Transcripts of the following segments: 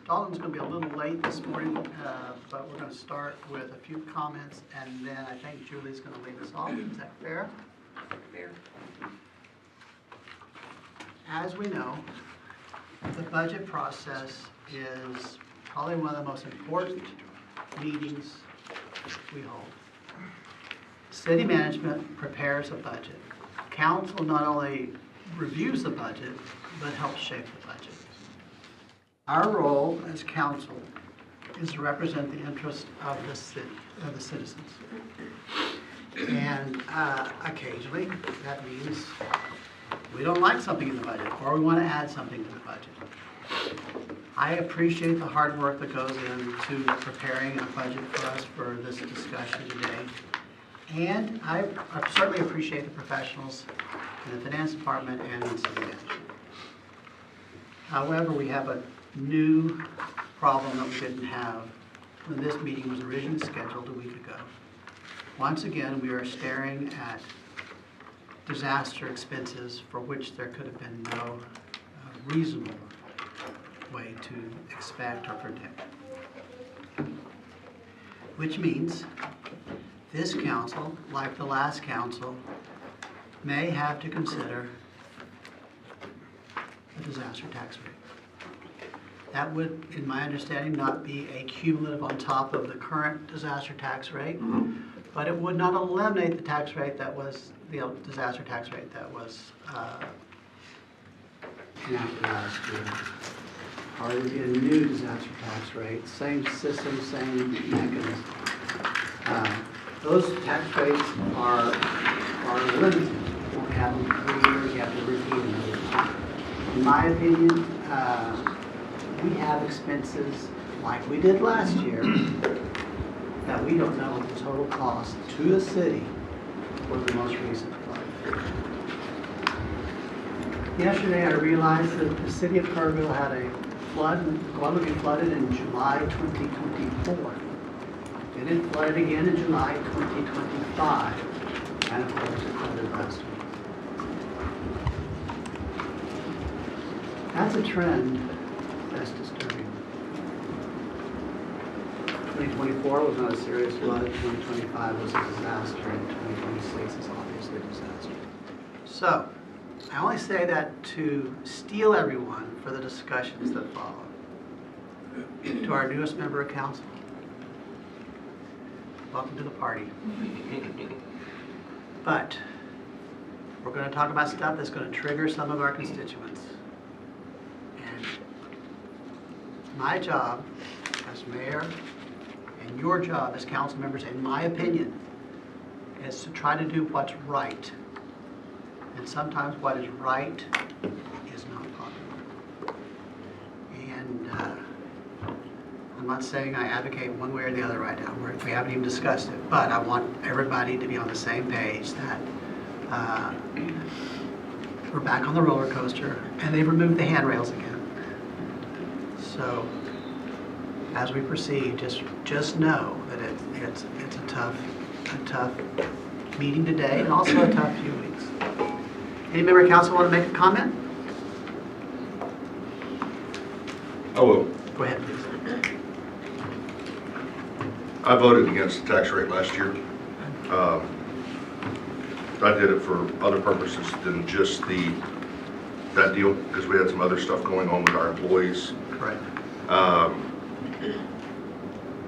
Dalton's going to be a little late this morning, but we're going to start with a few comments, and then I think Julie's going to lead us off. Is that fair? Fair. As we know, the budget process is probably one of the most important meetings we hold. City management prepares a budget. Council not only reviews the budget, but helps shape the budget. Our role as council is to represent the interest of the city, of the citizens. And occasionally, that means we don't like something in the budget, or we want to add something to the budget. I appreciate the hard work that goes into preparing a budget for us for this discussion today. And I certainly appreciate the professionals in the finance department and in city management. However, we have a new problem that we didn't have when this meeting was originally scheduled a week ago. Once again, we are staring at disaster expenses for which there could have been no reasonable way to expect or predict. Which means this council, like the last council, may have to consider a disaster tax rate. That would, in my understanding, not be a cumulative on top of the current disaster tax rate, but it would not eliminate the tax rate that was, the disaster tax rate that was enacted last year. Or it would be a new disaster tax rate, same system, same mechanism. Those tax rates are limited. You don't have them for 3 years, you have to repeat them. In my opinion, we have expenses like we did last year that we don't know the total cost to the city for the most recent flood. Yesterday I realized that the city of Kerrville had a flood, going to be flooded in July 2024. Then it flooded again in July 2025, and of course it flooded last week. That's a trend that's disturbing. 2024 was not a serious flood, 2025 was a disaster, and 2026 is obviously a disaster. So, I only say that to steel everyone for the discussions that follow. To our newest member of council, welcome to the party. But we're going to talk about stuff that's going to trigger some of our constituents. And my job as mayor and your job as council members, in my opinion, is to try to do what's right. And sometimes what is right is not popular. And I'm not saying I advocate one way or the other right now. We haven't even discussed it. But I want everybody to be on the same page that we're back on the roller coaster and they've removed the handrails again. So as we proceed, just know that it's a tough meeting today and also a tough few weeks. Any member of council want to make a comment? I will. Go ahead, please. I voted against the tax rate last year. I did it for other purposes than just that deal, because we had some other stuff going on with our employees. Correct.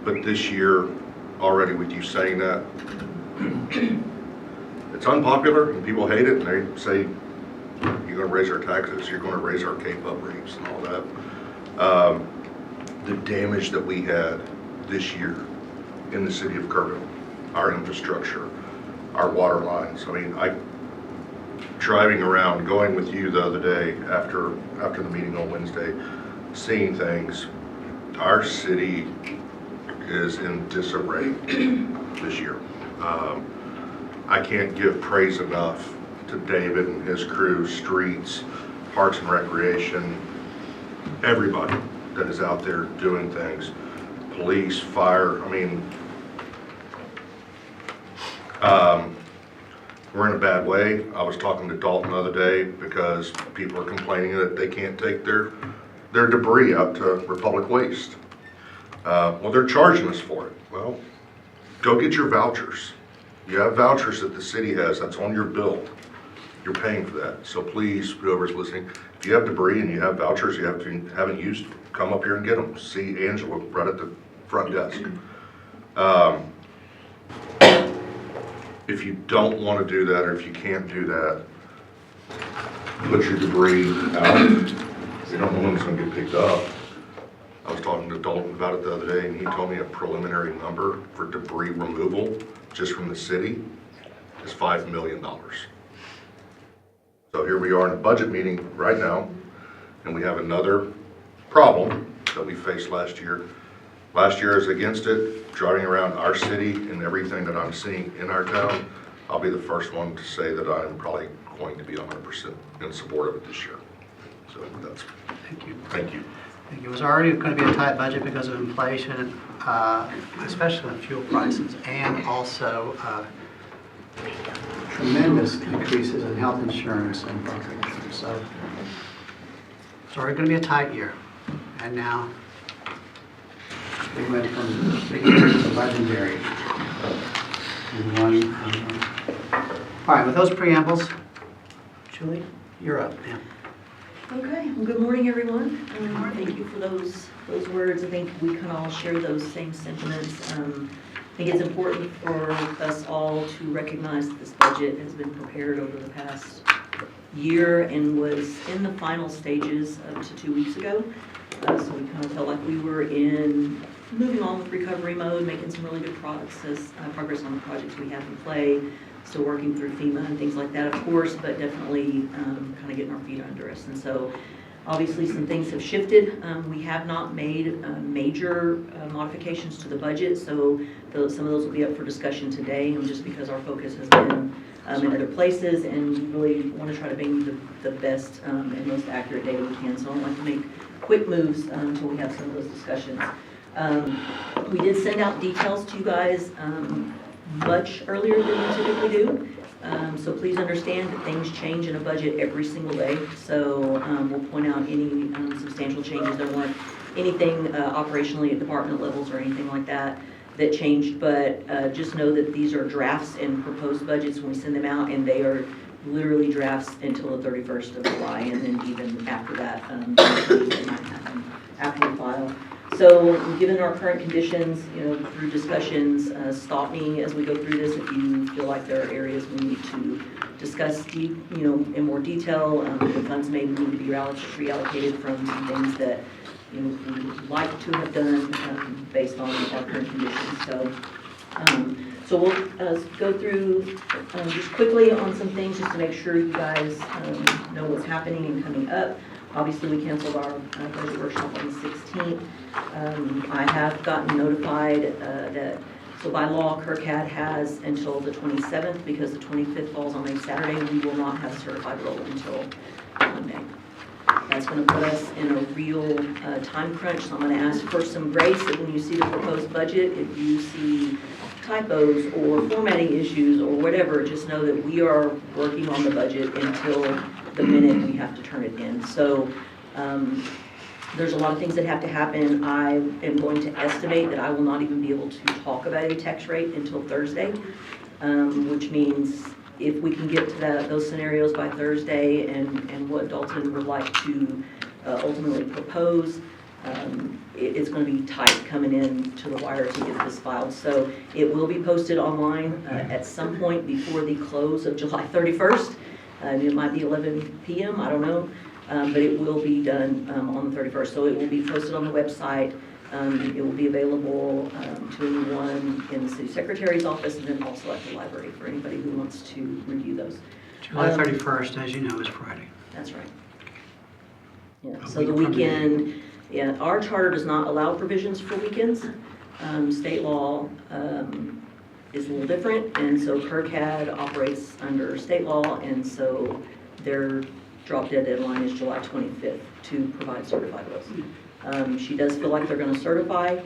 But this year, already with you saying that, it's unpopular and people hate it, and they say, you're going to raise our taxes, you're going to raise our K-pub rates and all that. The damage that we had this year in the city of Kerrville, our infrastructure, our water lines. I mean, driving around, going with you the other day after the meeting on Wednesday, seeing things, our city is in disarray this year. I can't give praise enough to David and his crew, streets, parks and recreation, everybody that is out there doing things, police, fire. I mean, we're in a bad way. I was talking to Dalton the other day because people are complaining that they can't take their their debris out to Republic Waste. Well, they're charging us for it. Well, go get your vouchers. You have vouchers that the city has, that's on your bill. You're paying for that. So please, whoever's listening, if you have debris and you have vouchers you haven't used, come up here and get them. See Angela right at the front desk. If you don't want to do that, or if you can't do that, put your debris out. We don't know when it's going to get picked up. I was talking to Dalton about it the other day, and he told me a preliminary number for debris removal just from the city is $5 million. So here we are in a budget meeting right now, and we have another problem that we faced last year. Last year I was against it, driving around our city and everything that I'm seeing in our town. I'll be the first one to say that I'm probably going to be 100% in support of it this year. So that's, Thank you. thank you. It was already going to be a tight budget because of inflation, especially on fuel prices, and also tremendous increases in health insurance and broker insurance. So it's already going to be a tight year. And now we went from beginning to legendary in one. All right, with those preambles, Julie, you're up, ma'am. Okay, well, good morning, everyone. Thank you for those words. I think we can all share those same sentiments. I think it's important for us all to recognize that this budget has been prepared over the past year and was in the final stages up to 2 weeks ago. So we kind of felt like we were moving on with recovery mode, making some really good progress on the projects we have in play. Still working through FEMA and things like that, of course, but definitely kind of getting our feet under us. And so obviously some things have shifted. We have not made major modifications to the budget, so some of those will be up for discussion today, and just because our focus has been in other places, and we really want to try to bring you the best and most accurate data we can. So I don't like to make quick moves until we have some of those discussions. We did send out details to you guys much earlier than we typically do. So please understand that things change in a budget every single day. So we'll point out any substantial changes. There weren't anything operationally at department levels or anything like that that changed, but just know that these are drafts and proposed budgets when we send them out, and they are literally drafts until the 31st of July, and then even after that, after we file. So given our current conditions, through discussions, stop me as we go through this if you feel like there are areas we need to discuss in more detail. The funds may need to be reallocated from some things that we would like to have done based on our current conditions. So we'll go through just quickly on some things just to make sure you guys know what's happening and coming up. Obviously, we canceled our budget workshop on the 16th. I have gotten notified that, so by law, KRCAD has until the 27th, because the 25th falls on a Saturday. We will not have a certified roll until Monday. That's going to put us in a real time crunch, so I'm going to ask for some grace that when you see the proposed budget, if you see typos or formatting issues or whatever, just know that we are working on the budget until the minute we have to turn it in. So there's a lot of things that have to happen. I am going to estimate that I will not even be able to talk about a tax rate until Thursday, which means if we can get to those scenarios by Thursday and what Dalton would like to ultimately propose, it's going to be tight coming in to the wire to get this filed. So it will be posted online at some point before the close of July 31st. It might be 11 p.m., I don't know, but it will be done on the 31st. So it will be posted on the website. It will be available to anyone in the city secretary's office, and then also at the library for anybody who wants to review those. July 31st, as you know, is Friday. That's right. Yeah. So the weekend, yeah, our charter does not allow provisions for weekends. State law is a little different, and so KRCAD operates under state law, and so their drop dead deadline is July 25th to provide certified rolls. She does feel like they're going to certify,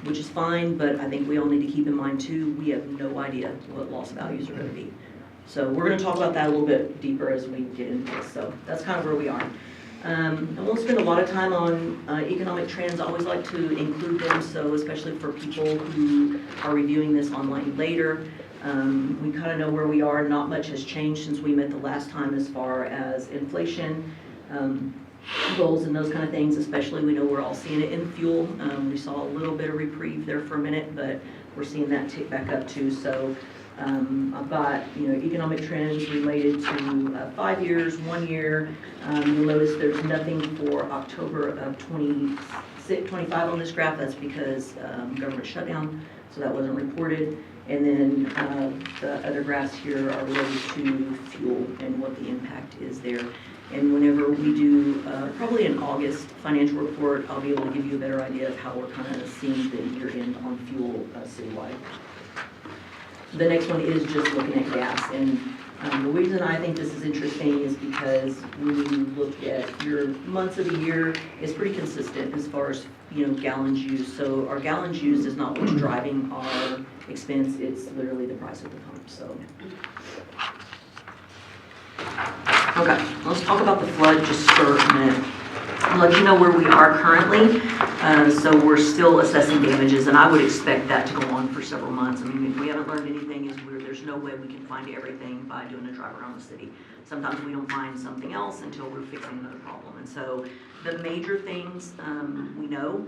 which is fine, but I think we all need to keep in mind too, we have no idea what loss values are going to be. So we're going to talk about that a little bit deeper as we get into this. So that's kind of where we are. And we'll spend a lot of time on economic trends. I always like to include them, so especially for people who are reviewing this online later. We kind of know where we are. Not much has changed since we met the last time as far as inflation goals and those kind of things, especially we know we're all seeing it in fuel. We saw a little bit of reprieve there for a minute, but we're seeing that tick back up too. So I've got, economic trends related to 5 years, 1 year. You'll notice there's nothing for October of 25 on this graph. That's because government shutdown, so that wasn't reported. And then the other graphs here are related to fuel and what the impact is there. And whenever we do, probably in August, financial report, I'll be able to give you a better idea of how we're kind of seeing the year end on fuel citywide. The next one is just looking at gas. And the reason I think this is interesting is because when you look at your months of the year, it's pretty consistent as far as, gallons used. So our gallons used is not what's driving our expense, it's literally the price of the pump, so. Okay, let's talk about the flood just for a minute. I'll let you know where we are currently. So we're still assessing damages, and I would expect that to go on for several months. I mean, if we haven't learned anything, there's no way we can find everything by doing a drive around the city. Sometimes we don't find something else until we're fixing another problem. And so the major things we know,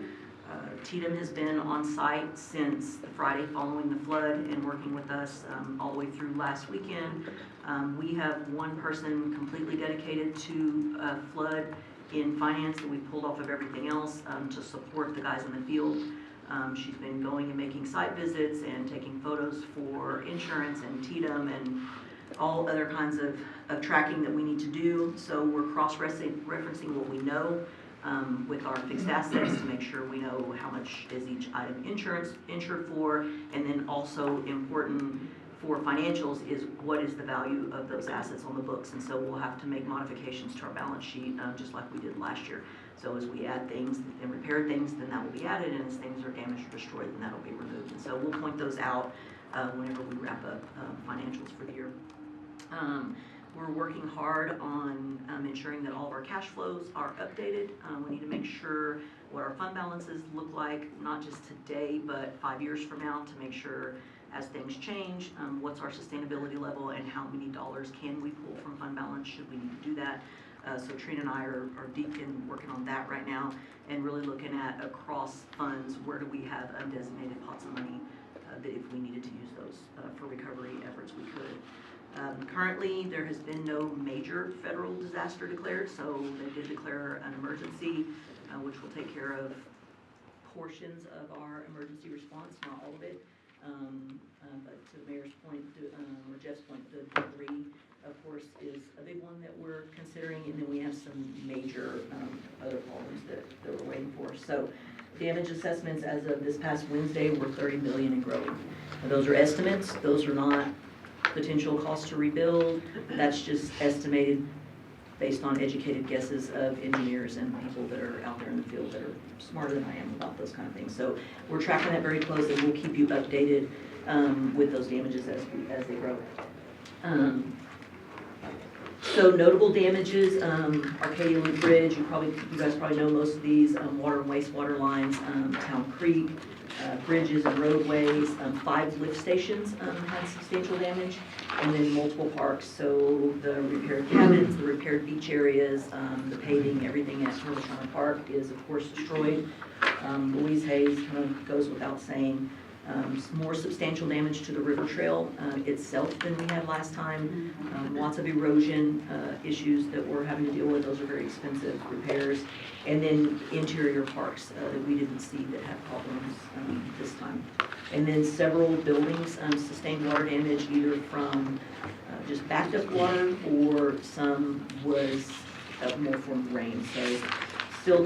TDM has been on site since the Friday following the flood and working with us all the way through last weekend. We have one person completely dedicated to flood in finance that we pulled off of everything else to support the guys in the field. She's been going and making site visits and taking photos for insurance and TDM and all other kinds of tracking that we need to do. So we're cross-referencing what we know with our fixed assets to make sure we know how much is each item insured for, and then also important for financials is what is the value of those assets on the books. And so we'll have to make modifications to our balance sheet just like we did last year. So as we add things and repair things, then that will be added, and as things are damaged or destroyed, then that will be removed. And so we'll point those out whenever we wrap up financials for the year. We're working hard on ensuring that all of our cash flows are updated. We need to make sure what our fund balances look like, not just today, but 5 years from now, to make sure as things change, what's our sustainability level and how many dollars can we pull from fund balance should we need to do that. So Trina and I are deep in working on that right now and really looking at across funds, where do we have undesignated pots of money that if we needed to use those for recovery efforts, we could. Currently, there has been no major federal disaster declared, so they did declare an emergency, which will take care of portions of our emergency response, not all of it. But to the mayor's point, or Jeff's point, the debris, of course, is a big one that we're considering, and then we have some major other problems that we're waiting for. So damage assessments as of this past Wednesday were $30 million and growing. Now, those are estimates. Those are not potential costs to rebuild. That's just estimated based on educated guesses of engineers and people that are out there in the field that are smarter than I am about those kind of things. So we're tracking that very closely. We'll keep you updated with those damages as they grow. So notable damages, Arcadia Loop Bridge, you guys probably know most of these, water and wastewater lines, Town Creek, bridges and roadways, 5 lift stations had substantial damage, and then multiple parks. So the repaired cabins, the repaired beach areas, the paving, everything at Hermitage Park is of course destroyed. Louise Hayes kind of goes without saying. More substantial damage to the river trail itself than we had last time. Lots of erosion issues that we're having to deal with. Those are very expensive repairs. And then interior parks that we didn't see that had problems this time. And then several buildings sustained water damage either from just backed up water, or some was more from rain. So still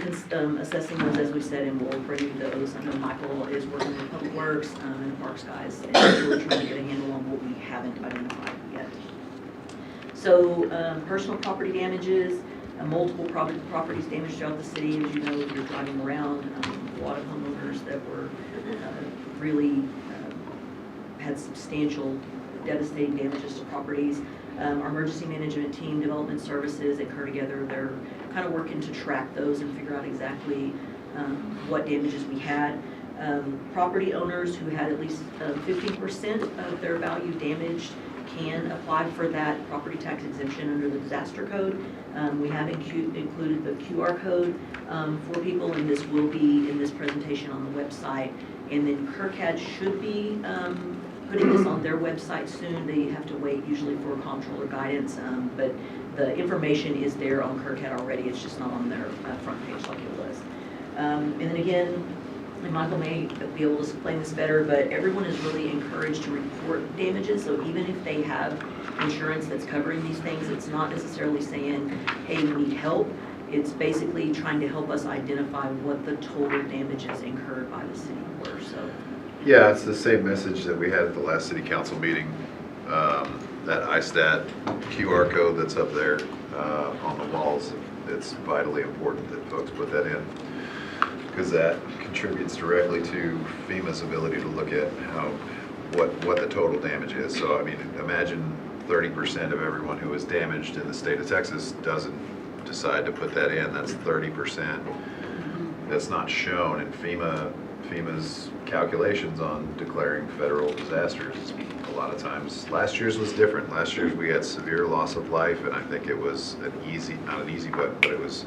assessing those, as we said, and we'll bring you those. I know Michael is working with Public Works and the Parks guys, and we're trying to get a handle on what we haven't identified yet. So personal property damages, multiple properties damaged throughout the city. As you know, you're driving around, a lot of homeowners that were really had substantial devastating damages to properties. Our emergency management team, development services, they occur together. They're kind of working to track those and figure out exactly what damages we had. Property owners who had at least 15% of their value damaged can apply for that property tax exemption under the disaster code. We have included the QR code for people, and this will be in this presentation on the website. And then KRCAD should be putting this on their website soon. They have to wait usually for comptroller guidance, but the information is there on KRCAD already. It's just not on their front page like it was. And then again, and Michael may be able to explain this better, but everyone is really encouraged to report damages. So even if they have insurance that's covering these things, it's not necessarily saying, hey, we need help. It's basically trying to help us identify what the total damages incurred by the city were. So yeah, it's the same message that we had at the last city council meeting. That ISTAT QR code that's up there on the walls, it's vitally important that folks put that in, because that contributes directly to FEMA's ability to look at what the total damage is. So I mean, imagine 30% of everyone who is damaged in the state of Texas doesn't decide to put that in. That's 30% that's not shown in FEMA's calculations on declaring federal disasters. A lot of times, last year's was different. Last year's we had severe loss of life, and I think it was not an easy, but it was,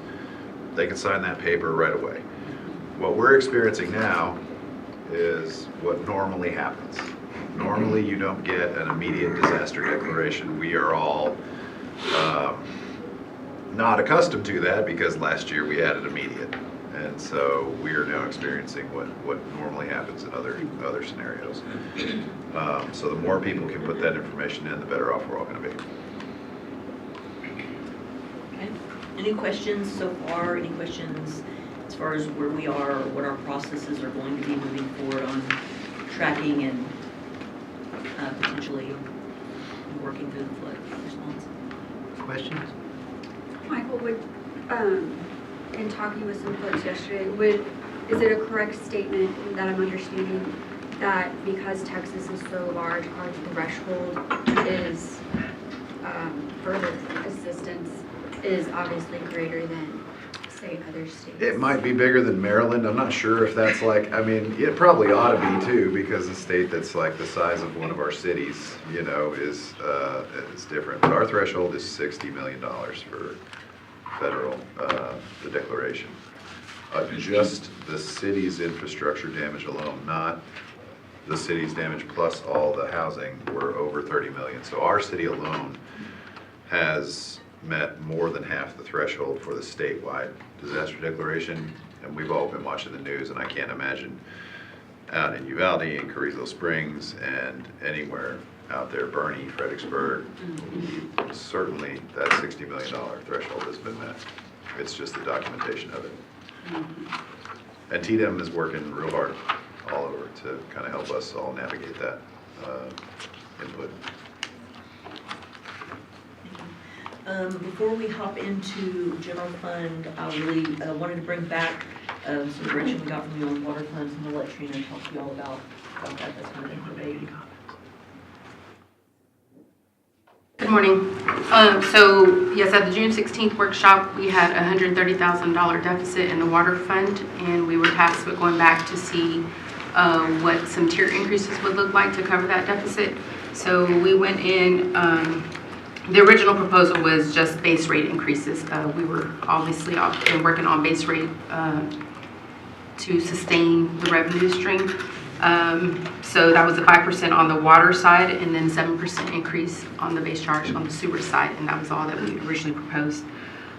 they could sign that paper right away. What we're experiencing now is what normally happens. Normally you don't get an immediate disaster declaration. We are all not accustomed to that because last year we had it immediate. And so we are now experiencing what normally happens in other scenarios. So the more people can put that information in, the better off we're all going to be. okay. Any questions so far? Any questions as far as where we are or what our processes are going to be moving forward on tracking and potentially working through the flood response? Questions? Michael, in talking with some folks yesterday, is it a correct statement that I'm understanding that because Texas is so large, our threshold is for the assistance is obviously greater than, say, other states? It might be bigger than Maryland. I'm not sure if that's like, I mean, it probably ought to be too, because a state that's like the size of one of our cities, you know, is different. But our threshold is $60 million for federal, the declaration. Just the city's infrastructure damage alone, not the city's damage plus all the housing, we're over 30 million. So our city alone has met more than half the threshold for the statewide disaster declaration. And we've all been watching the news, and I can't imagine out in Uvalde and Carrizo Springs and anywhere out there, Bernie, Fredericksburg, certainly that $60 million threshold has been met. It's just the documentation of it. And TDEM is working real hard all over to kind of help us all navigate that input. Before we hop into general fund, I really wanted to bring back some direction we got from you on water funds, and we'll let Trina talk to you all about that. That's kind of in her baby. Good morning. So yes, at the June 16th workshop, we had a $130,000 deficit in the water fund, and we were tasked with going back to see what some tier increases would look like to cover that deficit. So we went in, the original proposal was just base rate increases. We were obviously been working on base rate to sustain the revenue stream. So that was a 5% on the water side, and then 7% increase on the base charge on the sewer side, and that was all that we originally proposed.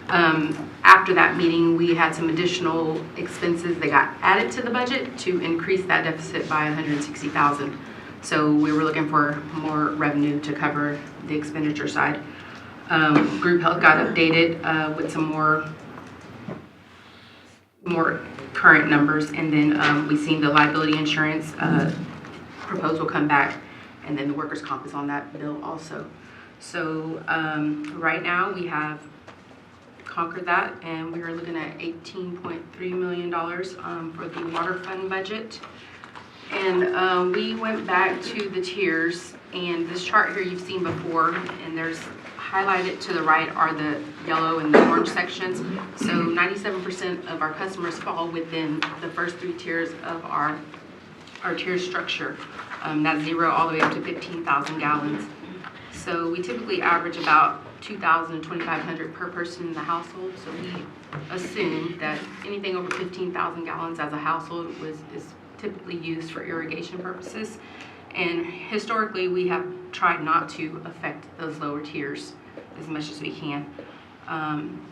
After that meeting, we had some additional expenses that got added to the budget to increase that deficit by $160,000. So we were looking for more revenue to cover the expenditure side. Group health got updated with some more current numbers, and then we seen the liability insurance proposal come back, and then the workers' comp is on that bill also. So right now we have conquered that, and we are looking at $18.3 million for the water fund budget. And we went back to the tiers, and this chart here you've seen before, and there's highlighted to the right are the yellow and the orange sections. So 97% of our customers fall within the first 3 tiers of our tier structure. That's 0 all the way up to 15,000 gallons. So we typically average about 2,000 to 2,500 per person in the household. So we assume that anything over 15,000 gallons as a household is typically used for irrigation purposes. And historically, we have tried not to affect those lower tiers as much as we can.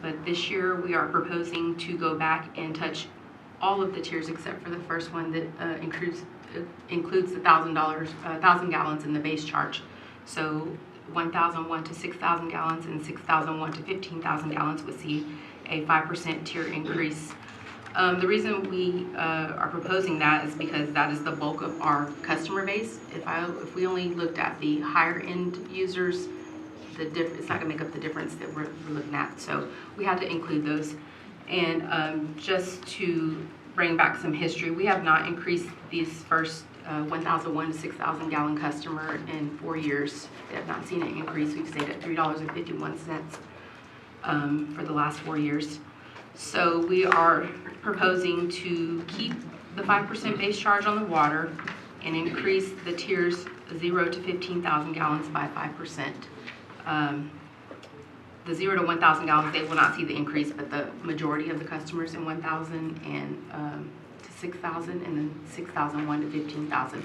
But this year, we are proposing to go back and touch all of the tiers except for the first one that includes the $1,000 gallons in the base charge. So 1,001 to 6,000 gallons and 6,001 to 15,000 gallons would see a 5% tier increase. The reason we are proposing that is because that is the bulk of our customer base. If we only looked at the higher end users, it's not gonna make up the difference that we're looking at. So we had to include those. And just to bring back some history, we have not increased these first 1,001 to 6,000 gallon customer in 4 years. They have not seen an increase. We've stayed at $3.51 for the last 4 years. So we are proposing to keep the 5% base charge on the water and increase the tiers 0 to 15,000 gallons by 5%. The 0 to 1,000 gallons, they will not see the increase, but the majority of the customers in 1,000 and to 6,000, and then 6,001 to 15,000.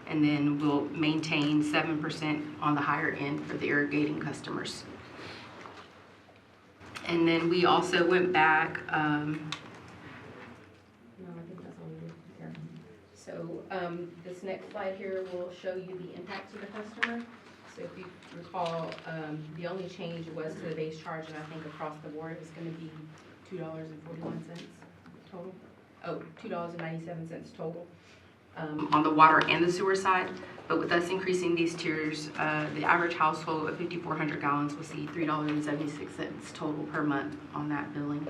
And then we'll maintain 7% on the higher end for the irrigating customers. And then we also went back, no, I think that's all we did here. So this next slide here will show you the impact to the customer. So if you recall, the only change was to the base charge, and I think across the board it was going to be $2.41 total. Oh, $2.97 total on the water and the sewer side. But with us increasing these tiers, the average household of 5,400 gallons will see $3.76 total per month on that billing.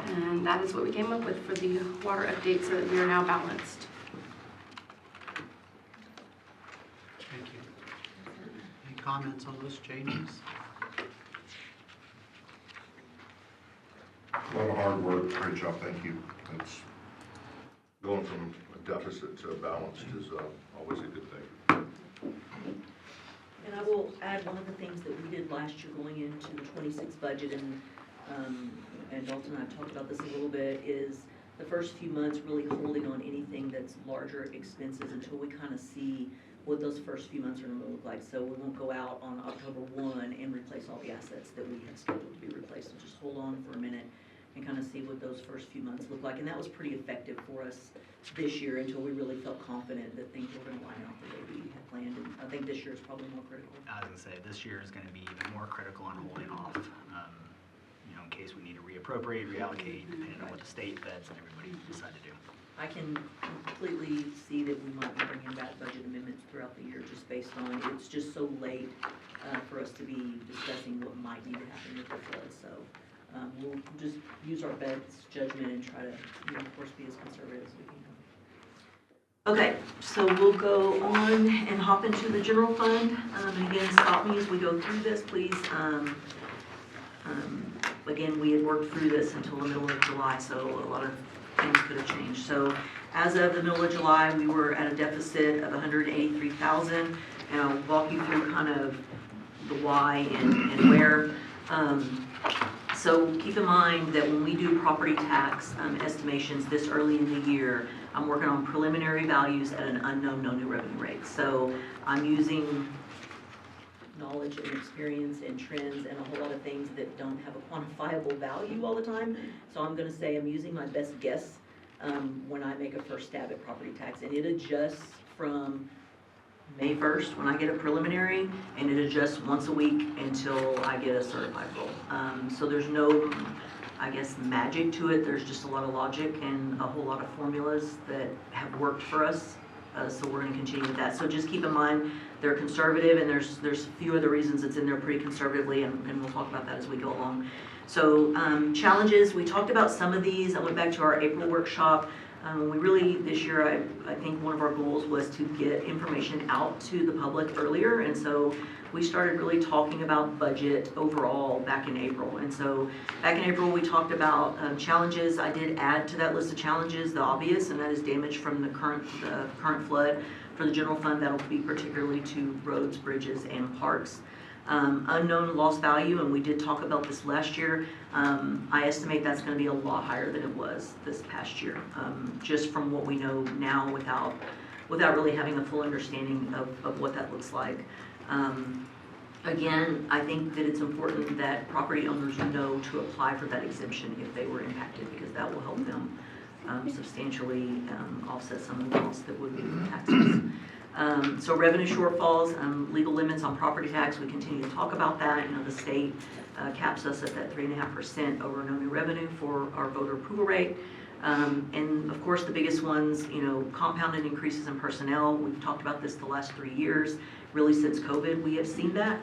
And that is what we came up with for the water update, so that we are now balanced. Thank you. Any comments on those changes? A lot of hard work, great job, thank you. It's going from a deficit to a balanced is always a good thing. And I will add one of the things that we did last year going into the 26 budget, and Dalton and I talked about this a little bit, is the first few months really holding on anything that's larger expenses until we kind of see what those first few months are going to look like. So we won't go out on October 1 and replace all the assets that we have scheduled to be replaced. So just hold on for a minute and kind of see what those first few months look like. And that was pretty effective for us this year until we really felt confident that things were going to line up the way we had planned. And I think this year is probably more critical. I was going to say, this year is going to be even more critical on holding off, in case we need to reappropriate, reallocate, depending on what the state, feds, and everybody decide to do. I can completely see that we might be bringing back budget amendments throughout the year just based on, it's just so late for us to be discussing what might need to happen with the flood. So we'll just use our best judgment and try to, of course, be as conservative as we can. Okay, so we'll go on and hop into the general fund. And again, stop me as we go through this, please. Again, we had worked through this until the middle of July, so a lot of things could have changed. So as of the middle of July, we were at a deficit of $183,000, and I'll walk you through kind of the why and where. So keep in mind that when we do property tax estimations this early in the year, I'm working on preliminary values at an unknown no new revenue rate. So I'm using knowledge and experience and trends and a whole lot of things that don't have a quantifiable value all the time. So I'm going to say I'm using my best guess when I make a first stab at property tax, and it adjusts from May 1st when I get a preliminary, and it adjusts once a week until I get a certified roll. So there's no, I guess, magic to it. There's just a lot of logic and a whole lot of formulas that have worked for us. So we're going to continue with that. So just keep in mind they're conservative, and there's a few other reasons it's in there pretty conservatively, and we'll talk about that as we go along. So challenges, we talked about some of these. I went back to our April workshop. We really, this year, I think one of our goals was to get information out to the public earlier, and so we started really talking about budget overall back in April. And so back in April, we talked about challenges. I did add to that list of challenges the obvious, and that is damage from the current flood. For the general fund, that'll be particularly to roads, bridges, and parks. Unknown lost value, and we did talk about this last year. I estimate that's going to be a lot higher than it was this past year, just from what we know now without really having a full understanding of what that looks like. Again, I think that it's important that property owners know to apply for that exemption if they were impacted, because that will help them substantially offset some of the loss that would be from taxes. So revenue shortfalls, legal limits on property tax, we continue to talk about that. You know, the state caps us at that 3.5% over no new revenue for our voter approval rate. And of course, the biggest ones, you know, compounded increases in personnel. We've talked about this the last 3 years. Really, since COVID, we have seen that.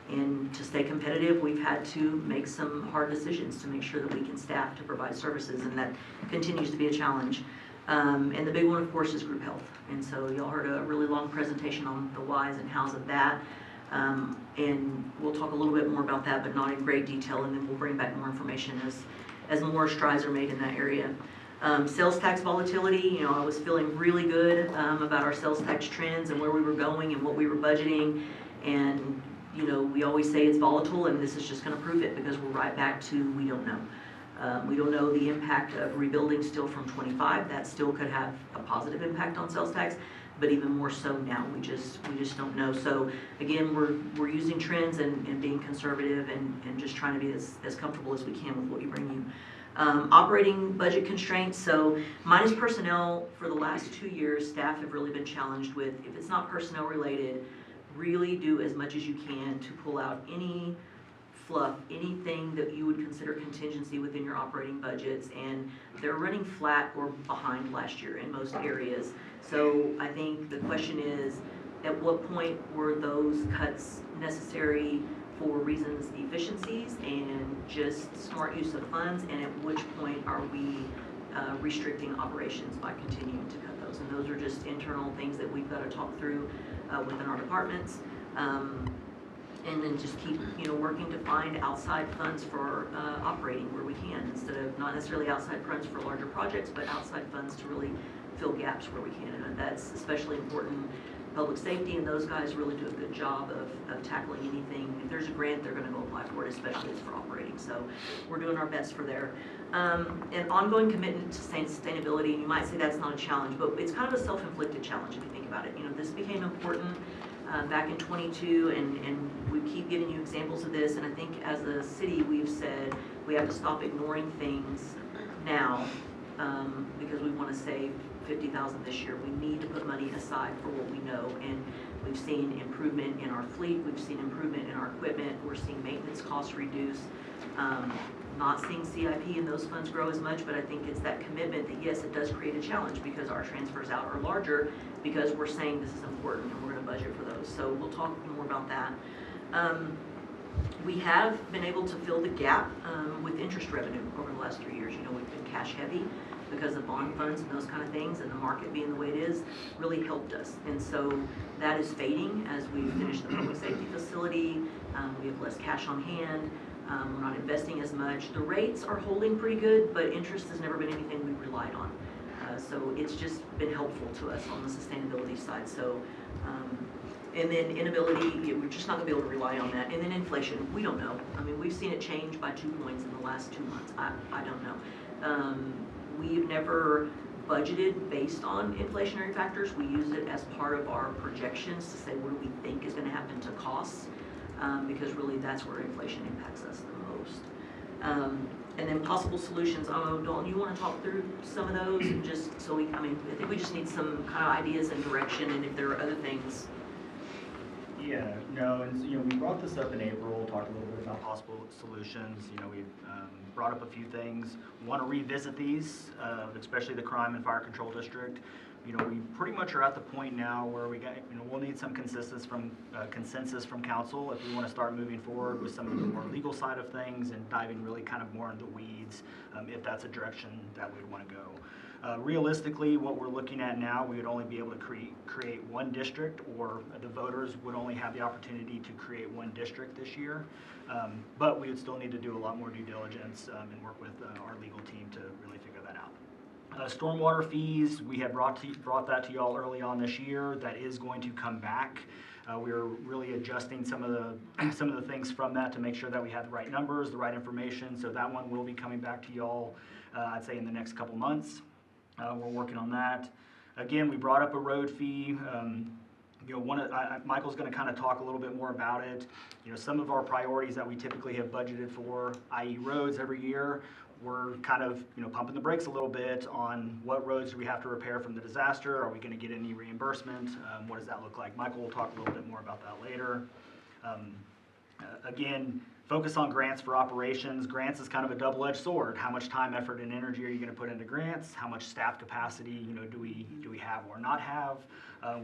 And to stay competitive, we've had to make some hard decisions to make sure that we can staff to provide services, and that continues to be a challenge. And the big one, of course, is group health. And so y'all heard a really long presentation on the whys and hows of that. And we'll talk a little bit more about that, but not in great detail, and then we'll bring back more information as more strides are made in that area. Sales tax volatility, you know, I was feeling really good about our sales tax trends and where we were going and what we were budgeting. And, you know, we always say it's volatile, and this is just going to prove it, because we're right back to we don't know. We don't know the impact of rebuilding still from 25. That still could have a positive impact on sales tax, but even more so now. We just don't know. So again, we're using trends and being conservative and just trying to be as comfortable as we can with what we bring you. Operating budget constraints. So minus personnel, for the last 2 years, staff have really been challenged with, if it's not personnel related, really do as much as you can to pull out any fluff, anything that you would consider contingency within your operating budgets, and they're running flat or behind last year in most areas. So I think the question is, at what point were those cuts necessary for reasons, efficiencies, and just smart use of funds, and at which point are we restricting operations by continuing to cut those? And those are just internal things that we've got to talk through within our departments. And then just keep, you know, working to find outside funds for operating where we can, instead of not necessarily outside funds for larger projects, but outside funds to really fill gaps where we can. And that's especially important. Public safety and those guys really do a good job of tackling anything. If there's a grant, they're going to go apply for it, especially if it's for operating. So we're doing our best for there. And ongoing commitment to sustainability. And you might say that's not a challenge, but it's kind of a self-inflicted challenge if you think about it. You know, this became important back in 22, and we keep giving you examples of this. And I think as a city, we've said we have to stop ignoring things now because we want to save $50,000 this year. We need to put money aside for what we know, and we've seen improvement in our fleet. We've seen improvement in our equipment. We're seeing maintenance costs reduce. Not seeing CIP and those funds grow as much, but I think it's that commitment that, yes, it does create a challenge because our transfers out are larger, because we're saying this is important and we're going to budget for those. So we'll talk more about that. We have been able to fill the gap with interest revenue over the last 3 years. You know, we've been cash heavy because of bond funds and those kind of things, and the market being the way it is really helped us. And so that is fading as we finish the public safety facility. We have less cash on hand. We're not investing as much. The rates are holding pretty good, but interest has never been anything we relied on. So it's just been helpful to us on the sustainability side. So, and then inability, we're just not gonna be able to rely on that. And then inflation, we don't know. I mean, we've seen it change by 2 points in the last 2 months. I don't know. We've never budgeted based on inflationary factors. We use it as part of our projections to say what do we think is gonna happen to costs, because really that's where inflation impacts us the most. And then possible solutions. Dalton, you want to talk through some of those, and just so I think we just need some kind of ideas and direction, and if there are other things. Yeah, no, and you know, we brought this up in April, talked a little bit about possible solutions. You know, we've brought up a few things. Want to revisit these, especially the crime and fire control district. You know, we pretty much are at the point now where we got, you know, we'll need some consensus from council if we want to start moving forward with some of the more legal side of things and diving really kind of more into the weeds, if that's a direction that we'd want to go. Realistically, what we're looking at now, we would only be able to create one district, or the voters would only have the opportunity to create one district this year. But we would still need to do a lot more due diligence and work with our legal team to really figure that out. Stormwater fees, we had brought that to y'all early on this year. That is going to come back. We are really adjusting some of the things from that to make sure that we have the right numbers, the right information. So that one will be coming back to y'all, I'd say in the next couple months. We're working on that. Again, we brought up a road fee. Michael's going to kind of talk a little bit more about it. Some of our priorities that we typically have budgeted for, i.e. roads every year, we're kind of, pumping the brakes a little bit on what roads do we have to repair from the disaster? Are we going to get any reimbursement? What does that look like? Michael will talk a little bit more about that later. Again, focus on grants for operations. Grants is kind of a double-edged sword. How much time, effort, and energy are you going to put into grants? How much staff capacity, do we have or not have?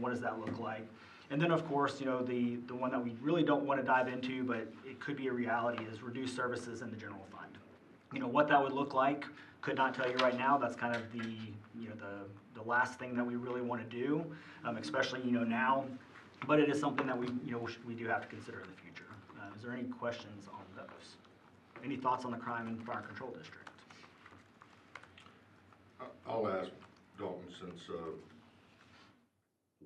What does that look like? And then, of course, the one that we really don't want to dive into, but it could be a reality, is reduced services in the general fund. What that would look like, could not tell you right now. That's kind of the last thing that we really want to do, especially, now. But it is something that we do have to consider in the future. Is there any questions on those? Any thoughts on the Crime and Fire Control District? I'll ask Dalton, since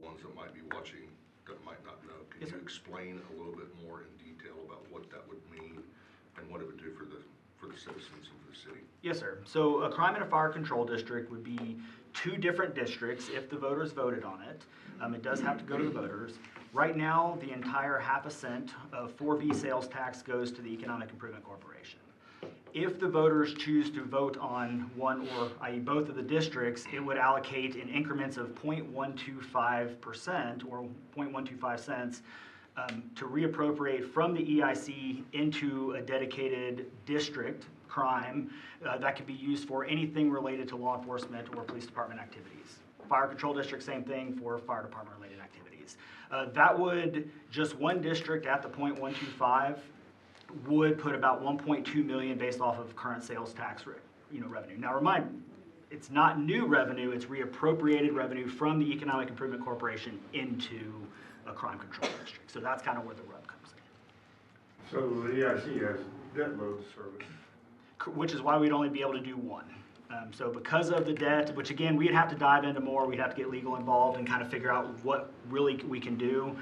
ones that might be watching that might not know, can Yes, you sir. explain a little bit more in detail about what that would mean and what it would do for the citizens of the city? Yes, sir. So a Crime and a Fire Control District would be two different districts if the voters voted on it. It does have to go to the voters. Right now, the entire 0.5 cent of 4B sales tax goes to the Economic Improvement Corporation. If the voters choose to vote on one or, i.e. both of the districts, it would allocate in increments of 0.125% or 0.125 cents to reappropriate from the EIC into a dedicated district, crime, that could be used for anything related to law enforcement or police department activities. Fire Control District, same thing for fire department related activities. That would, just one district at the 0.125 would put about 1.2 million based off of current sales tax revenue. Now it's not new revenue, it's reappropriated revenue from the Economic Improvement Corporation into a crime control district. So that's kind of where the rub comes in. So the EIC has debt load service. Which is why we'd only be able to do one. So because of the debt, which again, we'd have to dive into more, we'd have to get legal involved and kind of figure out what really we can do.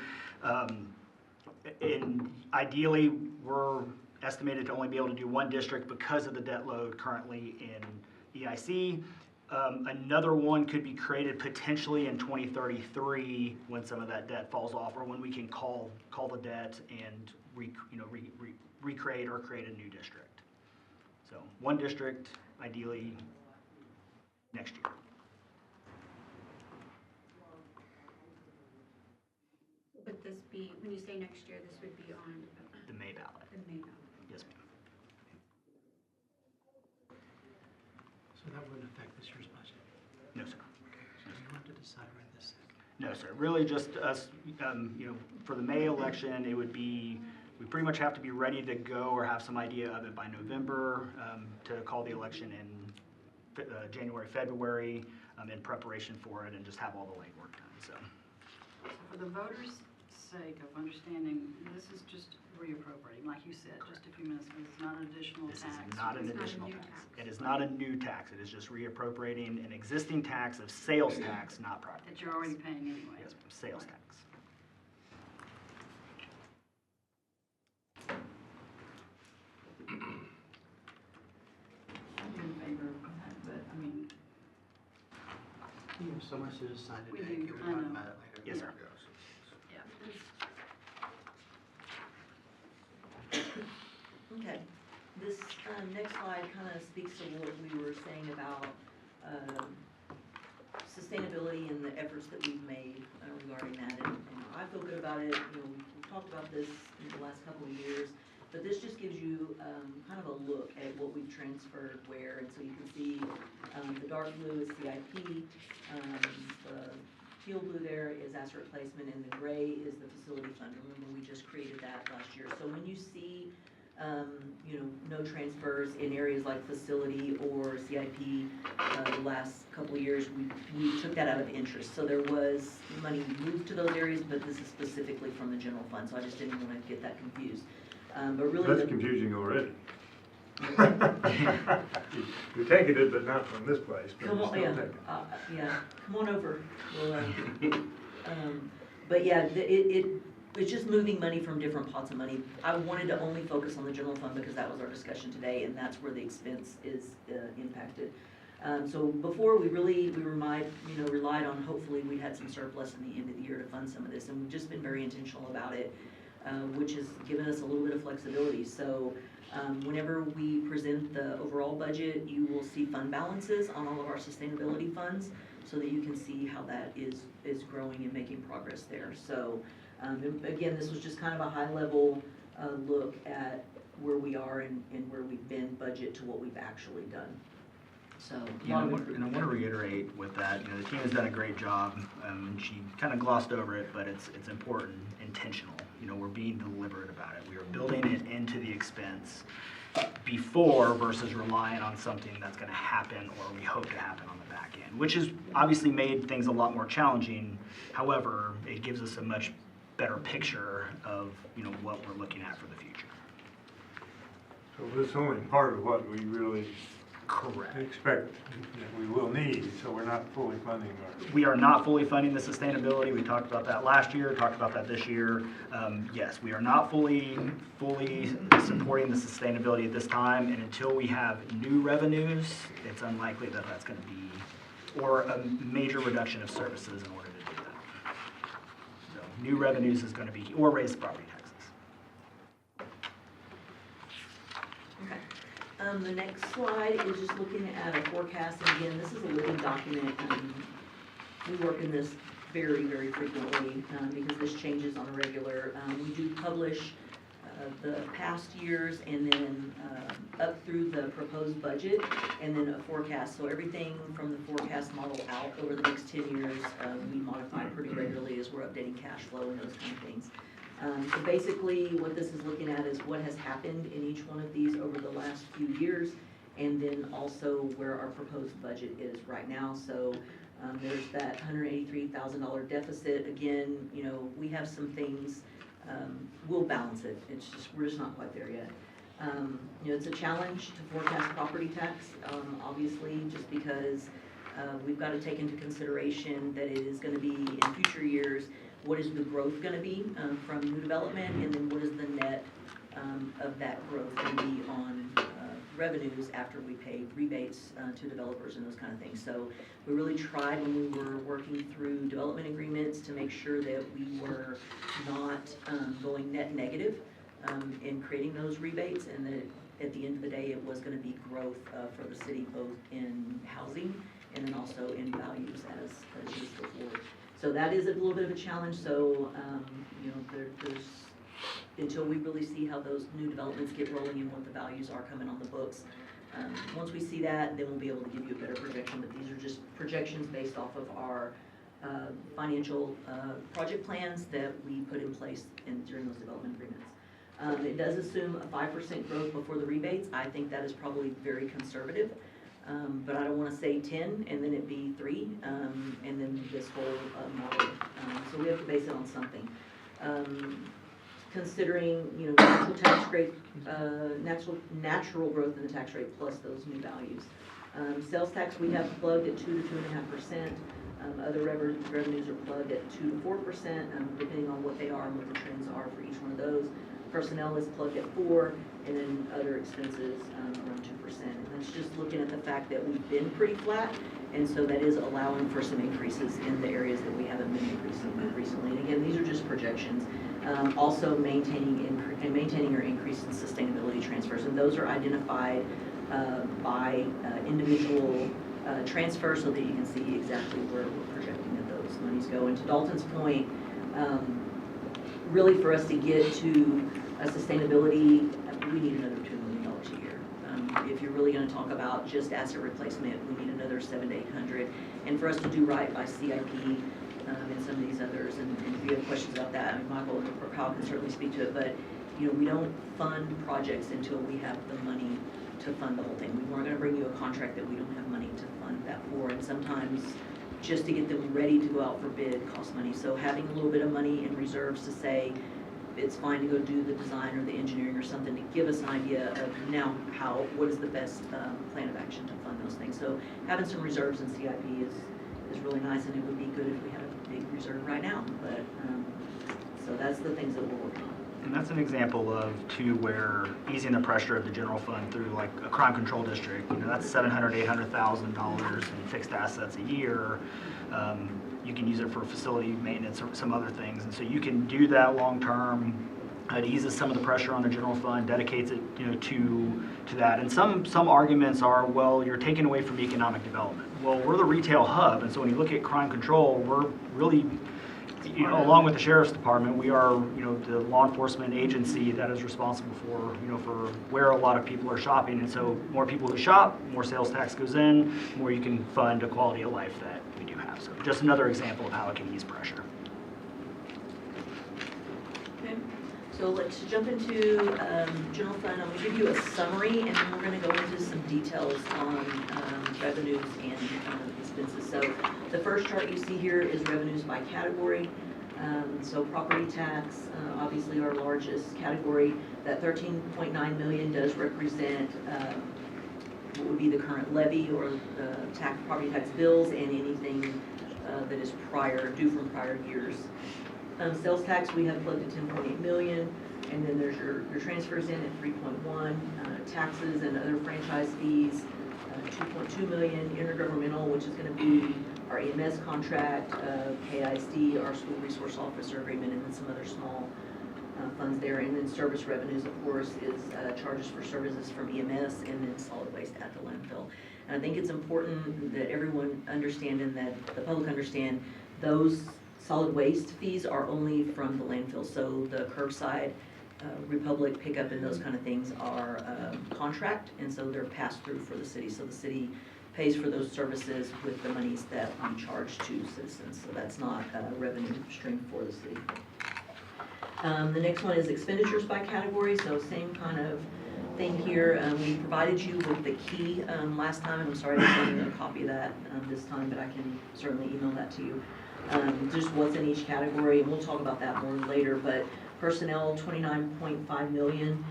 And ideally, we're estimated to only be able to do one district because of the debt load currently in EIC. Another one could be created potentially in 2033 when some of that debt falls off, or when we can call the debt and recreate or create a new district. So one district, ideally, next year. Would this be, when you say next year, this would be on The May ballot. the May ballot? Yes, ma'am. So that wouldn't affect this year's budget? No, sir. So you have to decide right this second. No, sir. Really just us, for the May election, it would be, we pretty much have to be ready to go or have some idea of it by November to call the election in January, February, in preparation for it, and just have all the legwork done, so. So for the voters' sake of understanding, this is just reappropriating, like you said, just a few minutes ago. It's not an additional This tax. is not an It's not a additional new tax. tax. It is not a new tax. It is just reappropriating an existing tax of sales tax, not property That you're already paying anyway. Yes, ma'am, sales tax. I'm in favor of that, but I mean, You have so much to decide We today. do, Can we I talk know. about it later? Yes, sir. Yeah, yeah. Okay, this next slide kind of speaks to what we were saying about sustainability and the efforts that we've made regarding that. And I feel good about it. We've talked about this in the last couple of years, but this just gives you kind of a look at what we've transferred where. And so you can see the dark blue is CIP, the teal blue there is asset replacement, and the gray is the facility fund. Remember, we just created that last year. So when you see No transfers in areas like facility or CIP. The last couple of years, we took that out of interest. So there was money moved to those areas, but this is specifically from the general fund, so I just didn't want to get that confused. But really, That's confusing already. You're taking it, but not from this place, but come you're on, still yeah, taking it. yeah, come on over. We'll, but yeah, it's just moving money from different pots of money. I wanted to only focus on the general fund because that was our discussion today, and that's where the expense is impacted. So before, we relied on, hopefully we had some surplus in the end of the year to fund some of this, and we've just been very intentional about it, which has given us a little bit of flexibility. So whenever we present the overall budget, you will see fund balances on all of our sustainability funds so that you can see how that is growing and making progress there. So again, this was just kind of a high-level look at where we are and where we've been budget to what we've actually done. So, Yeah, and I want to reiterate with that, the team has done a great job. She kind of glossed over it, but it's important, intentional. We're being deliberate about it. We are building it into the expense before versus relying on something that's going to happen or we hope to happen on the back end, which has obviously made things a lot more challenging. However, it gives us a much better picture of, what we're looking at for the future. So this is only part of what we really Correct. expect that we will need, so we're not fully funding our. We are not fully funding the sustainability. We talked about that last year, talked about that this year. Yes, we are not fully supporting the sustainability at this time, and until we have new revenues, it's unlikely that that's going to be, or a major reduction of services in order to do that. So new revenues is going to be, or raise property taxes. okay. The next slide is just looking at a forecast, and again, this is a living document. We work in this very, very frequently because this changes on a regular. We do publish the past years and then up through the proposed budget and then a forecast. So everything from the forecast model out over the next 10 years, we modify pretty regularly as we're updating cash flow and those kind of things. So basically what this is looking at is what has happened in each one of these over the last few years, and then also where our proposed budget is right now. So there's that $183,000 deficit. Again, we have some things, we'll balance it. We're just not quite there yet. It's a challenge to forecast property tax, obviously, just because we've got to take into consideration that it is going to be in future years. What is the growth going to be from new development, and then what is the net of that growth going to be on revenues after we pay rebates to developers and those kind of things. So we really tried when we were working through development agreements to make sure that we were not going net negative in creating those rebates, and that at the end of the day it was going to be growth for the city, both in housing and then also in values as used before. So that is a little bit of a challenge. So, there's, until we really see how those new developments get rolling and what the values are coming on the books, once we see that, then we'll be able to give you a better projection. But these are just projections based off of our financial project plans that we put in place during those development agreements. It does assume a 5% growth before the rebates. I think that is probably very conservative. But I don't want to say 10 and then it be 3, and then this whole model. So we have to base it on something. Considering, natural tax rate, natural growth in the tax rate plus those new values. Sales tax we have plugged at 2 to 2.5%. Other revenues are plugged at 2 to 4%, depending on what they are and what the trends are for each one of those. Personnel is plugged at 4%, and then other expenses around 2%. And that's just looking at the fact that we've been pretty flat, and so that is allowing for some increases in the areas that we haven't been increasing recently. And again, these are just projections. Also maintaining or increasing sustainability transfers, and those are identified by individual transfers so that you can see exactly where we're projecting that those monies go. And to Dalton's point, really for us to get to a sustainability, we need another $2 million a year. If you're really going to talk about just asset replacement, we need another $700 to $800. And for us to do right by CIP and some of these others, and if you have questions about that, Michael or Kyle can certainly speak to it, but we don't fund projects until we have the money to fund the whole thing. We weren't gonna bring you a contract that we don't have money to fund that for, and sometimes just to get them ready to go out for bid costs money. So having a little bit of money in reserves to say, it's fine to go do the design or the engineering or something to give us an idea of now what is the best plan of action to fund those things. So having some reserves in CIP is really nice, and it would be good if we had a big reserve right now, but, so that's the things that we're working on. And that's an example of, too, where easing the pressure of the general fund through like a crime control district, that's $700,000, $800,000 in fixed assets a year. You can use it for facility maintenance or some other things, and so you can do that long-term. It eases some of the pressure on the general fund, dedicates it, to that. And some arguments are, well, you're taking away from economic development. Well, we're the retail hub, and so when you look at crime control, we're really, along with the sheriff's department, we are, the law enforcement agency that is responsible for, for where a lot of people are shopping. And so more people who shop, more sales tax goes in, more you can fund a quality of life that we do have. So just another example of how it can ease pressure. Okay, so let's jump into general fund. I'm going to give you a summary, and then we're going to go into some details on revenues and expenses. So the first chart you see here is revenues by category. So property tax, obviously our largest category. That 13.9 million does represent what would be the current levy or the property tax bills and anything that is due from prior years. Sales tax, we have plugged at 10.8 million, and then there's your transfers in at 3.1, taxes and other franchise fees, 2.2 million, intergovernmental, which is going to be our EMS contract, KISD, our school resource officer agreement, and then some other small funds there. And then service revenues, of course, is charges for services from EMS, and then solid waste at the landfill. And I think it's important that everyone understand and that the public understand those solid waste fees are only from the landfill. So the curbside, Republic pickup and those kind of things are contract, and so they're passed through for the city. So the city pays for those services with the monies that we charge to citizens. So that's not a revenue stream for the city. The next one is expenditures by category. So same kind of thing here. We provided you with the key last time, and I'm sorry I didn't send you a copy of that this time, but I can certainly email that to you. Just what's in each category, and we'll talk about that more later, but personnel, 29.5 million,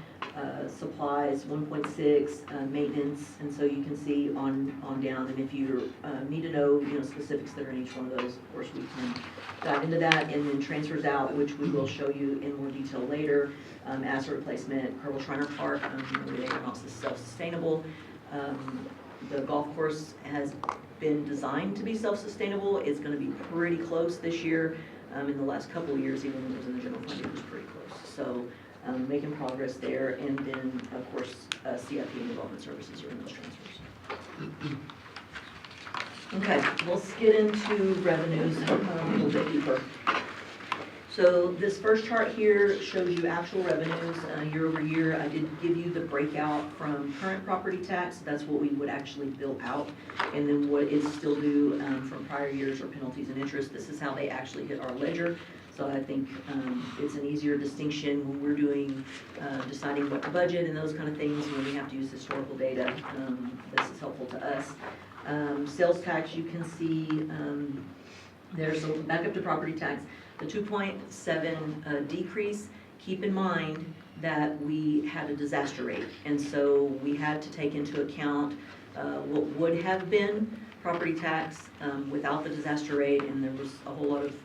supplies, 1.6, maintenance, and so you can see on down, and if you need to know, specifics that are in each one of those, of course, we can dive into that, and then transfers out, which we will show you in more detail later, asset replacement, Kerbal Shriner Park, they are not self-sustainable. The golf course has been designed to be self-sustainable. It's going to be pretty close this year. In the last couple of years, even when it was in the general fund, it was pretty close. So making progress there. And then, of course, CIP and development services are in those transfers. Okay, let's get into revenues a little bit deeper. So this first chart here shows you actual revenues year over year. I did give you the breakout from current property tax. That's what we would actually bill out. And then what is still due from prior years or penalties and interest. This is how they actually hit our ledger. So I think it's an easier distinction when we're doing deciding what to budget and those kind of things when we have to use historical data. This is helpful to us. Sales tax, you can see there's a back up to property tax. The 2.7 decrease, keep in mind that we had a disaster rate, and so we had to take into account what would have been property tax without the disaster rate, and there was a whole lot of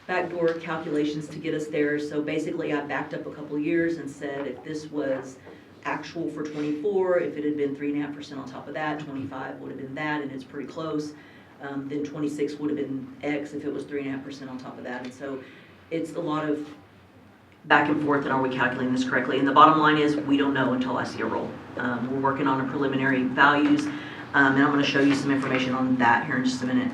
backdoor calculations to get us there. So basically I backed up a couple years and said if this was actual for 24, if it had been 3.5% on top of that, 25 would have been that, and it's pretty close. Then 26 would have been X if it was 3.5% on top of that. And so it's a lot of back and forth, and are we calculating this correctly? And the bottom line is we don't know until I see a roll. We're working on a preliminary values, and I'm going to show you some information on that here in just a minute.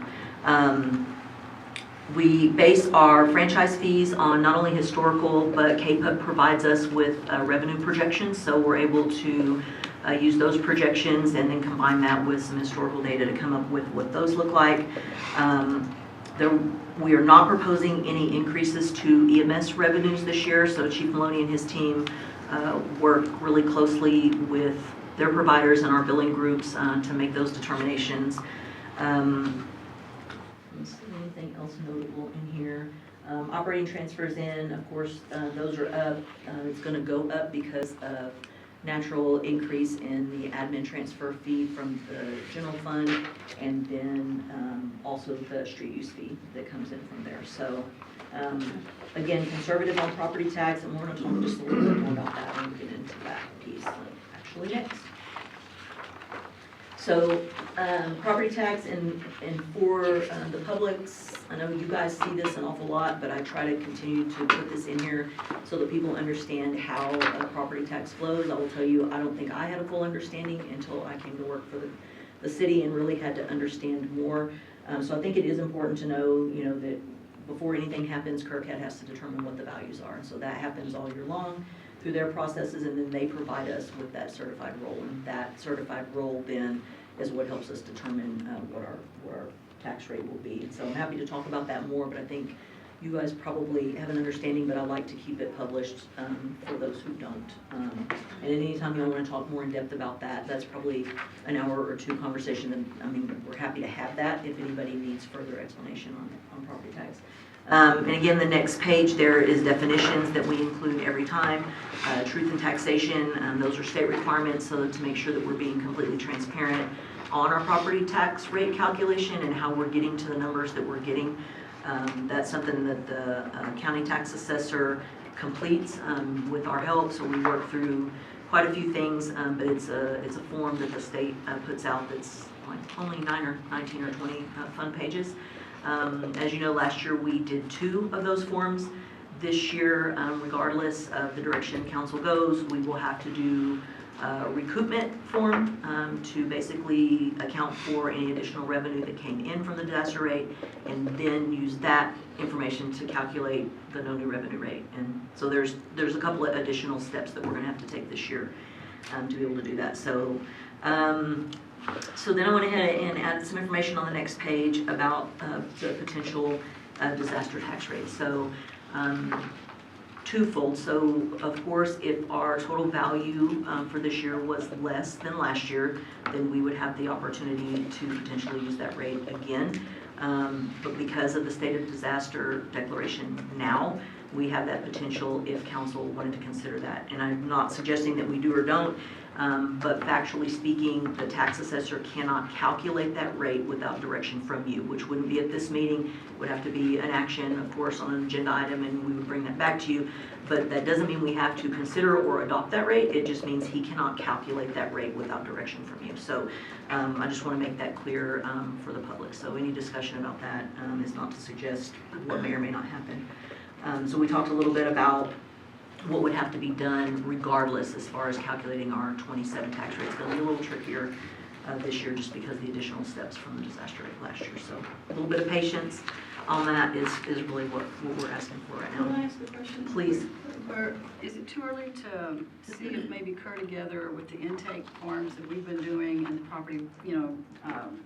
We base our franchise fees on not only historical, but KPUB provides us with revenue projections, so we're able to use those projections and then combine that with some historical data to come up with what those look like. We are not proposing any increases to EMS revenues this year, so Chief Maloney and his team work really closely with their providers and our billing groups to make those determinations. Let's see, anything else notable in here? Operating transfers in, of course, those are up. It's going to go up because of natural increase in the admin transfer fee from the general fund, and then also the street use fee that comes in from there. So again, conservative on property tax, and we're going to talk just a little bit more about that when we get into that piece actually next. So property tax and for the publics, I know you guys see this an awful lot, but I try to continue to put this in here so that people understand how property tax flows. I will tell you, I don't think I had a full understanding until I came to work for the city and really had to understand more. So I think it is important to know, you know, that before anything happens, Kirkhead has to determine what the values are. And so that happens all year long through their processes, and then they provide us with that certified roll. And that certified roll then is what helps us determine what our tax rate will be. And so I'm happy to talk about that more, but I think you guys probably have an understanding, but I like to keep it published for those who don't. And anytime you want to talk more in depth about that, that's probably an hour or two conversation. And I mean, we're happy to have that if anybody needs further explanation on property tax. And again, the next page there is definitions that we include every time. Truth in taxation, those are state requirements, so to make sure that we're being completely transparent on our property tax rate calculation and how we're getting to the numbers that we're getting. That's something that the county tax assessor completes with our help, so we work through quite a few things, but it's a form that the state puts out that's like only 19 or 20 fun pages. As you know, last year we did 2 of those forms. This year, regardless of the direction council goes, we will have to do a recoupment form to basically account for any additional revenue that came in from the disaster rate, and then use that information to calculate the no new revenue rate. And so there's a couple of additional steps that we're going to have to take this year to be able to do that. So then I went ahead and added some information on the next page about the potential disaster tax rate. So twofold. So of course, if our total value for this year was less than last year, then we would have the opportunity to potentially use that rate again. But because of the state of disaster declaration now, we have that potential if council wanted to consider that. And I'm not suggesting that we do or don't, but factually speaking, the tax assessor cannot calculate that rate without direction from you, which wouldn't be at this meeting. It would have to be an action, of course, on an agenda item, and we would bring that back to you. But that doesn't mean we have to consider or adopt that rate. It just means he cannot calculate that rate without direction from you. So I just want to make that clear for the public. So any discussion about that is not to suggest what may or may not happen. So we talked a little bit about what would have to be done regardless as far as calculating our 27 tax rates. It's going to be a little trickier this year just because of the additional steps from the disaster rate last year. So a little bit of patience on that is really what we're asking for right now. Can I ask a question? Please. Or is it too early to see if maybe Kerr together with the intake forms that we've been doing and the property,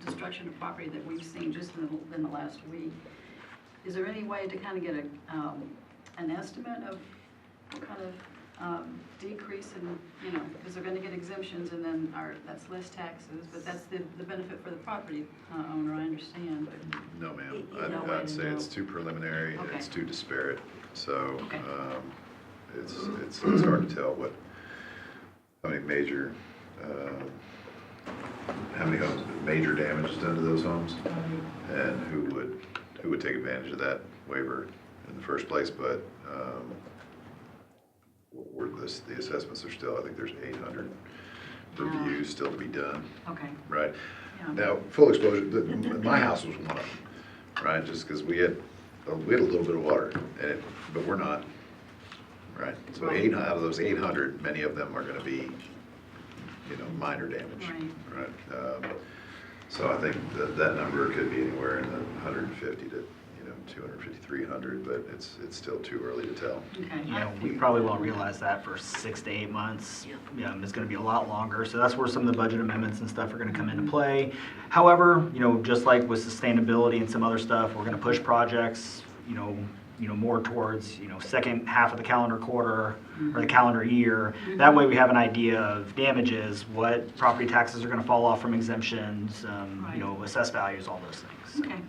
destruction of property that we've seen just in the last week, is there any way to kind of get an estimate of what kind of decrease in, because they're going to get exemptions and then that's less taxes, but that's the benefit for the property owner, I understand. But No, ma'am. I'd say it's too preliminary and it's too disparate. So it's hard to tell how many homes, major damage is done to those homes, and who would take advantage of that waiver in the first place. But the assessments are still, I think there's 800 reviews still to be done. okay. Right. Yeah. Now, full exposure, my house was one of them, right? Just because we had a little bit of water in it, but we're not, right? So Right. out of those 800, many of them are going to be, minor damage, right? So I think that number could be anywhere in the 150 to 250, 300, but it's still too early to tell. Okay. You know, we probably won't realize that for 6 to 8 months. It's gonna be a lot longer, so that's where some of the budget amendments and stuff are gonna come into play. However, you know, just like with sustainability and some other stuff, we're gonna push projects, you know, more towards, you know, second half of the calendar quarter or the calendar year. That way we have an idea of damages, what property taxes are gonna fall off from exemptions, you know, assessed values, all those things. So. Okay.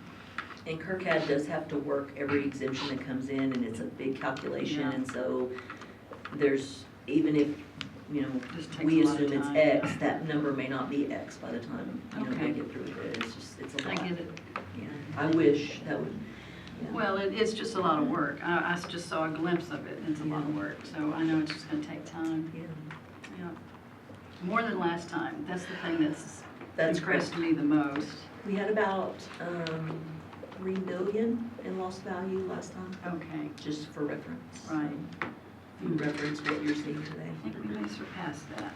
And KRCAD does have to work every exemption that comes in, and it's a big calculation, Yeah. and so there's, even if, you know, Just takes we a lot of assume it's time. X, that number may not be X by the time, you know, Okay. we get through it. It's just, it's a I lot. get it. Yeah. I wish that would, yeah. Well, it's just a lot of work. I just saw a glimpse of it, and it's a lot of work, so I know it's just gonna take time. Yeah. Yeah. More than last time. That's the thing that's That's impressed correct. me the most. We had about 3 million in lost value last time, Okay. just for reference. Right. You reference what you're seeing today. I think we may surpass that.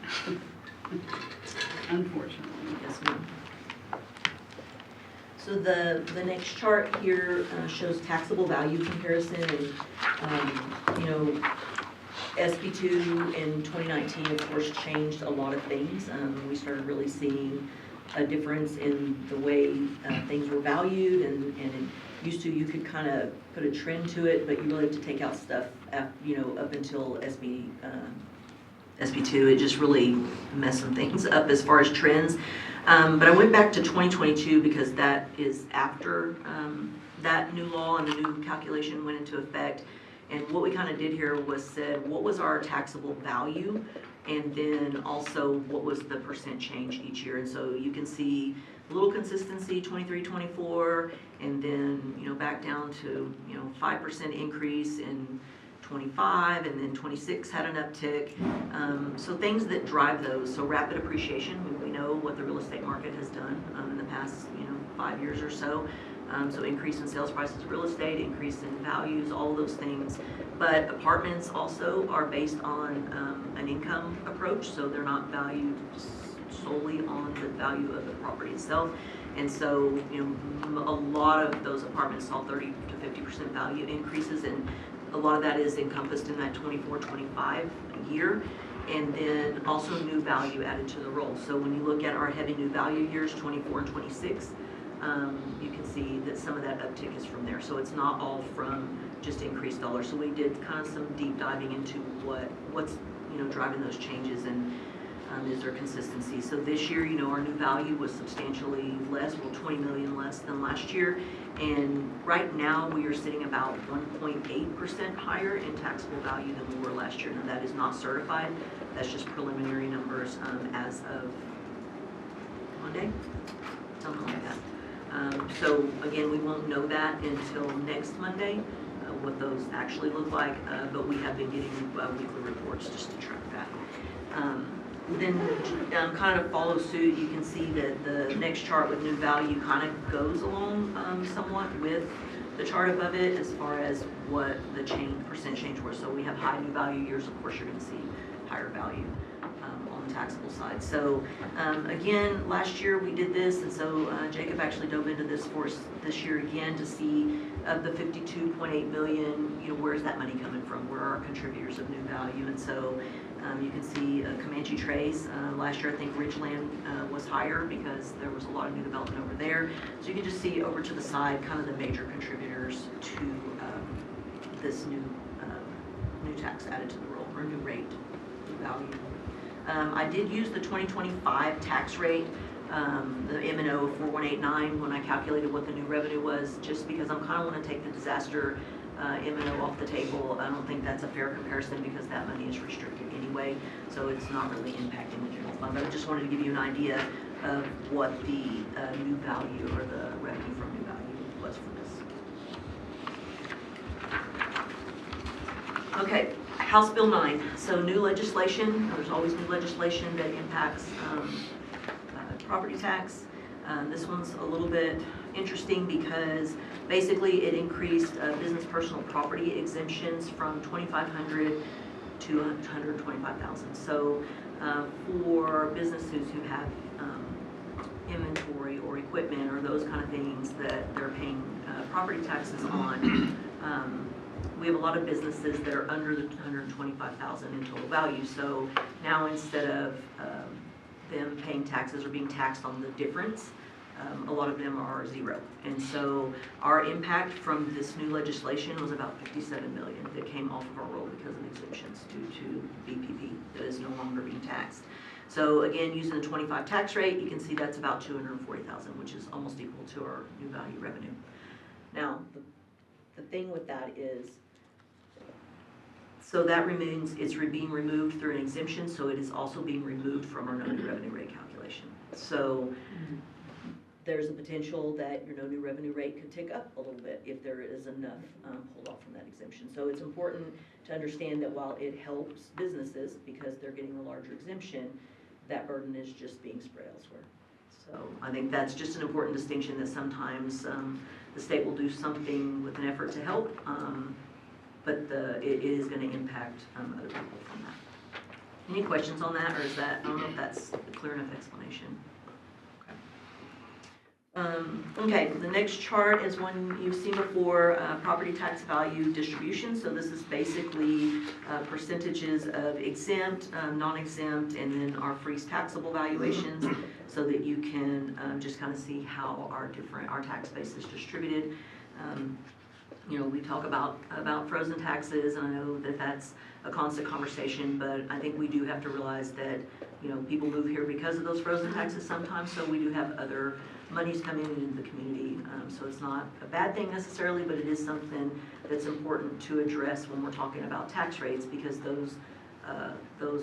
Unfortunately. Yes, ma'am. So the next chart here shows taxable value comparison, and, you know, SB2 in 2019, of course, changed a lot of things. We started really seeing a difference in the way things were valued, and it used to, you could kind of put a trend to it, but you really have to take out stuff, you know, up until SB2. It just really messed some things up as far as trends. But I went back to 2022 because that is after that new law and the new calculation went into effect. And what we kind of did here was said, what was our taxable value? And then also what was the percent change each year? And so you can see a little consistency, 23, 24, and then, you know, back down to, you know, 5% increase in 25, and then 26 had an uptick. So things that drive those, so rapid appreciation, we know what the real estate market has done in the past, you know, 5 years or so. So increase in sales prices of real estate, increase in values, all of those things. But apartments also are based on an income approach, so they're not valued solely on the value of the property itself. And so, you know, a lot of those apartments saw 30 to 50% value increases, and a lot of that is encompassed in that 24-25 year. And then also new value added to the roll. So when you look at our heavy new value years, 24 and 26, you can see that some of that uptick is from there. So it's not all from just increased dollars. So we did kind of some deep diving into what's, you know, driving those changes, and is there consistency. So this year, you know, our new value was substantially less, well, 20 million less than last year. And right now we are sitting about 1.8% higher in taxable value than we were last year. Now that is not certified. That's just preliminary numbers as of Monday, something like that. So again, we won't know that until next Monday, what those actually look like, but we have been getting weekly reports just to track that. Then kind of follow suit, you can see that the next chart with new value kind of goes along somewhat with the chart above it as far as what the percent change was. So we have high new value years, of course you're going to see higher value on the taxable side. So again, last year we did this, and so Jacob actually dove into this for us this year again to see of the 52.8 million, you know, where's that money coming from? Where are our contributors of new value? And so you can see Comanche Trace. Last year I think Ridgeland was higher because there was a lot of new development over there. So you can just see over to the side kind of the major contributors to this new tax added to the roll, or new rate, new value. I did use the 2025 tax rate, the M&O of 4189 when I calculated what the new revenue was, just because I'm kind of want to take the disaster M&O off the table. I don't think that's a fair comparison because that money is restricted anyway, so it's not really impacting the general fund. But I just wanted to give you an idea of what the new value or the revenue from new value was for this. Okay, House Bill 9. So new legislation. There's always new legislation that impacts property tax. This one's a little bit interesting because basically it increased business personal property exemptions from $2,500 to $125,000. So for businesses who have inventory or equipment or those kind of things that they're paying property taxes on. We have a lot of businesses that are under the 125,000 in total value. So now instead of them paying taxes or being taxed on the difference, a lot of them are zero. And so our impact from this new legislation was about 57 million that came off of our roll because of exemptions due to BPP that is no longer being taxed. So again, using the 25 tax rate, you can see that's about 240,000, which is almost equal to our new value revenue. Now, the thing with that is, so that remains, it's being removed through an exemption, so it is also being removed from our no new revenue rate calculation. So there's a potential that your no new revenue rate could tick up a little bit if there is enough pulled off from that exemption. So it's important to understand that while it helps businesses because they're getting a larger exemption, that burden is just being spread elsewhere. So I think that's just an important distinction that sometimes the state will do something with an effort to help, but it is going to impact other people from that. Any questions on that, or is that, I don't know if that's a clear enough explanation. Okay, the next chart is one you've seen before, property tax value distribution. So this is basically percentages of exempt, non-exempt, and then our freeze taxable valuations, so that you can just kind of see how our tax base is distributed. You know, we talk about frozen taxes, and I know that that's a constant conversation, but I think we do have to realize that, you know, people move here because of those frozen taxes sometimes, so we do have other monies coming into the community. So it's not a bad thing necessarily, but it is something that's important to address when we're talking about tax rates, because those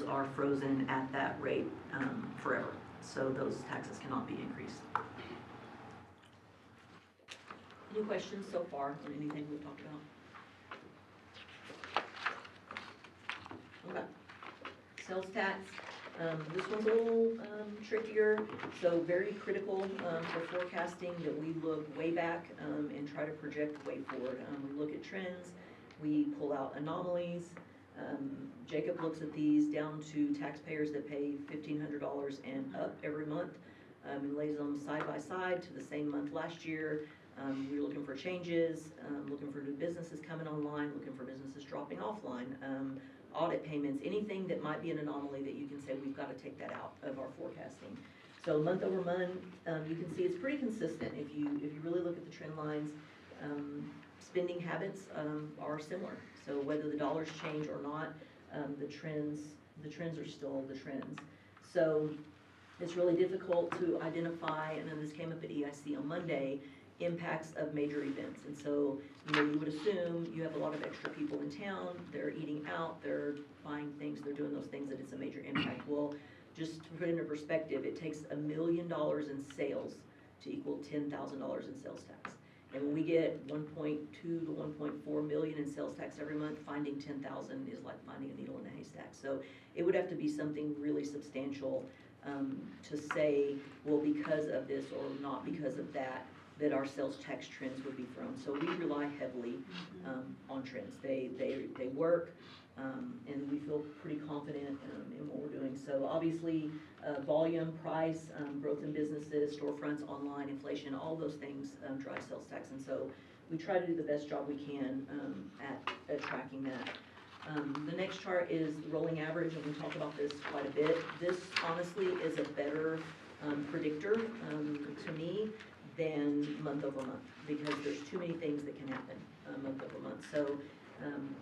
are frozen at that rate forever. So those taxes cannot be increased. Any questions so far on anything we've talked about? Okay. Sales tax. This one's a little trickier, so very critical for forecasting that we look way back and try to project way forward. We look at trends, we pull out anomalies. Jacob looks at these down to taxpayers that pay $1,500 and up every month and lays them side by side to the same month last year. We're looking for changes, looking for new businesses coming online, looking for businesses dropping offline. Audit payments, anything that might be an anomaly that you can say we've got to take that out of our forecasting. So month over month, you can see it's pretty consistent. If you really look at the trend lines, spending habits are similar. So whether the dollars change or not, the trends are still the trends. So it's really difficult to identify, and then this came up at EIC on Monday, impacts of major events. And so, you know, you would assume you have a lot of extra people in town, they're eating out, they're buying things, they're doing those things, that it's a major impact. Well, just to put it into perspective, it takes $1 million in sales to equal $10,000 in sales tax. And when we get 1.2 to 1.4 million in sales tax every month, finding 10,000 is like finding a needle in a haystack. So it would have to be something really substantial to say, well, because of this or not because of that, that our sales tax trends would be thrown. So we rely heavily on trends. They work, and we feel pretty confident in what we're doing. So obviously, volume, price, growth in businesses, storefronts, online, inflation, all those things drive sales tax. And so we try to do the best job we can at tracking that. The next chart is the rolling average, and we talk about this quite a bit. This honestly is a better predictor to me than month over month, because there's too many things that can happen month over month. So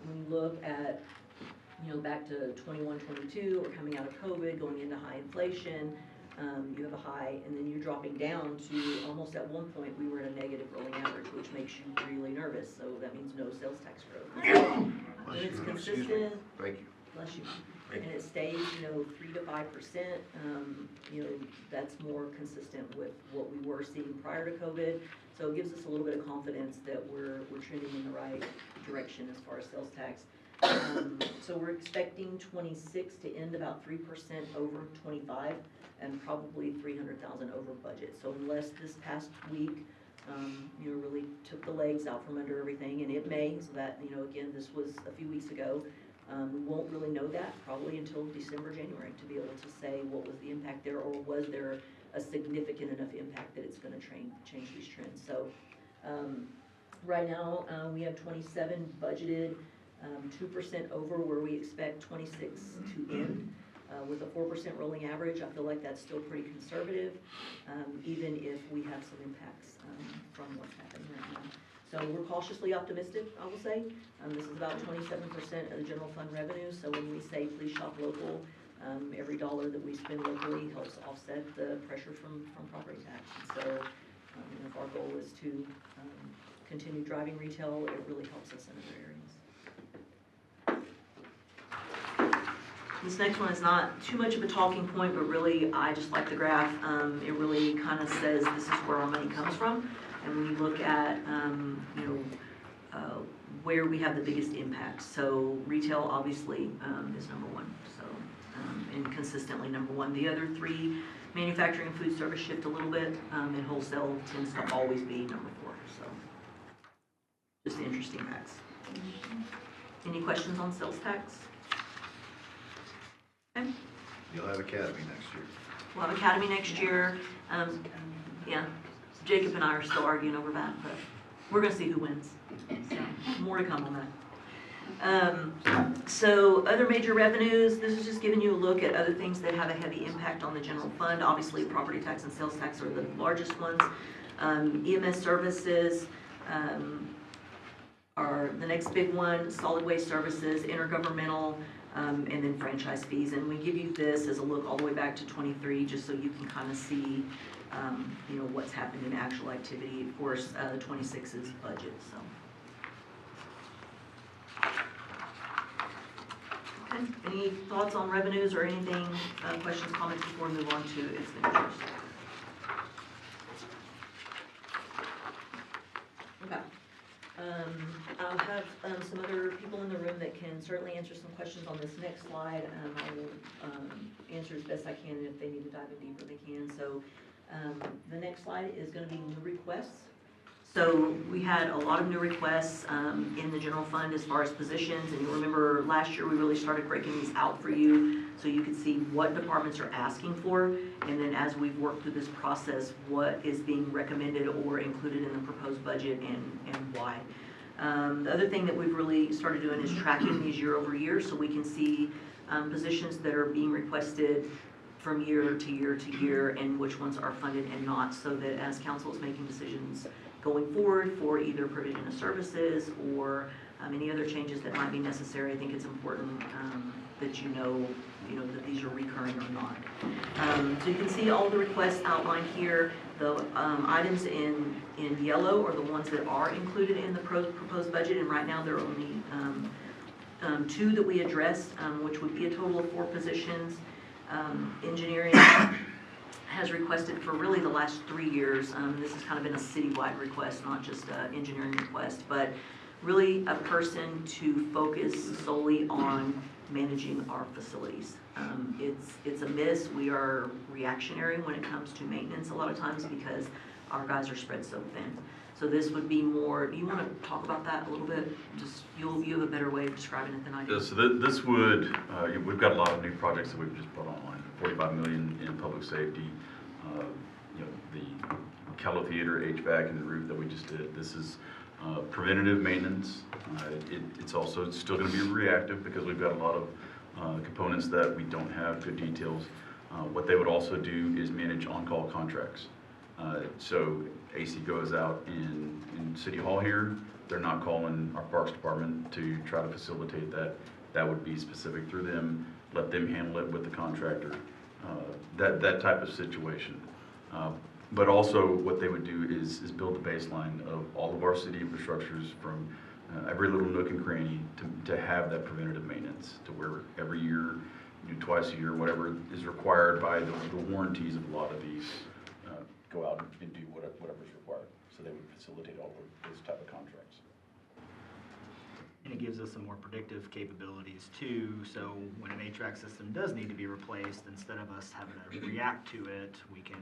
when you look at, you know, back to 21, 22, or coming out of COVID, going into high inflation, you have a high, and then you're dropping down to almost at one point we were at a negative rolling average, which makes you really nervous. So that means no sales tax growth. So when it's consistent, Thank you. bless you, and it stays, you know, 3 to 5%, you know, that's more consistent with what we were seeing prior to COVID. So it gives us a little bit of confidence that we're trending in the right direction as far as sales tax. So we're expecting 26 to end about 3% over 25, and probably 300,000 over budget. So unless this past week, you know, really took the legs out from under everything, and it may, so that, you know, again, this was a few weeks ago. We won't really know that probably until December, January, to be able to say what was the impact there, or was there a significant enough impact that it's gonna change these trends. So, right now, we have 27 budgeted, 2% over where we expect 26 to end. With a 4% rolling average, I feel like that's still pretty conservative, even if we have some impacts from what's happening right now. So we're cautiously optimistic, I will say. This is about 27% of the general fund revenue, so when we say please shop local, every dollar that we spend locally helps offset the pressure from property tax. And so if our goal is to continue driving retail, it really helps us in other areas. This next one is not too much of a talking point, but really, I just like the graph. It really kind of says this is where our money comes from. And when you look at, where we have the biggest impact. So retail, obviously, is number one. So, and consistently number one. The other three, manufacturing and food service, shift a little bit, and wholesale tends to always be number 4. So, just interesting facts. Any questions on sales tax? Okay. You'll have Academy next year. We'll have Academy next year. Yeah, Jacob and I are still arguing over that, but we're gonna see who wins. So, more to come on that. So other major revenues, this is just giving you a look at other things that have a heavy impact on the general fund. Obviously, property tax and sales tax are the largest ones. EMS services are the next big one, solid waste services, intergovernmental, and then franchise fees. And we give you this as a look all the way back to 23, just so you can kind of see, what's happened in actual activity. Of course, 26 is budget, so. Okay. Any thoughts on revenues or anything, questions, comments before we move on to expenditures? Okay. I'll have some other people in the room that can certainly answer some questions on this next slide. I will answer as best I can, and if they need to dive in deeper, they can. So the next slide is going to be new requests. So we had a lot of new requests in the general fund as far as positions, and you remember last year we really started breaking these out for you so you could see what departments are asking for, and then as we've worked through this process, what is being recommended or included in the proposed budget and why. The other thing that we've really started doing is tracking these year over year so we can see positions that are being requested from year to year to year and which ones are funded and not, so that as council is making decisions going forward for either provision of services or any other changes that might be necessary, I think it's important that you know that these are recurring or not. So you can see all the requests outlined here. The items in yellow are the ones that are included in the proposed budget, and right now there are only 2 that we addressed, which would be a total of 4 positions. Engineering has requested for really the last 3 years. This has kind of been a citywide request, not just an engineering request, but really a person to focus solely on managing our facilities. It's a miss. We are reactionary when it comes to maintenance a lot of times because our guys are spread so thin. So this would be more, do you want to talk about that a little bit? Just, you have a better way of describing it than I do. Yeah, so this would, we've got a lot of new projects that we've just brought online. 45 million in public safety, the Callow Theater HVAC and the roof that we just did. This is preventative maintenance. It's also still going to be reactive because we've got a lot of components that we don't have good details. What they would also do is manage on-call contracts. So AC goes out in City Hall here. They're not calling our Parks Department to try to facilitate that. That would be specific through them. Let them handle it with the contractor. That type of situation. But also what they would do is build the baseline of all of our city infrastructures from every little nook and cranny to have that preventative maintenance, to where every year, twice a year, whatever is required by the warranties of a lot of these, go out and do whatever's required. So they would facilitate all of those type of contracts. And it gives us some more predictive capabilities too, so when an HVAC system does need to be replaced, instead of us having to react to it, we can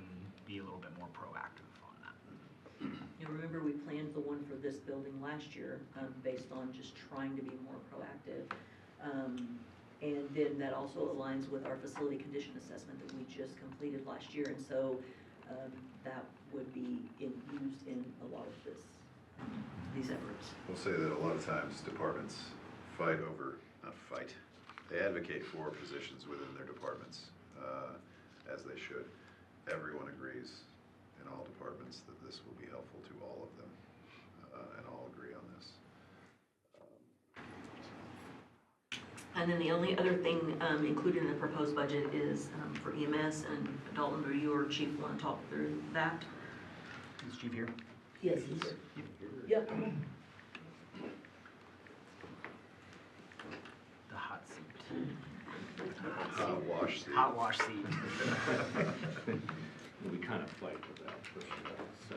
be a little bit more proactive on that. You remember we planned the one for this building last year based on just trying to be more proactive. And then that also aligns with our facility condition assessment that we just completed last year. And so that would be used in a lot of these efforts. We'll say that a lot of times departments fight over, not fight, they advocate for positions within their departments, as they should. Everyone agrees in all departments that this will be helpful to all of them, and all agree on this. And then the only other thing included in the proposed budget is for EMS, and Dalton, or you or Chief want to talk through that? Is Chief here? Yes, he's here. Yep. The hot seat. Hot wash seat. Hot wash seat. We kind of fight with that personnel, so.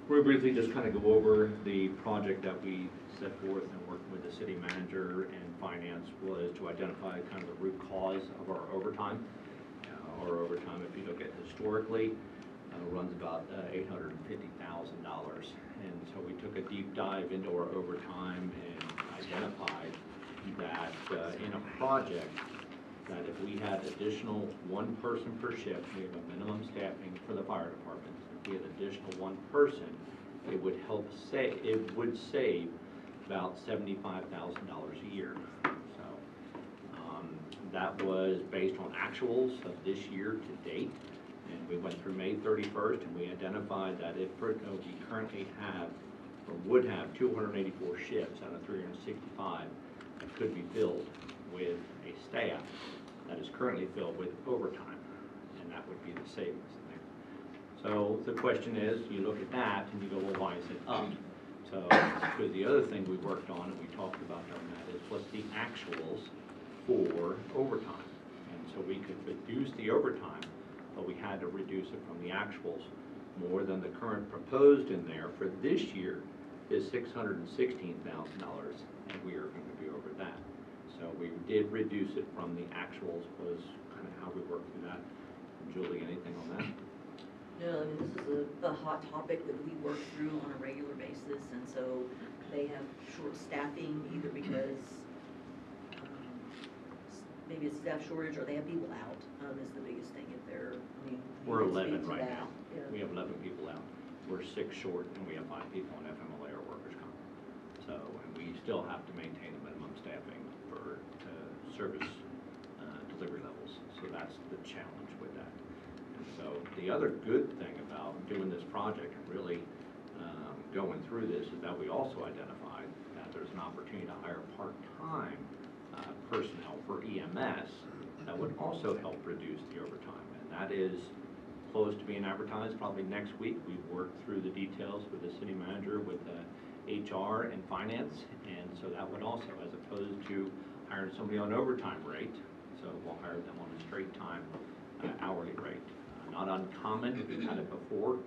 We'll briefly just kind of go over the project that we set forth and working with the city manager and finance was to identify kind of the root cause of our overtime. Our overtime, if you look at historically, runs about $850,000. And so we took a deep dive into our overtime and identified that in a project, that if we had additional one person per shift, we have a minimum staffing for the fire department. If we had additional one person, it would save about $75,000 a year. So that was based on actuals of this year to date. And we went through May 31st and we identified that if we currently have or would have 284 shifts out of 365 that could be filled with a staff that is currently filled with overtime, and that would be the savings in there. So the question is, you look at that and you go, well, why is it up? So because the other thing we worked on and we talked about during that is what's the actuals for overtime. And so we could reduce the overtime, but we had to reduce it from the actuals. More than the current proposed in there for this year is $616,000, and we are going to be over that. So we did reduce it from the actuals, was kind of how we worked through that. Julie, anything on that? No, I mean, this is a hot topic that we work through on a regular basis, and so they have short staffing either because maybe it's staff shortage or they have people out is the biggest thing. If they're, I mean, We're you can 11 speak to right that. now. Yeah. We have 11 people out. We're 6 short, and we have 5 people on FMLA or workers' comp. So, and we still have to maintain the minimum staffing for service delivery levels. So that's the challenge with that. And so the other good thing about doing this project and really going through this is that we also identified that there's an opportunity to hire part-time personnel for EMS that would also help reduce the overtime. And that is close to being advertised probably next week. We've worked through the details with the city manager, with HR and finance. And so that would also, as opposed to hiring somebody on overtime rate, so we'll hire them on a straight time hourly rate. Not uncommon, we've had it before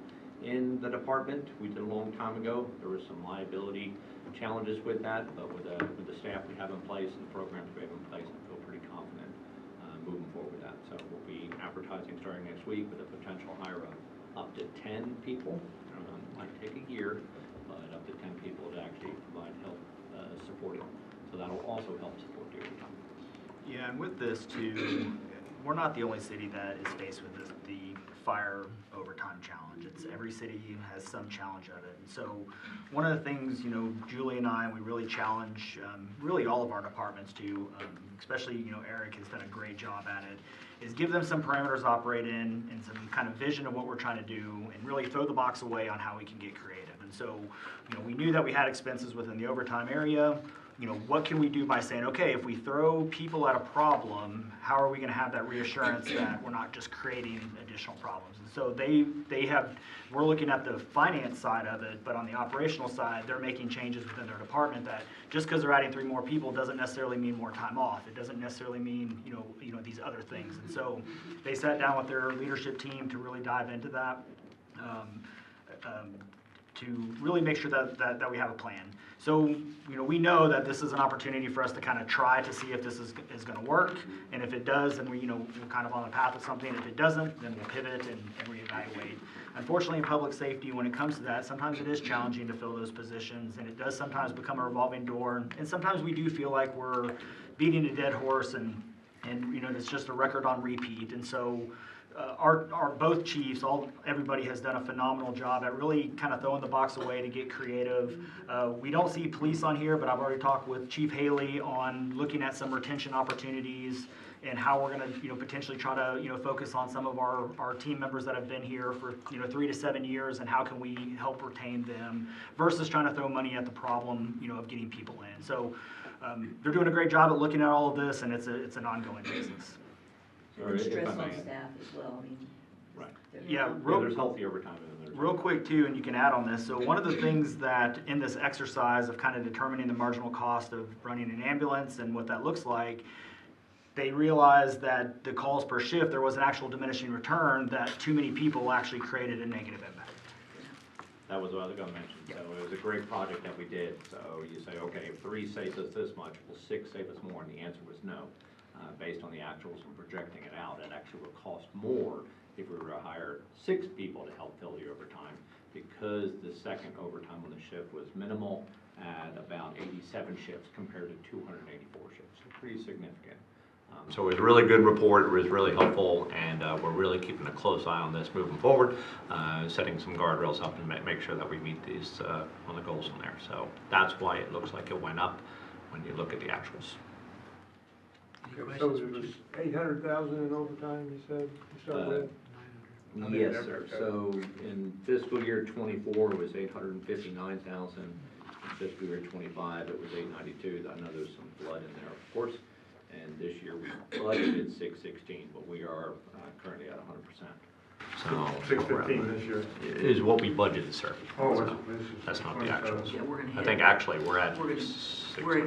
in the department. We did a long time ago. There was some liability challenges with that, but with the staff we have in place and the programs we have in place, I feel pretty confident moving forward with that. So we'll be advertising starting next week with a potential hire of up to 10 people. It might take a year, but up to 10 people to actually provide help supporting. So that'll also help support the overtime. Yeah, and with this too, we're not the only city that is faced with the fire overtime challenge. It's every city has some challenge of it. And so one of the things, Julie and I, we really challenge really all of our departments to, especially, Eric has done a great job at it, is give them some parameters to operate in and some kind of vision of what we're trying to do and really throw the box away on how we can get creative. And so, we knew that we had expenses within the overtime area. What can we do by saying, okay, if we throw people at a problem, how are we going to have that reassurance that we're not just creating additional problems? And so we're looking at the finance side of it, but on the operational side, they're making changes within their department that just because they're adding 3 more people doesn't necessarily mean more time off. It doesn't necessarily mean, these other things. And so they sat down with their leadership team to really dive into that. to really make sure that we have a plan. So, you know, we know that this is an opportunity for us to kind of try to see if this is gonna work, and if it does, then we, you know, we're kind of on the path of something. If it doesn't, then we'll pivot and reevaluate. Unfortunately, in public safety, when it comes to that, sometimes it is challenging to fill those positions, and it does sometimes become a revolving door, and sometimes we do feel like we're beating a dead horse, and you know, it's just a record on repeat. And so our both chiefs, everybody has done a phenomenal job at really kind of throwing the box away to get creative. We don't see police on here, but I've already talked with Chief Haley on looking at some retention opportunities and how we're gonna, you know, potentially try to, you know, focus on some of our team members that have been here for, you know, 3 to 7 years, and how can we help retain them versus trying to throw money at the problem, you know, of getting people in. So they're doing a great job at looking at all of this, and it's an ongoing business. And then stress on staff as well, I mean. Right. Yeah, There's healthy overtime and then there's. Real quick too, and you can add on this, so one of the things that in this exercise of kind of determining the marginal cost of running an ambulance and what that looks like, they realized that the calls per shift, there was an actual diminishing return, that too many people actually created a negative impact. That was what I was gonna mention. So it was a great project that we did. So you say, okay, if 3 saves us this much, will 6 save us more? And the answer was no. Based on the actuals and projecting it out, it actually would cost more if we were to hire 6 people to help fill the overtime, because the second overtime on the shift was minimal at about 87 shifts compared to 284 shifts. So pretty significant. So it was a really good report, it was really helpful, and we're really keeping a close eye on this moving forward, setting some guardrails up and make sure that we meet these on the goals on there. So that's why it looks like it went up when you look at the actuals. Any So questions it for was Chief? 800,000 in overtime, you said, to start with? Yes, sir. So in fiscal year '24, it was 859,000. In fiscal year '25, it was 892. I know there's some flood in there, of course. And this year, we budgeted 616, but we are currently at 100%. So 615 this year. is what we budgeted, sir. Oh, So this is that's not the 27. actuals. Yeah, we're gonna hit. I think actually we're at We're at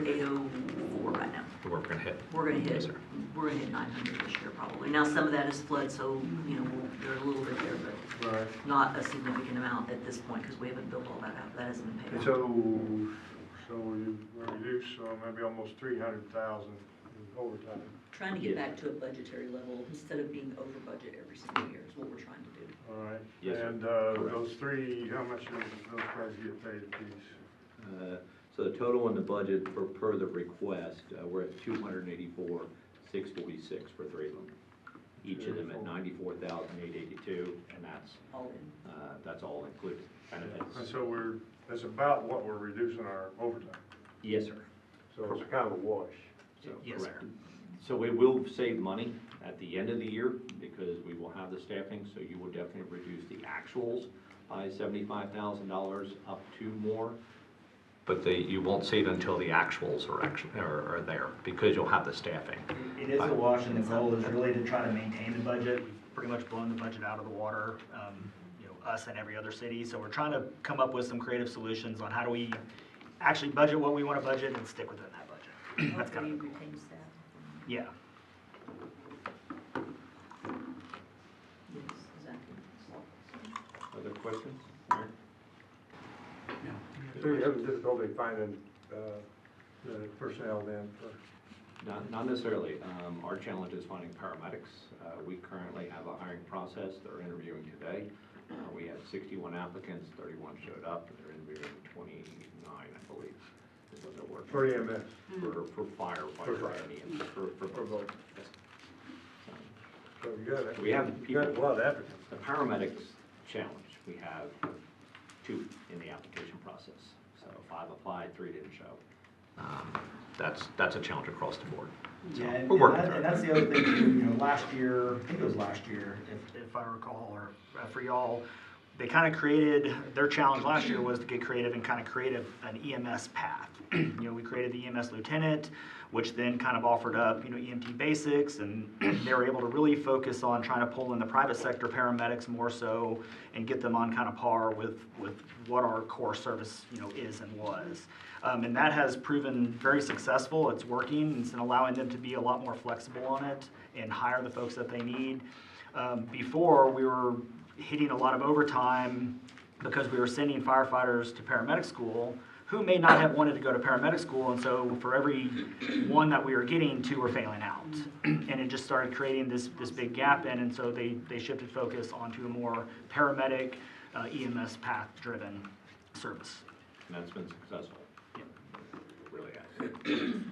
804 right now. we're gonna hit. We're gonna Yes, hit, sir. we're gonna hit 900 this year probably. Now, some of that is flood, so, you know, there's a little bit there, but Right. not a significant amount at this point, because we haven't built all that out. That hasn't been paid And off. so we reduced, maybe almost 300,000 in overtime. Trying to get back to a budgetary level instead of being over budget every single year is what we're trying to do. All right. Yes, sir. And those 3, how much do those guys get paid apiece? So the total in the budget per the request, we're at 284,646 for 3 of them. Each of them at 94,882, and All in. that's all included. And Benefits. so that's about what we're reducing our overtime. Yes, sir. So it's kind of a wash. So, Yes, correct. So we will save money at the end of the year because we will have the staffing, so you will definitely reduce the actuals by $75,000 up to more. But you won't see it until the actuals are there, because you'll have the staffing. It is a wash, and the goal is really to try to maintain the budget. We've pretty much blown the budget out of the water, you know, us and every other city. So we're trying to come up with some creative solutions on how do we actually budget what we want to budget and stick within that budget. That's kind of the goal. Retain staff. Yeah. Yes, exactly. Other questions? Mayor? So you have difficulty finding the personnel then for? Not necessarily. Our challenge is finding paramedics. We currently have a hiring process. They're interviewing today. We had 61 applicants, 31 showed up, and they're interviewing 29, I believe, is what they're working. For EMS? For firefighter fire. and EMS, for both. both. Yes. So you got it. We have You got a people- lot of applicants. The paramedics challenge, we have 2 in the application process. So 5 applied, 3 didn't show. That's a challenge across the board. So Yeah, and we're working through and it. that's the other thing, too, you know, last year, I think it was last year, if I recall, or for y'all, they kind of created, their challenge last year was to get creative and kind of create an EMS path. You know, we created the EMS lieutenant, which then kind of offered up, you know, EMT basics, and they were able to really focus on trying to pull in the private sector paramedics more so and get them on kind of par with what our core service, you know, is and was. And that has proven very successful. It's working. It's allowing them to be a lot more flexible on it and hire the folks that they need. Before, we were hitting a lot of overtime because we were sending firefighters to paramedic school who may not have wanted to go to paramedic school, and so for every one that we were getting, 2 were failing out. And it just started creating this big gap in, and so they shifted focus onto a more paramedic, EMS path-driven service. And that's been successful. Yeah. Really has. Any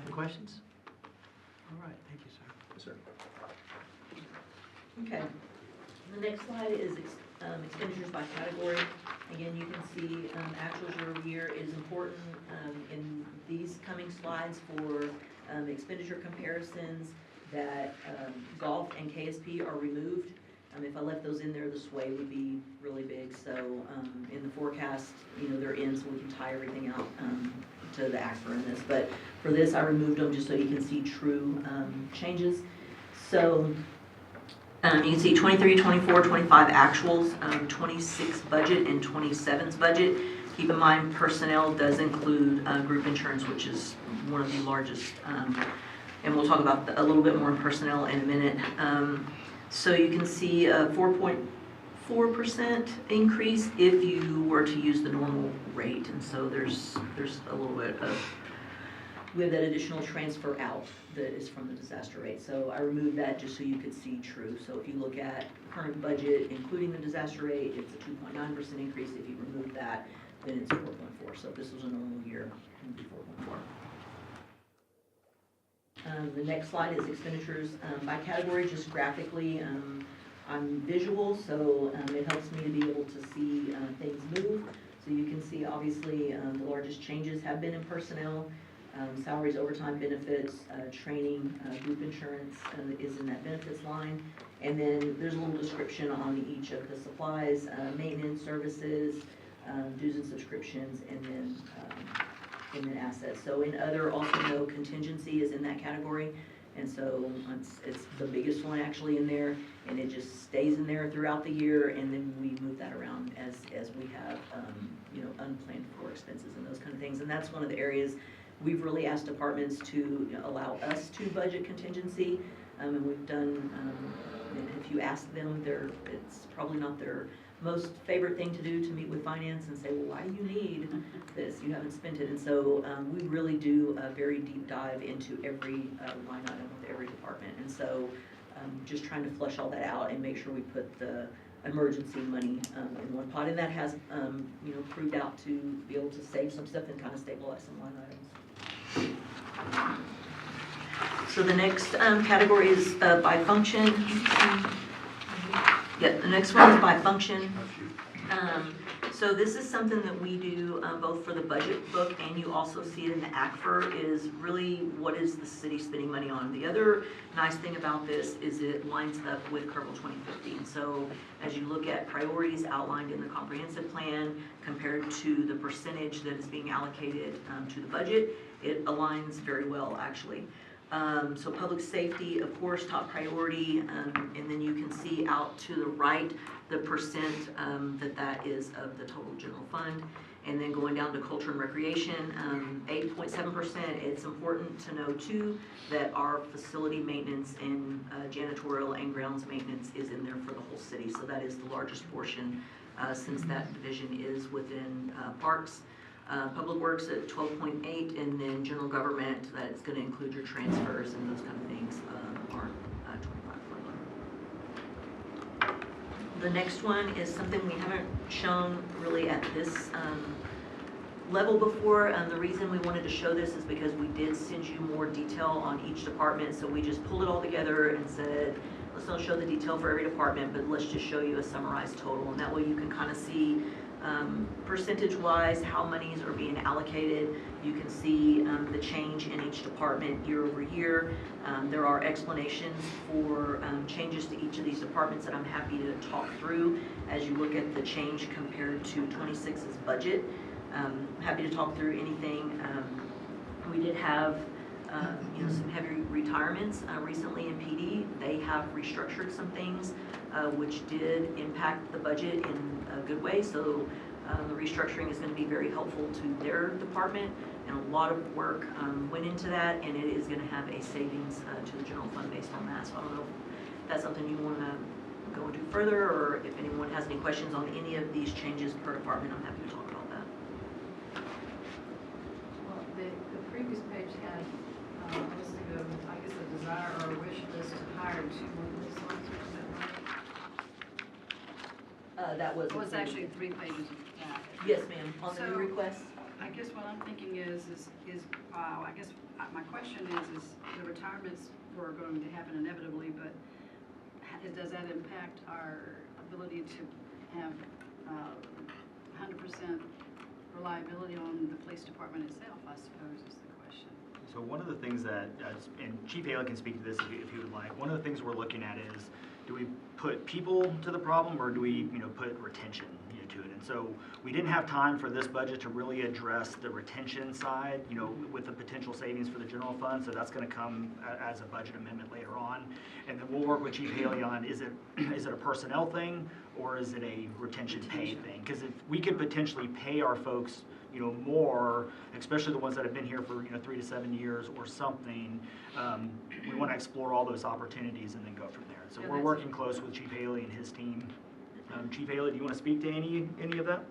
other questions? All right, thank you, sir. Yes, sir. Okay. The next slide is expenditures by category. Again, you can see actuals year over year is important in these coming slides for expenditure comparisons that golf and KSP are removed. If I left those in there, the sway would be really big. So in the forecast, they're in, so we can tie everything out to the ACFR in this. But for this, I removed them just so you can see true changes. So you can see 23, 24, 25 actuals, 26 budget, and 27's budget. Keep in mind, personnel does include group insurance, which is one of the largest. And we'll talk about a little bit more in personnel in a minute. So you can see a 4.4% increase if you were to use the normal rate. And so there's a little bit of, we have that additional transfer out that is from the disaster rate. So I removed that just so you could see true. So if you look at current budget, including the disaster rate, it's a 2.9% increase. If you remove that, then it's 4.4. So if this was a normal year, it would be 4.4. The next slide is expenditures by category, just graphically. I'm visual, so it helps me to be able to see things move. So you can see, obviously, the largest changes have been in personnel. Salaries, overtime, benefits, training, group insurance is in that benefits line. And then there's a little description on each of the supplies, maintenance, services, dues and subscriptions, and then assets. So in other, also no contingency is in that category. And so it's the biggest one actually in there, and it just stays in there throughout the year, and then we move that around as we have, unplanned for expenses and those kind of things. And that's one of the areas we've really asked departments to allow us to budget contingency. And we've done, and if you ask them, it's probably not their most favorite thing to do, to meet with finance and say, well, why do you need this? You haven't spent it. And so we really do a very deep dive into every line item with every department. And so just trying to flush all that out and make sure we put the emergency money in one pot. And that has, proved out to be able to save some stuff and kind of stabilize some line items. So the next category is by function. Yeah, the next one is by function. So this is something that we do both for the budget book, and you also see it in the ACFR, is really what is the city spending money on. The other nice thing about this is it lines up with Kerbal 2050. And so as you look at priorities outlined in the comprehensive plan compared to the percentage that is being allocated to the budget, it aligns very well actually. So public safety, of course, top priority, and then you can see out to the right the percent that is of the total general fund. And then going down to culture and recreation, 8.7%. It's important to know too that our facility maintenance and janitorial and grounds maintenance is in there for the whole city. So that is the largest portion since that division is within parks. Public Works at 12.8, and then general government, that's going to include your transfers and those kind of things, are 25.1. The next one is something we haven't shown really at this level before. The reason we wanted to show this is because we did send you more detail on each department, so we just pulled it all together and said, let's not show the detail for every department, but let's just show you a summarized total, and that way you can kind of see percentage-wise how monies are being allocated. You can see the change in each department year over year. There are explanations for changes to each of these departments that I'm happy to talk through as you look at the change compared to 26's budget. Happy to talk through anything. We did have some heavy retirements recently in PD. They have restructured some things which did impact the budget in a good way. So the restructuring is going to be very helpful to their department, and a lot of work went into that, and it is going to have a savings to the general fund based on that. So I don't know if that's something you want to go into further, or if anyone has any questions on any of these changes per department, I'm happy to talk about that. Well, the previous page had listing of, I guess, a desire or a wish list to hire 2 more police officers, is that right? That was. Well, it's actually 3 pages of that. Yes, ma'am, on the new So- request. I guess what I'm thinking is I guess my question is the retirements were going to happen inevitably, but does that impact our ability to have 100% reliability on the police department itself, I suppose, is the question. So one of the things that, and Chief Haley can speak to this if he would like, one of the things we're looking at is, do we put people to the problem, or do we, put retention, to it? And so we didn't have time for this budget to really address the retention side, with the potential savings for the general fund. So that's going to come as a budget amendment later on. And then we'll work with Chief Haley on, is it a personnel thing, or is it a retention pay thing? Because if we could potentially pay our folks, more, especially the ones that have been here for, 3 to 7 years or something, we want to explore all those opportunities and then go from there. So we're working close with Chief Haley and his team. Chief Haley, do you want to speak to any of that?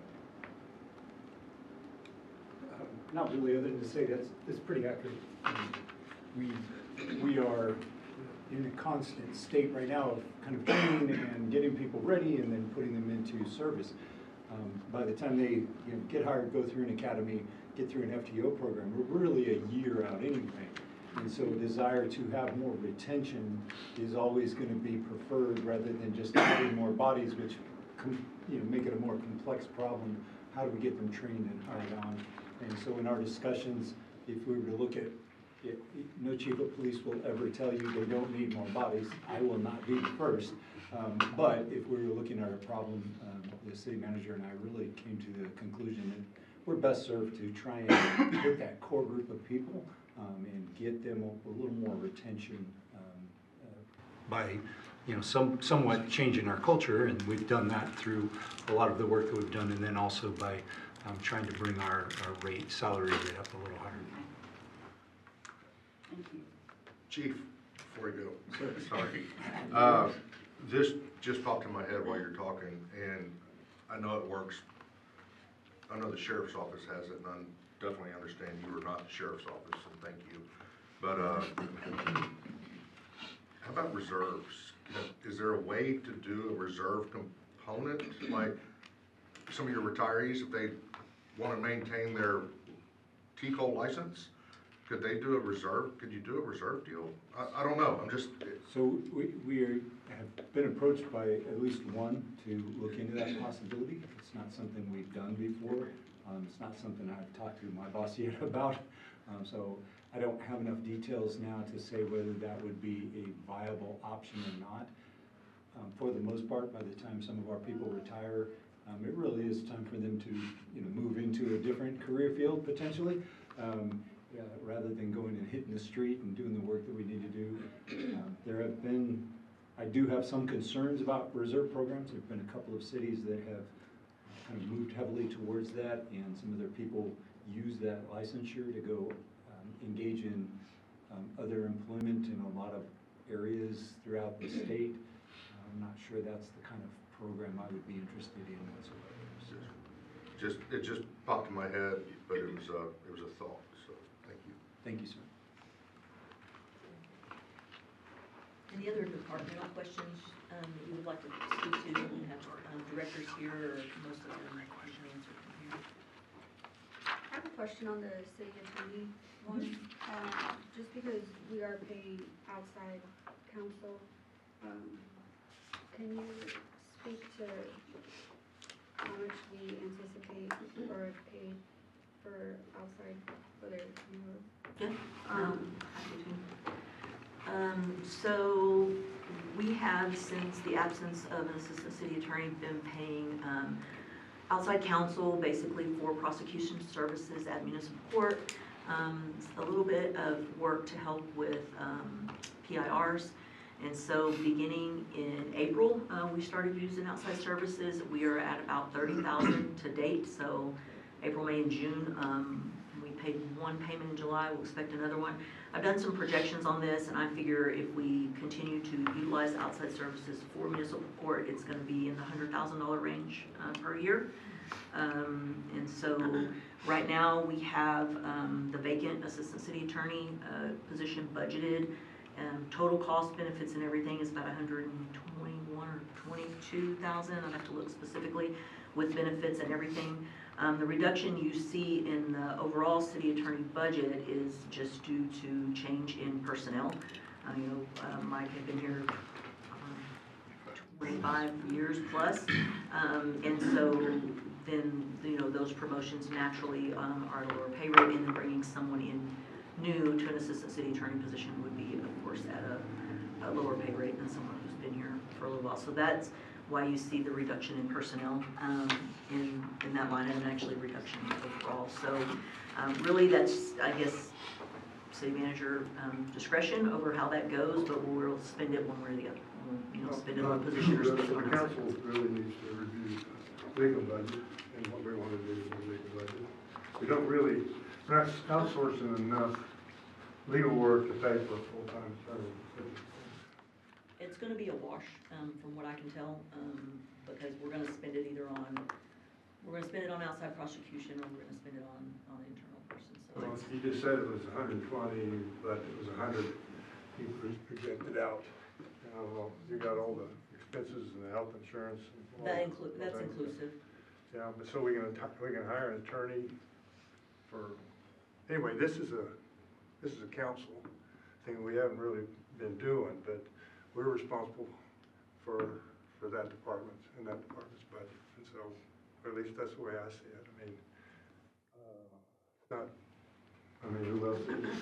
Not really, other than to say that's pretty accurate. We are in a constant state right now of kind of training and getting people ready and then putting them into service. By the time they get hired, go through an academy, get through an FTO program, we're really a year out anyway. And so a desire to have more retention is always going to be preferred rather than just adding more bodies, which make it a more complex problem. How do we get them trained and hired on? And so in our discussions, if we were to look at it, no chief of police will ever tell you they don't need more bodies. I will not be the first. But if we were looking at a problem, the city manager and I really came to the conclusion that we're best served to try and hit that core group of people and get them a little more retention by somewhat changing our culture, and we've done that through a lot of the work that we've done, and then also by trying to bring our salary rate up a little higher. Thank you. Chief, before you go, sorry. This just popped in my head while you're talking, and I know it works. I know the sheriff's office has it, and I definitely understand you are not the sheriff's office, and thank you. But how about reserves? Is there a way to do a reserve component? Like some of your retirees, if they want to maintain their T-Cole license, could they do a reserve? Could you do a reserve deal? I don't know. I'm just. So we have been approached by at least one to look into that possibility. It's not something we've done before. It's not something I've talked to my boss yet about. So I don't have enough details now to say whether that would be a viable option or not. For the most part, by the time some of our people retire, it really is time for them to move into a different career field potentially. Rather than going and hitting the street and doing the work that we need to do. I do have some concerns about reserve programs. There have been a couple of cities that have kind of moved heavily towards that, and some of their people use that licensure to go engage in other employment in a lot of areas throughout the state. I'm not sure that's the kind of program I would be interested in whatsoever. It just popped in my head, but it was a thought. So thank you. Thank you, sir. Any other departmental questions that you would like to speak to? We have directors here, or most of them can answer from here. I have a question on the city attorney one. Just because we are paying outside counsel, can you speak to how much we anticipate or pay for outside, whether you Happy to. So we have, since the absence of an assistant city attorney, been paying outside counsel basically for prosecution services at municipal court. A little bit of work to help with PIRs. And so beginning in April, we started using outside services. We are at about $30,000 to date. So April, May, and June, we paid one payment in July, we'll expect another one. I've done some projections on this, and I figure if we continue to utilize outside services for municipal court, it's gonna be in the $100,000 range per year. And so, right now, we have the vacant assistant city attorney position budgeted. Total cost, benefits, and everything is about 121 or 22,000. I'd have to look specifically with benefits and everything. The reduction you see in the overall city attorney budget is just due to change in personnel. Mike had been here 25 years plus, and so then those promotions naturally are at a lower pay rate, and then bringing someone in new to an assistant city attorney position would be, of course, at a lower pay rate than someone who's been here for a little while. So that's why you see the reduction in personnel in that line, and actually reduction overall. So really, that's, I guess, city manager discretion over how that goes, but we'll spend it one way or the other. We'll spend it on a position or spend it on The a council really needs to review legal budget and what we want to do with the legal budget. We don't really, we're not outsourcing enough legal work to pay for a full-time federal. It's gonna be a wash, from what I can tell, because we're gonna spend it either on, we're gonna spend it on outside prosecution, or we're gonna spend it on internal persons. So Well, it's, you just said it was 120, but it was 100 you projected out. Well, you got all the expenses and the health insurance. And that's inclusive. Yeah, but so we can hire an attorney for, anyway, this is a council thing we haven't really been doing, but we're responsible for that department and that department's budget. And so, or at least that's the way I see it. Who else is?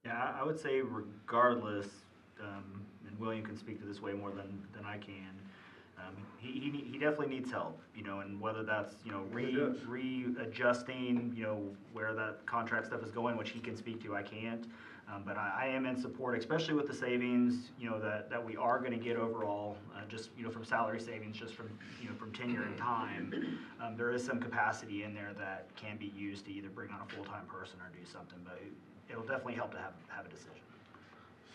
Yeah, I would say regardless, and William can speak to this way more than I can, he definitely needs help, and whether that's, readjusting, where that contract stuff is going, which he can speak to, I can't. But I am in support, especially with the savings, that we are gonna get overall, just, from salary savings, just from tenure and time. There is some capacity in there that can be used to either bring on a full-time person or do something, but it'll definitely help to have a decision.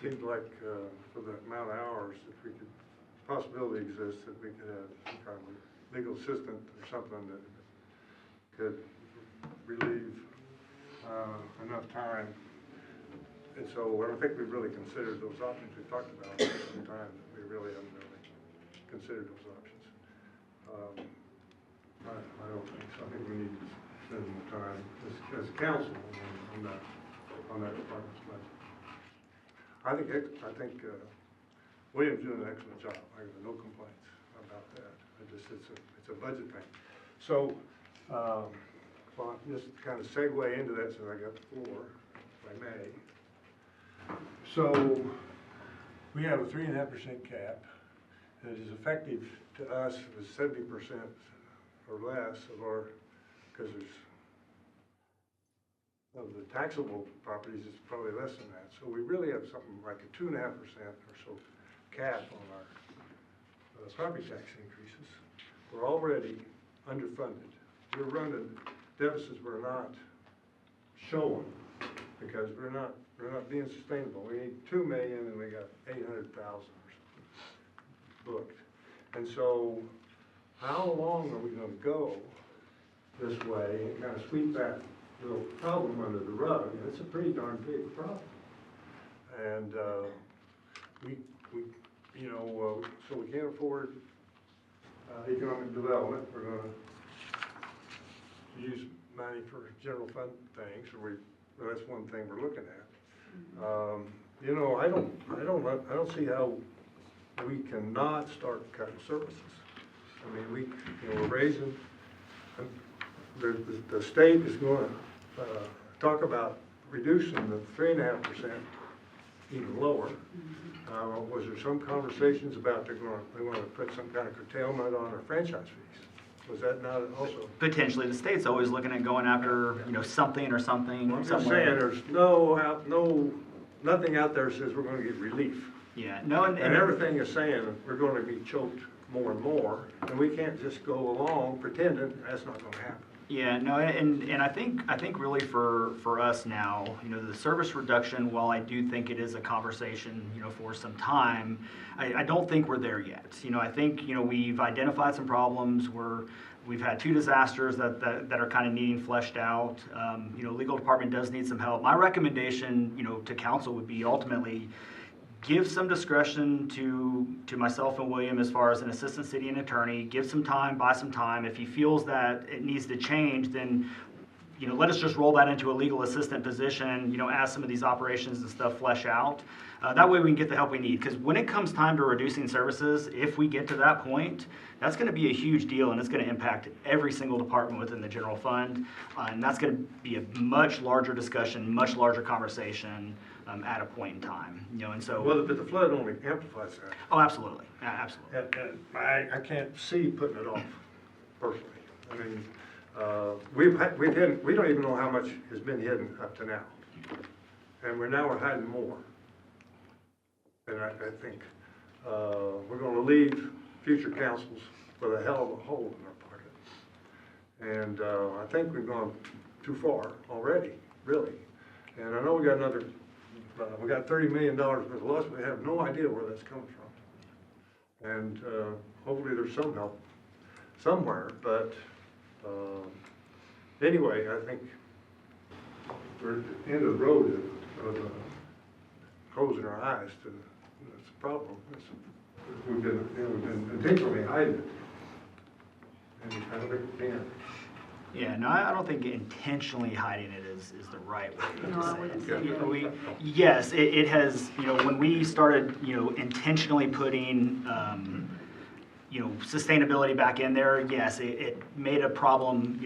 Seems like for the amount of hours, if we could, possibility exists that we could have some kind of legal assistant or something that could relieve enough time. And so I don't think we've really considered those options. We've talked about it some time, but we really haven't really considered those options. I don't think so. I think we need to spend more time as a council on that department's budget. I think William's doing an excellent job. I have no complaints about that. It's a budget thing. So, well, just kind of segue into that since I got the floor, if I may. So, we have a 3.5% cap that is effective to us with 70% or less of our, because there's of the taxable properties, it's probably less than that. So we really have something like a 2.5% or so cap on our property tax increases. We're already underfunded. We're running deficits we're not showing because we're not being sustainable. We need $2 million and we got 800,000 or something booked. And so how long are we going to go this way and kind of sweep that little problem under the rug? And it's a pretty darn big problem. And so we can't afford economic development. We're going to use money for general fund things, or that's one thing we're looking at. I don't see how we cannot start cutting services. I mean, we're raising. The state is going to talk about reducing the 3.5% even lower. Was there some conversations about they want to put some kind of curtailment on our franchise fees? Was that not also? Potentially, the state's always looking at going after, something or something. Well, I'm just saying, there's nothing out there says we're going to get relief. Yeah, no, and everything is saying we're going to be choked more and more, and we can't just go along pretending that's not going to happen. Yeah, no, and I think really for us now, the service reduction, while I do think it is a conversation, for some time, I don't think we're there yet. I think, we've identified some problems. We've had 2 disasters that are kind of needing fleshed out. Legal department does need some help. My recommendation, to council would be ultimately give some discretion to myself and William as far as an assistant city and attorney, give some time, buy some time. If he feels that it needs to change, then, let us just roll that into a legal assistant position, as some of these operations and stuff flesh out. That way we can get the help we need. Because when it comes time to reducing services, if we get to that point, that's going to be a huge deal, and it's going to impact every single department within the general fund. And that's going to be a much larger discussion, much larger conversation at a point in time. And so. Well, but the flood only amplifies that. Oh, absolutely. Absolutely. And I can't see putting it off personally. I mean, we don't even know how much has been hidden up to now. And we're hiding more. And I think we're going to leave future councils with a hell of a hole in our pocket. And I think we've gone too far already, really. And I know we got we got $30 million worth of loss. We have no idea where that's coming from. And hopefully there's some help somewhere. But anyway, I think we're at the end of the road of closing our eyes to this problem. We've been intentionally hiding it. And I don't think we can. Yeah, no, I don't think intentionally hiding it is the right way No, I wouldn't say to say it. that. Yes, it has, when we started, intentionally putting, sustainability back in there, yes, it made a problem,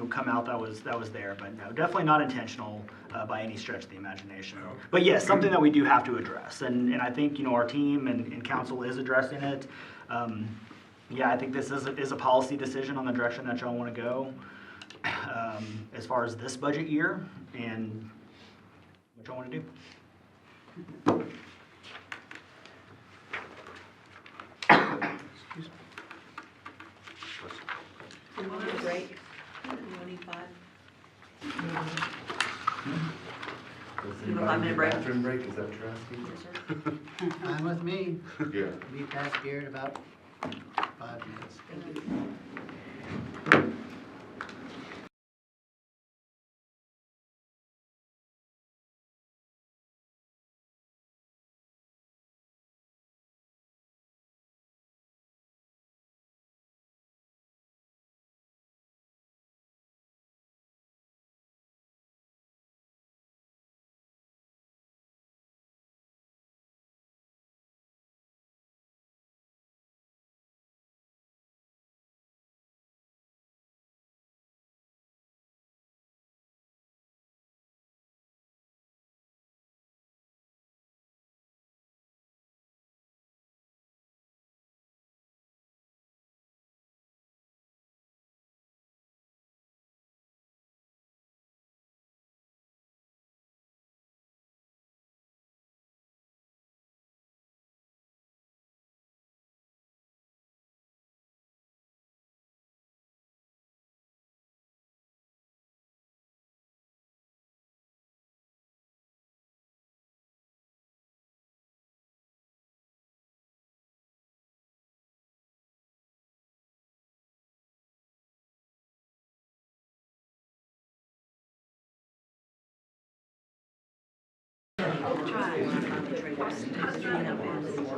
come out that was there, but no, definitely not intentional by any stretch of the imagination. But yes, something that we do have to address, and I think, our team and council is addressing it. Yeah, I think this is a policy decision on the direction that y'all want to go. As far as this budget year and what y'all want to do. Do you want a break? Do you need 5? You want a 5-minute break? Bathroom break, is that what you're asking? Yes, sir. Fine with me. Yeah. Be back here in about 5 minutes. Thank you.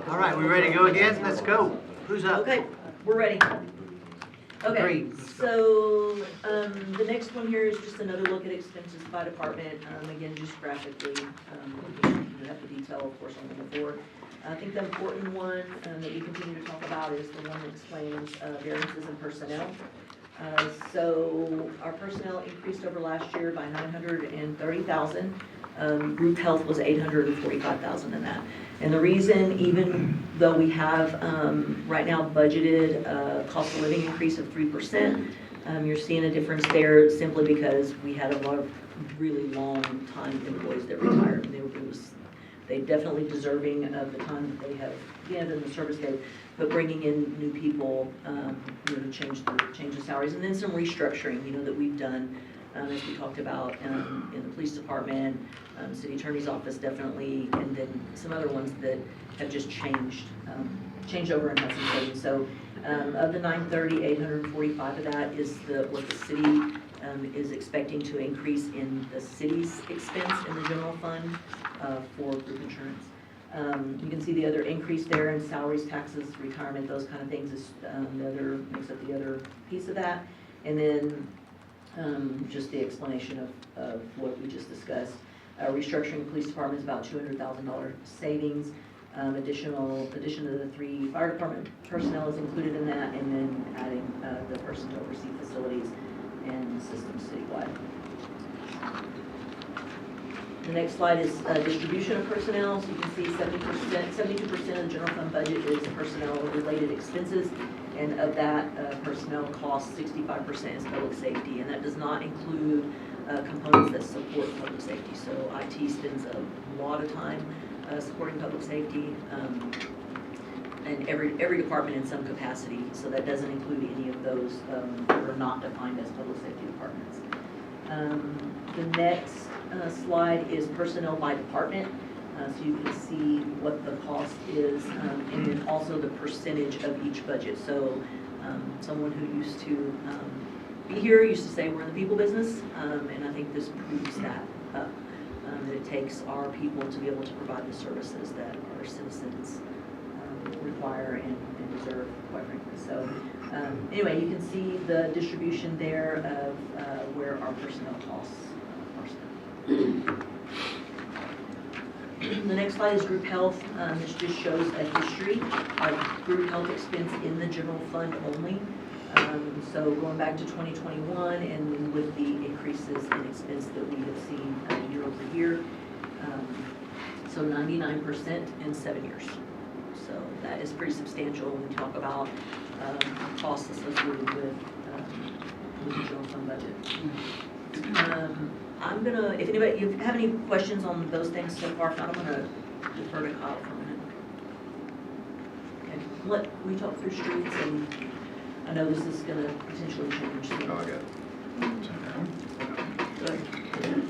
All right, we ready to go again? Let's go. Who's up? Okay, we're ready. Okay, Agreed. Let's go. so, the next one here is just another look at expenses by department, again, just graphically, you have the detail, of course, on the board. I think the important one, that we continue to talk about is the one that explains, variances in personnel. So our personnel increased over last year by $930,000. Group health was $845,000 in that. And the reason, even though we have right now budgeted a cost of living increase of 3%, you're seeing a difference there simply because we had a lot of really long time employees that retired. And they're definitely deserving of the time that they have given and the service they've, but bringing in new people, you know, to change the salaries. And then some restructuring, you know, that we've done, as we talked about, in the police department, city attorney's office definitely, and then some other ones that have just changed over and had some savings. So of the 930, 845 of that is what the city is expecting to increase in the city's expense in the general fund for group insurance. You can see the other increase there in salaries, taxes, retirement, those kind of things is the other, makes up the other piece of that. And then just the explanation of what we just discussed. Restructuring the police department is about $200,000 savings. Addition to the 3 fire department personnel is included in that, and then adding the person to oversee facilities and systems citywide. The next slide is distribution of personnel. So you can see 72% of the general fund budget is personnel-related expenses, and of that personnel cost, 65% is public safety, and that does not include components that support public safety. So IT spends a lot of time supporting public safety, and every department in some capacity. So that doesn't include any of those that are not defined as public safety departments. The next slide is personnel by department. So you can see what the cost is, and then also the percentage of each budget. So someone who used to be here used to say we're in the people business, and I think this proves that up. That it takes our people to be able to provide the services that our citizens require and deserve, quite frankly. So anyway, you can see the distribution there of where our personnel costs are spent. The next slide is group health. This just shows a history of group health expense in the general fund only. So going back to 2021, and then with the increases in expense that we have seen year over year, so 99% in 7 years. So that is pretty substantial when we talk about costs associated with the general fund budget. I'm gonna, if anybody, you have any questions on those things so far, I'm gonna defer to Kyle for a minute. Okay, we talk through streets, and I know this is gonna potentially change things. Oh, I got it. Go ahead.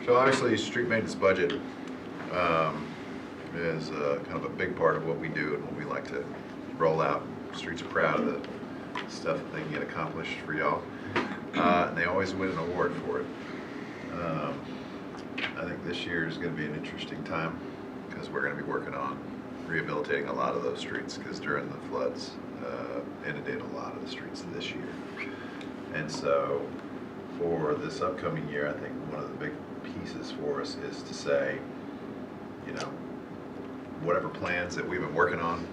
So obviously, street maintenance budget is kind of a big part of what we do and what we like to roll out. Streets are proud of the stuff that they can get accomplished for y'all. And they always win an award for it. I think this year is going to be an interesting time because we're going to be working on rehabilitating a lot of those streets, because during the floods inundated a lot of the streets this year. And so for this upcoming year, I think one of the big pieces for us is to say, you know, whatever plans that we've been working on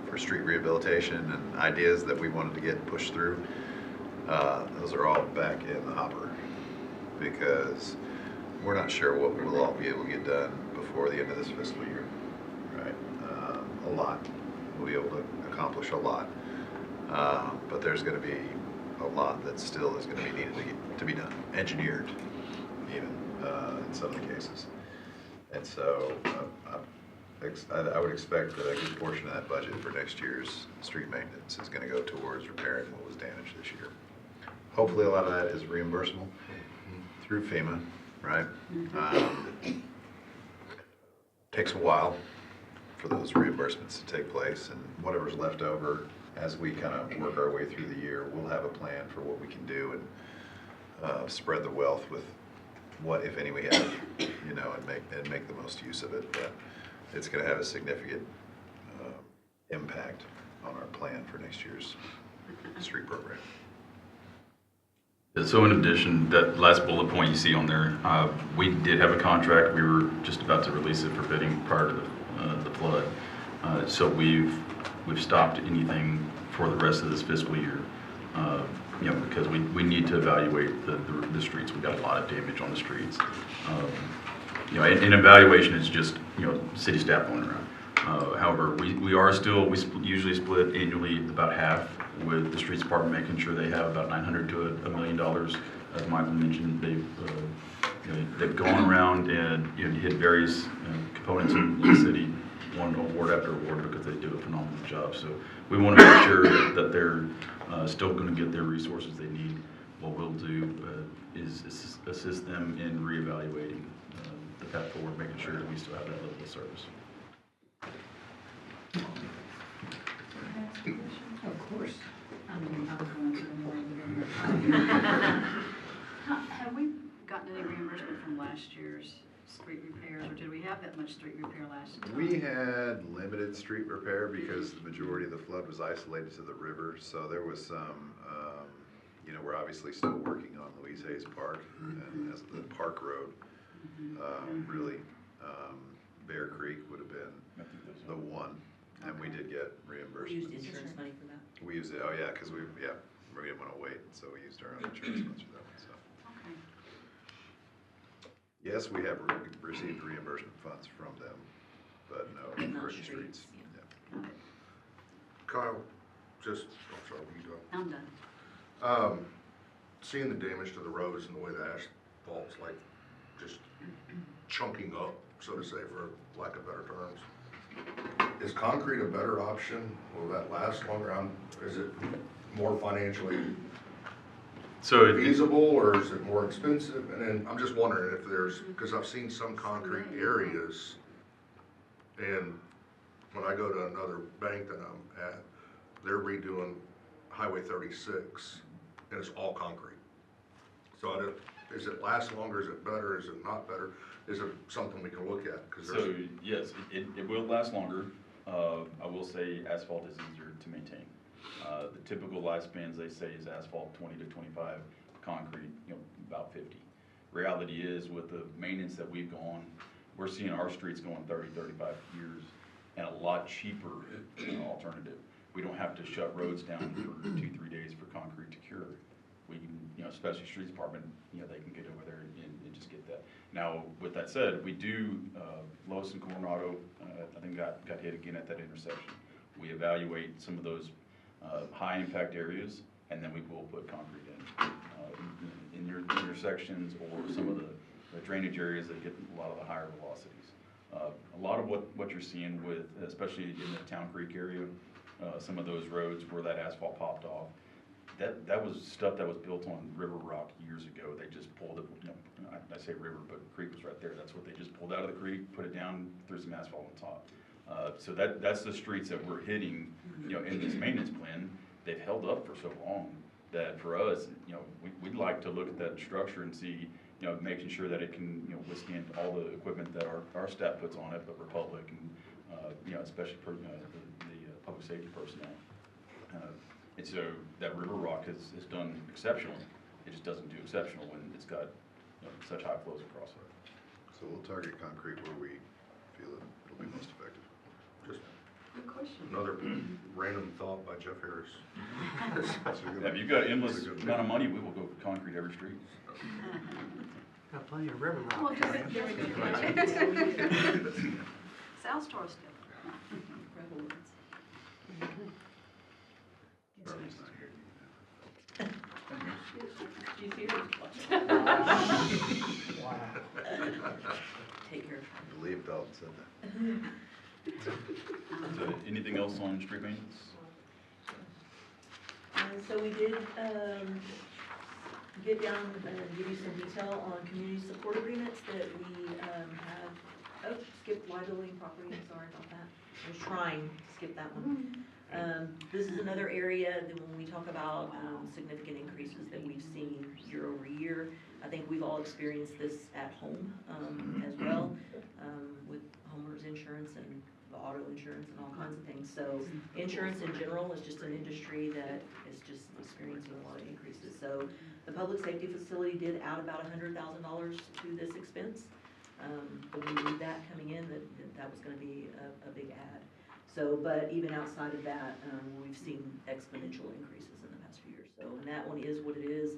for street rehabilitation and ideas that we wanted to get pushed through, those are all back in the hopper, because we're not sure what we will all be able to get done before the end of this fiscal year, right? A lot. We'll be able to accomplish a lot, but there's going to be a lot that still is going to be needed to be done, engineered even in some of the cases. And so I would expect that a good portion of that budget for next year's street maintenance is going to go towards repairing what was damaged this year. Hopefully a lot of that is reimbursable through FEMA, right? Takes a while for those reimbursements to take place, and whatever's left over as we kind of work our way through the year, we'll have a plan for what we can do and spread the wealth with what, if any, we have, you know, and make the most use of it. But it's going to have a significant impact on our plan for next year's street program. So in addition, that last bullet point you see on there, we did have a contract. We were just about to release it for bidding prior to the flood. So we've stopped anything for the rest of this fiscal year, you know, because we need to evaluate the streets. We've got a lot of damage on the streets. You know, and evaluation is just, you know, city staff going around. However, we usually split annually about half with the streets department, making sure they have about $900 to $1 million as Michael mentioned, they've gone around and hit various components in the city, one award after award, because they do a phenomenal job. So we want to make sure that they're still going to get their resources they need. What we'll do is assist them in reevaluating the path forward, making sure that we still have that level of service. Of course. Have we gotten any reimbursement from last year's street repairs, or did we have that much street repair last time? We had limited street repair because the majority of the flood was isolated to the river, so there was some, we're obviously still working on Louise Hayes Park, and as the Park Road, really, Bear Creek would have been the one, and we did get We reimbursement. used insurance money for that. We used it, oh yeah, because we didn't want to wait, so we used our own insurance funds for that one, so. Okay. Yes, we have received reimbursement funds from them, but no, Not Brittany streets, Streets. yeah. Yeah. Kyle, I'm sorry, were you done? I'm done. Seeing the damage to the roads and the way the asphalt's like just chunking up, so to say, for lack of better terms. Is concrete a better option? Will that last longer? Is it more financially feasible, or is it more expensive? And then I'm just wondering if there's, because I've seen some concrete areas, and when I go to another bank that I'm at, they're redoing Highway 36, and it's all concrete. So is it last longer? Is it better? Is it not better? Is it something we can look at? 'Cause So yes, it will last longer. I will say asphalt is easier to maintain. The typical lifespans, they say, is asphalt 20 to 25, concrete, about 50. Reality is, with the maintenance that we've gone, we're seeing our streets going 30, 35 years, and a lot cheaper alternative. We don't have to shut roads down for 2-3 days for concrete to cure. We can, especially streets department, they can get over there and just get that. Now, with that said, we do, Lois and Coronado, I think got hit again at that intersection. We evaluate some of those high impact areas, and then we will put concrete in your intersections or some of the drainage areas that get a lot of the higher velocities. A lot of what you're seeing with, especially in the Town Creek area, some of those roads where that asphalt popped off, that was stuff that was built on river rock years ago. They just pulled it, I say river, but creek was right there. That's what they just pulled out of the creek, put it down, threw some asphalt on top. So that's the streets that we're hitting, in this maintenance plan. They've held up for so long that for us, we'd like to look at that structure and see, making sure that it can, withstand all the equipment that our staff puts on it, but Republic and, especially the public safety personnel. And so that river rock has done exceptional. It just doesn't do exceptional when it's got such high flows across it. So we'll target concrete where we feel it'll be most effective. Just Good question. another random thought by Jeff Harris. If you've got endless amount of money, we will go for concrete every street. Got plenty of river Well, rock. just, there we go. South Star still. Do you see her? Take care. I believe Dalton said that. So anything else on street maintenance? So we did get down and give you some detail on community support agreements that we have. Oh, skipped liability and property, I'm sorry about that. I was trying to skip that one. This is another area that when we talk about significant increases that we've seen year over year, I think we've all experienced this at home as well, with homeowners insurance and the auto insurance and all kinds of things. So insurance in general is just an industry that is just experiencing a lot of increases. So the public safety facility did add about $100,000 to this expense. But we knew that coming in, that was gonna be a big add. So, but even outside of that, we've seen exponential increases in the past few years. So, and that one is what it is.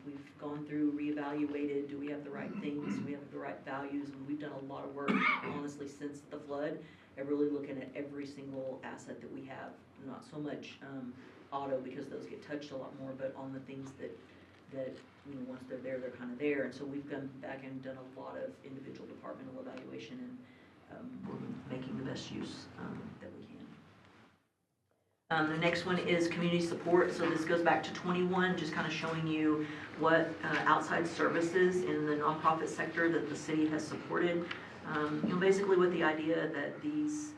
We've gone through, reevaluated, do we have the right things, do we have the right values, and we've done a lot of work, honestly, since the flood, at really looking at every single asset that we have. Not so much auto, because those get touched a lot more, but on the things that once they're there, they're kind of there. And so we've gone back and done a lot of individual departmental evaluation, and we're making the best use that we can. The next one is community support. So this goes back to 21, just kind of showing you what outside services in the nonprofit sector that the city has supported. Basically with the idea that these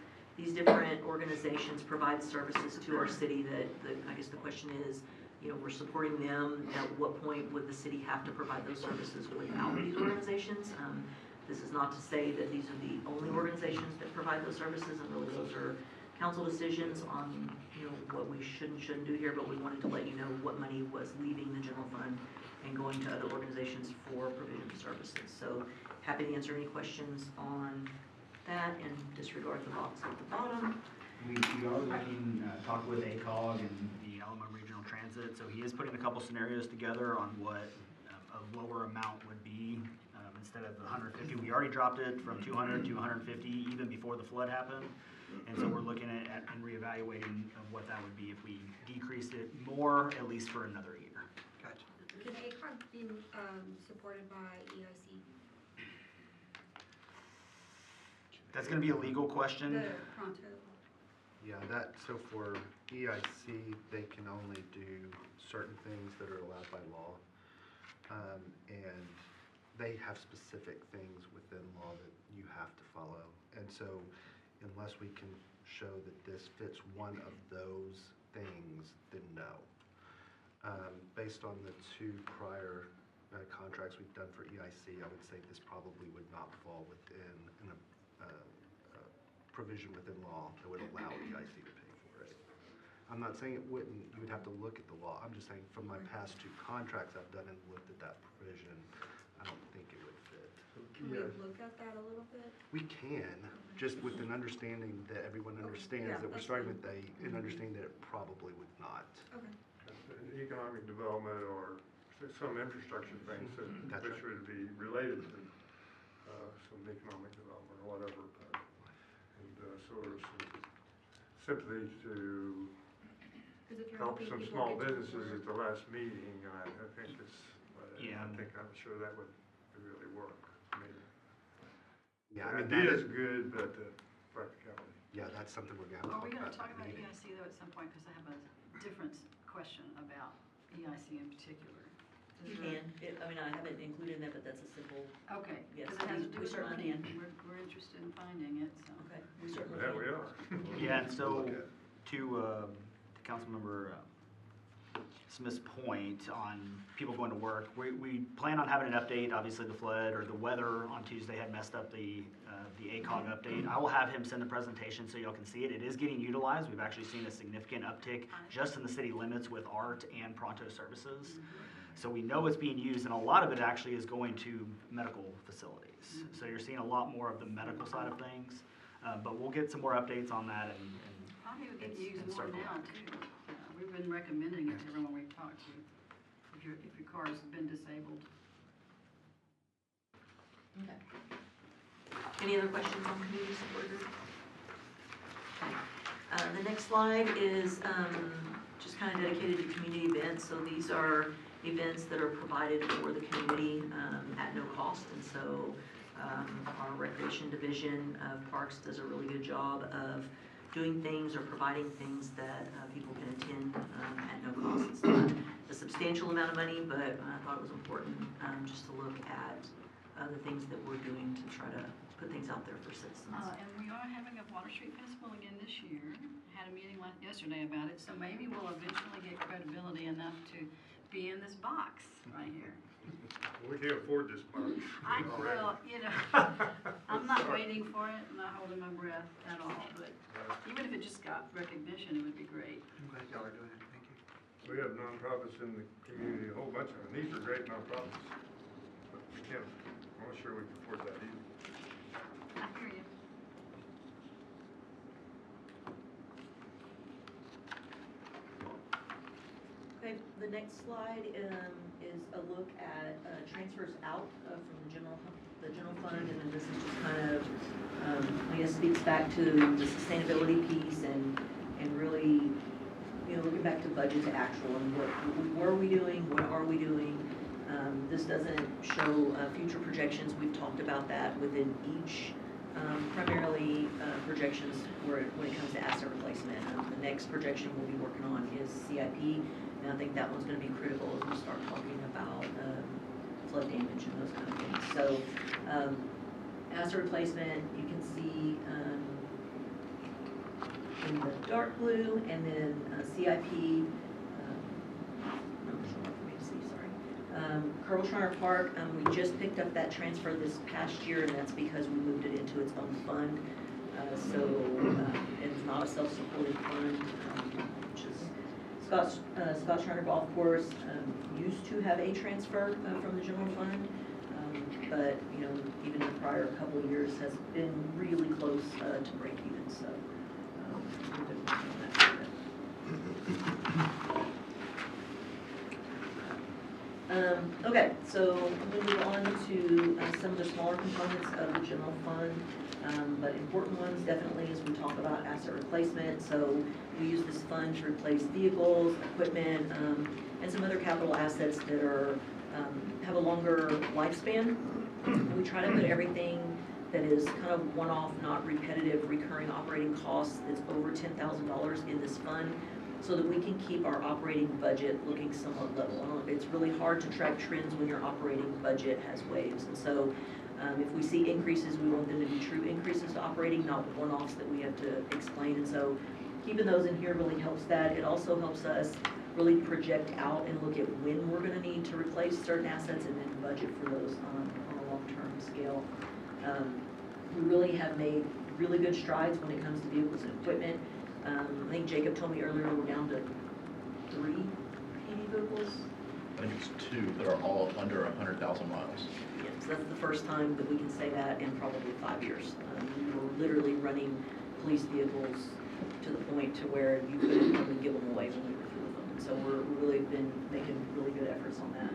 different organizations provide services to our city that I guess the question is, we're supporting them. At what point would the city have to provide those services without these organizations? This is not to say that these are the only organizations that provide those services, and really those are council decisions on what we should and shouldn't do here, but we wanted to let you know what money was leaving the general fund and going to other organizations for provision of services. So happy to answer any questions on that, and disregard the box at the bottom. We are looking, talk with ACOG and the Alamo Regional Transit, so he is putting a couple scenarios together on what a lower amount would be. Instead of 150, we already dropped it from 200 to 150 even before the flood happened. And so we're looking at and reevaluating of what that would be if we decreased it more, at least for another year. Gotcha. Can ACOG be supported by EIC? That's going to be a legal question. The Pronto. Yeah, so for EIC, they can only do certain things that are allowed by law. And they have specific things within law that you have to follow. And so unless we can show that this fits one of those things, then no. Based on the 2 prior contracts we've done for EIC, I would say this probably would not fall within a provision within law that would allow EIC to pay for it. I'm not saying it wouldn't, you would have to look at the law. I'm just saying from my past 2 contracts I've done and looked at that provision, I don't think it would fit. Can we look at that a little bit? We can, just with an understanding that everyone understands that we're starting with an understanding that it probably would not. Okay. Economic development or some infrastructure things which would be related to some economic development or whatever. And sort of some sympathy to help some small businesses at the last meeting. I think it's, I'm sure that would really work. I mean, Yeah, the idea is good, but the practicality. Yeah, that's something we're gonna Are we talk gonna about. talk about EIC though at some point, because I have a different question about EIC in particular. You can. I haven't included that, but that's a simple. Okay, Yes, because it has to do we with certainly money. can. We're interested in finding it, so. Okay, we certainly Yeah, can. we are. Yeah, and so to Councilmember Smith's point on people going to work, we plan on having an update. Obviously, the flood or the weather on Tuesday had messed up the ACOG update. I will have him send the presentation so y'all can see it. It is getting utilized. We've actually seen a significant uptick just in the city limits with ART and Pronto services. So we know it's being used, and a lot of it actually is going to medical facilities. So you're seeing a lot more of the medical side of things. But we'll get some more updates on that and Probably would get and used more circle now back. too. We've been recommending it to everyone we've talked to, if your car has been disabled. Okay. Any other questions on community support group? Okay. The next slide is just kind of dedicated to community events. So these are events that are provided for the community at no cost. And so our recreation division of parks does a really good job of doing things or providing things that people can attend at no cost. It's not a substantial amount of money, but I thought it was important just to look at the things that we're doing to try to put things out there for citizens. And we are having a Water Street Festival again this year. Had a meeting yesterday about it, so maybe we'll eventually get credibility enough to be in this box right here. We can't afford this box. Well, I'm not waiting for it, I'm not holding my breath at all, but even if it just got recognition, it would be great. I'm glad y'all are doing it. Thank you. We have nonprofits in the community, a whole bunch of them. These are great nonprofits. But we can't, I'm not sure we can afford that either. I hear you. Okay, the next slide is a look at transfers out from the general fund, and then this is just kind of, I guess, speaks back to the sustainability piece and really, looking back to budget to actual and what were we doing, what are we doing, This doesn't show future projections. We've talked about that within each, primarily projections when it comes to asset replacement. The next projection we'll be working on is CIP, and I think that one's going to be critical as we start talking about flood damage and those kind of things. So asset replacement, you can see in the dark blue, and then CIP, Kerbal Shriner Park, we just picked up that transfer this past year, and that's because we moved it into its own fund. It's not a self-supported fund, which is Scott Shriner Golf Course used to have a transfer from the general fund, but even in the prior couple of years has been really close to break even. So we've been working on that for a bit. Okay, so we'll move on to some of the smaller components of the general fund, but important ones definitely as we talk about asset replacement. So we use this fund to replace vehicles, equipment, and some other capital assets that are have a longer lifespan. We try to put everything that is kind of one-off, not repetitive, recurring operating costs that's over $10,000 in this fund, so that we can keep our operating budget looking somewhat level. It's really hard to track trends when your operating budget has waves. And so if we see increases, we want them to be true increases to operating, not one-offs that we have to explain. And so keeping those in here really helps that. It also helps us really project out and look at when we're going to need to replace certain assets and then budget for those on a long-term scale. We really have made really good strides when it comes to vehicles and equipment. I think Jacob told me earlier we're down to 3 PD vehicles. I think it's 2 that are all under 100,000 miles. Yeah, so that's the first time that we can say that in probably 5 years. We were literally running police vehicles to the point to where you couldn't probably give them away when we were through with them. And so we're really been making really good efforts on that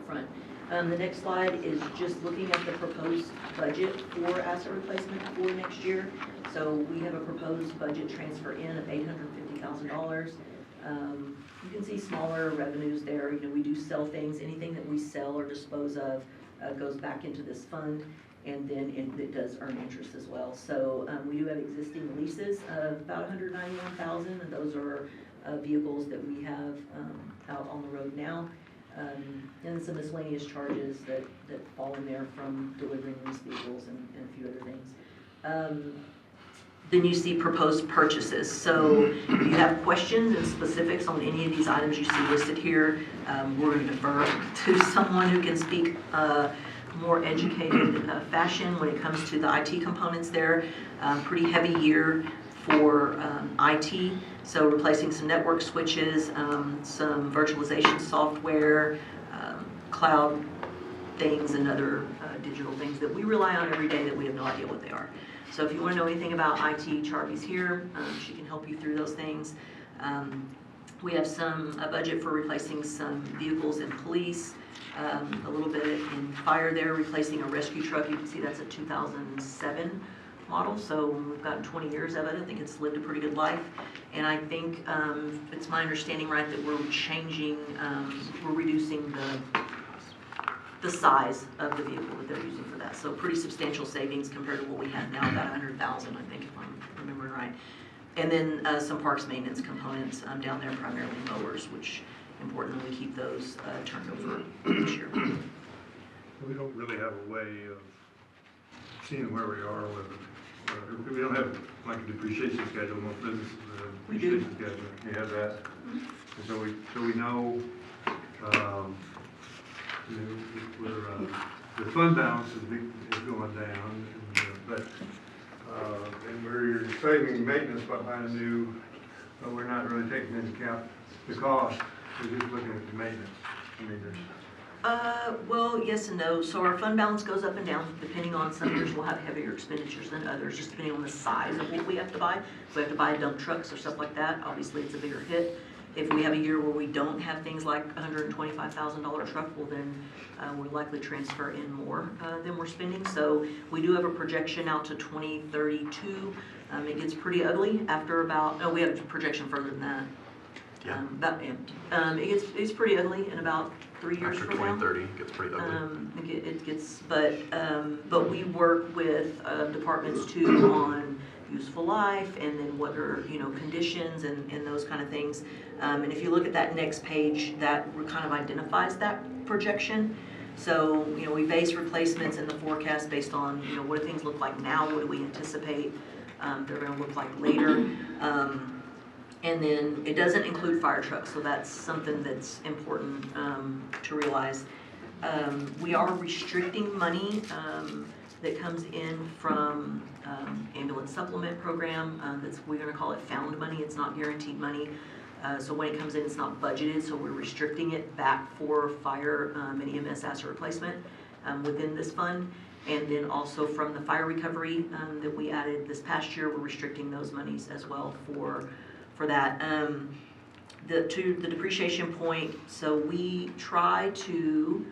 front. The next slide is just looking at the proposed budget for asset replacement for next year. So we have a proposed budget transfer in of $850,000. You can see smaller revenues there. We do sell things. Anything that we sell or dispose of goes back into this fund, and then it does earn interest as well. So we do have existing leases of about $191,000, and those are vehicles that we have out on the road now. And some miscellaneous charges that fall in there from delivering these vehicles and a few other things. Then you see proposed purchases. So if you have questions and specifics on any of these items you see listed here, we're going to defer to someone who can speak more educated fashion when it comes to the IT components there. Pretty heavy year for IT, so replacing some network switches, some virtualization software, cloud things, and other digital things that we rely on every day that we have no idea what they are. So if you want to know anything about IT, Charby's here. She can help you through those things. We have a budget for replacing some vehicles in police, a little bit in fire there, replacing a rescue truck. You can see that's a 2007 model, so we've gotten 20 years of it. I think it's lived a pretty good life, and I think it's my understanding, right, that we're reducing the size of the vehicle that they're using for that. So pretty substantial savings compared to what we have now, about 100,000, I think, if I'm remembering right. And then some parks maintenance components down there, primarily mowers, which importantly we keep those turned over this year. We don't really have a way of seeing where we are with it. We don't have like a depreciation schedule. Most businesses have a depreciation schedule. You have that. And so we know, the fund balance is going down, and we're saving maintenance by buying a new, but we're not really taking into account the cost. We're just looking at the maintenance. I mean, Well, yes and no. So our fund balance goes up and down depending on some years we'll have heavier expenditures than others, just depending on the size of what we have to buy. If we have to buy dump trucks or stuff like that, obviously it's a bigger hit. If we have a year where we don't have things like a $125,000 truck, well then we'll likely transfer in more than we're spending. So we do have a projection out to 2032. It gets pretty ugly after about, we have a projection further than that. Yeah. It gets pretty ugly in about 3 years After from now. 2030, it gets pretty ugly. It gets, but we work with departments too on useful life and then what are, conditions and those kind of things. And if you look at that next page, that kind of identifies that projection. So, we base replacements in the forecast based on, what do things look like now? What do we anticipate they're gonna look like later? And then it doesn't include fire trucks, so that's something that's important to realize. We are restricting money that comes in from ambulance supplement program. We're gonna call it found money, it's not guaranteed money. So when it comes in, it's not budgeted, so we're restricting it back for fire and EMS asset replacement within this fund. And then also from the fire recovery that we added this past year, we're restricting those monies as well for that. To the depreciation point, so we try to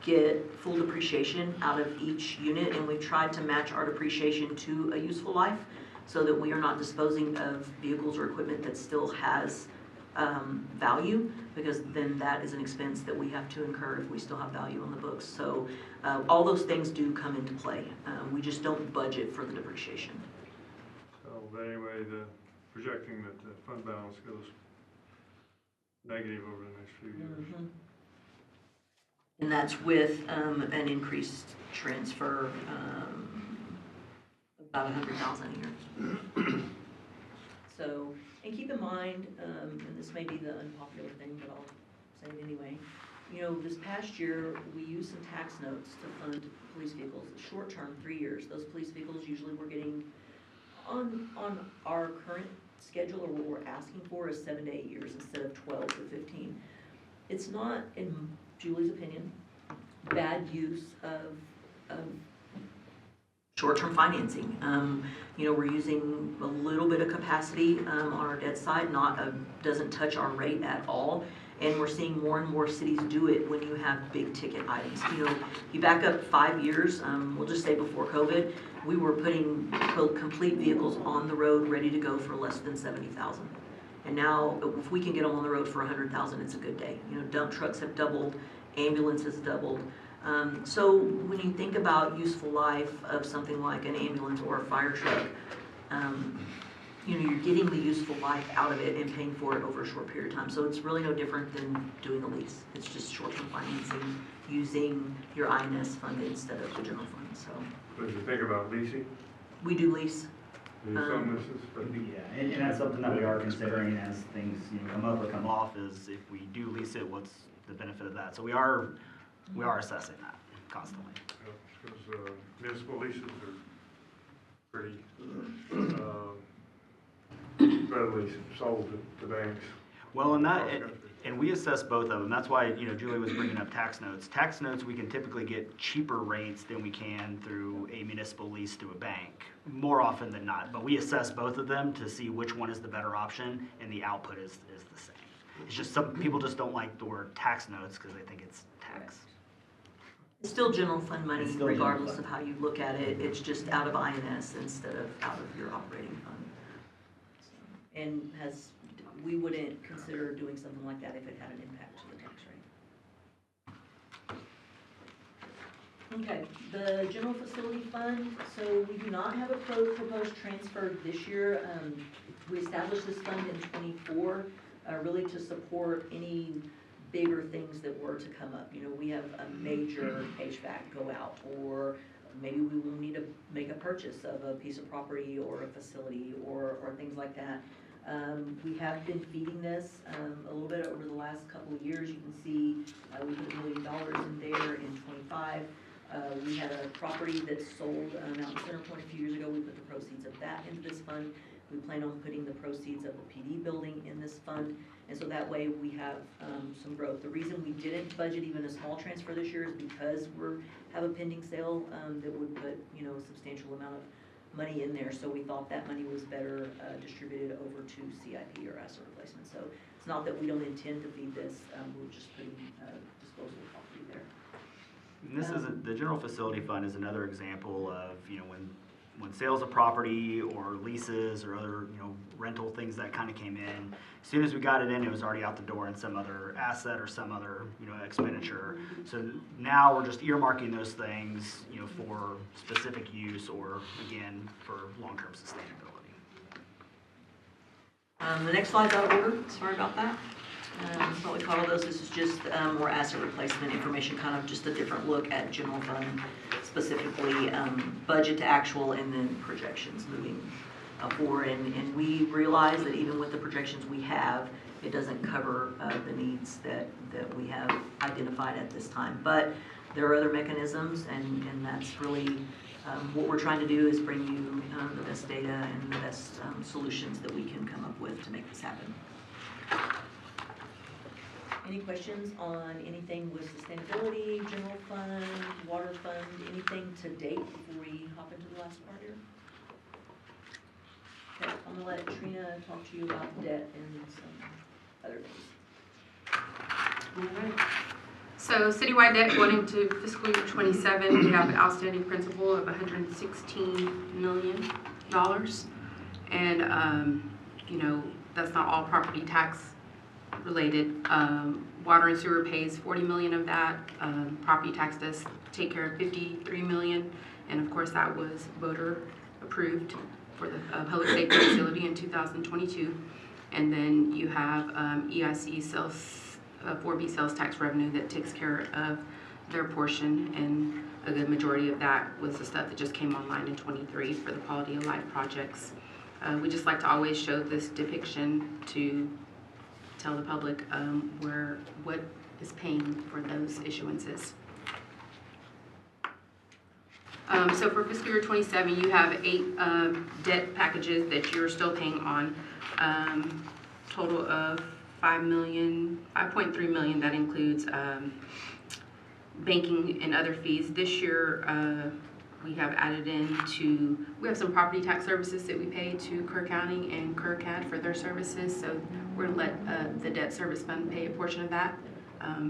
get full depreciation out of each unit, and we've tried to match our depreciation to a useful life so that we are not disposing of vehicles or equipment that still has value, because then that is an expense that we have to incur if we still have value on the books. So all those things do come into play. We just don't budget for the depreciation. So, but anyway, projecting that the fund balance goes negative over the next few years. Mm-hmm. And that's with an increased transfer, about $100,000 a year. So, and keep in mind, and this may be the unpopular thing, but I'll say it anyway. This past year, we used some tax notes to fund police vehicles. Short term, 3 years. Those police vehicles usually we're getting on our current schedule, or what we're asking for, is 7 to 8 years instead of 12 to 15. It's not, in Julie's opinion, bad use of short-term financing. We're using a little bit of capacity on our debt side, doesn't touch our rate at all. And we're seeing more and more cities do it when you have big ticket items. You back up 5 years, we'll just say before COVID, we were putting complete vehicles on the road ready to go for less than $70,000. And now, if we can get them on the road for $100,000, it's a good day. Dump trucks have doubled, ambulance has doubled. So when you think about useful life of something like an ambulance or a fire truck, you're getting the useful life out of it and paying for it over a short period of time. So it's really no different than doing a lease. It's just short-term financing using your INS fund instead of the general fund. So. But if you think about leasing, We do lease. some leases, but Yeah, and that's something that we are considering as things come up or come off, is if we do lease it, what's the benefit of that? So we are assessing that constantly. because municipal leases are pretty readily sold to banks. Well, and we assess both of them. That's why, Julie was bringing up tax notes. Tax notes, we can typically get cheaper rates than we can through a municipal lease through a bank, more often than not. But we assess both of them to see which one is the better option, and the output is the same. It's just some people just don't like the word tax notes because they think it's tax. It's still general fund money, It's still regardless general of how you look at it. It's just out of INS instead of out of your operating fund. And we wouldn't consider doing something like that if it had an impact to the tax rate. Okay, the general facility fund, so we do not have a proposed transfer this year. We established this fund in '24, really to support any bigger things that were to come up. We have a major HVAC go out, or maybe we will need to make a purchase of a piece of property or a facility or things like that. We have been feeding this a little bit over the last couple of years. You can see we put $1 million in there in '25. We had a property that sold out in Center Point a few years ago. We put the proceeds of that into this fund. We plan on putting the proceeds of the PD building in this fund, and so that way we have some growth. The reason we didn't budget even a small transfer this year is because we have a pending sale that would put a substantial amount of money in there, so we thought that money was better distributed over to CIP or asset replacement. So it's not that we don't intend to feed this, we're just putting disposable property there. And this is the general facility fund is another example of when when sales of property or leases or other, rental things that kind of came in, as soon as we got it in, it was already out the door in some other asset or some other, expenditure. So now we're just earmarking those things, for specific use or, again, for long-term sustainability. The next slide's out of order, sorry about that. That's what we call those. This is just more asset replacement information, kind of just a different look at general fund, specifically budget to actual and then projections moving forward. And we realize that even with the projections we have, it doesn't cover the needs that we have identified at this time. But there are other mechanisms, and that's really what we're trying to do is bring you the best data and the best solutions that we can come up with to make this happen. Any questions on anything with sustainability, general fund, water fund, anything to date before we hop into the last part here? Okay, I'm gonna let Trina talk to you about debt and some other things. All right. So citywide debt going into fiscal year 27, we have an outstanding principal of $116 million. And, that's not all property tax related. Water and sewer pays 40 million of that. Property tax does take care of 53 million. And of course that was voter approved for the public safety facility in 2022. And then you have EIC sales, 4B sales tax revenue that takes care of their portion. And a good majority of that was the stuff that just came online in 23 for the quality of life projects. We just like to always show this depiction to tell the public what is paying for those issuances. So for fiscal year 27, you have 8 debt packages that you're still paying on, total of $5.3 million. That includes banking and other fees. This year, we have added we have some property tax services that we pay to Kerr County and Kerr CAD for their services. So we're gonna let the debt service fund pay a portion of that.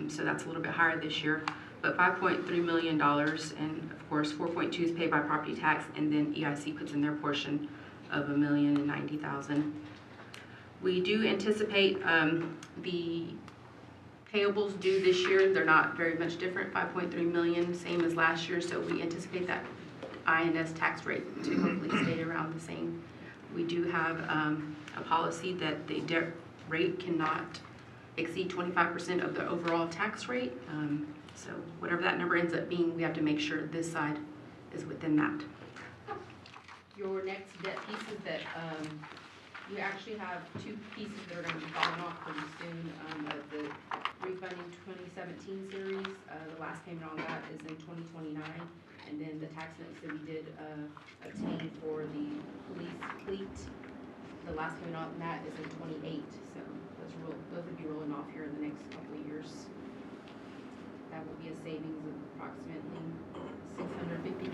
So that's a little bit higher this year, but $5.3 million, and of course 4.2 is paid by property tax, and then EIC puts in their portion of $1,090,000. We do anticipate the payables due this year. They're not very much different, 5.3 million, same as last year. So we anticipate that INS tax rate to hopefully stay around the same. We do have a policy that the debt rate cannot exceed 25% of the overall tax rate. So whatever that number ends up being, we have to make sure this side is within that. Your next debt piece is that you actually have 2 pieces that are going to be falling off pretty soon. The refunding 2017 series, the last payment on that is in 2029, and then the tax notes that we did obtain for the police fleet, the last payment on that is in 28. So those will be rolling off here in the next couple of years. That will be a savings of approximately $650,000.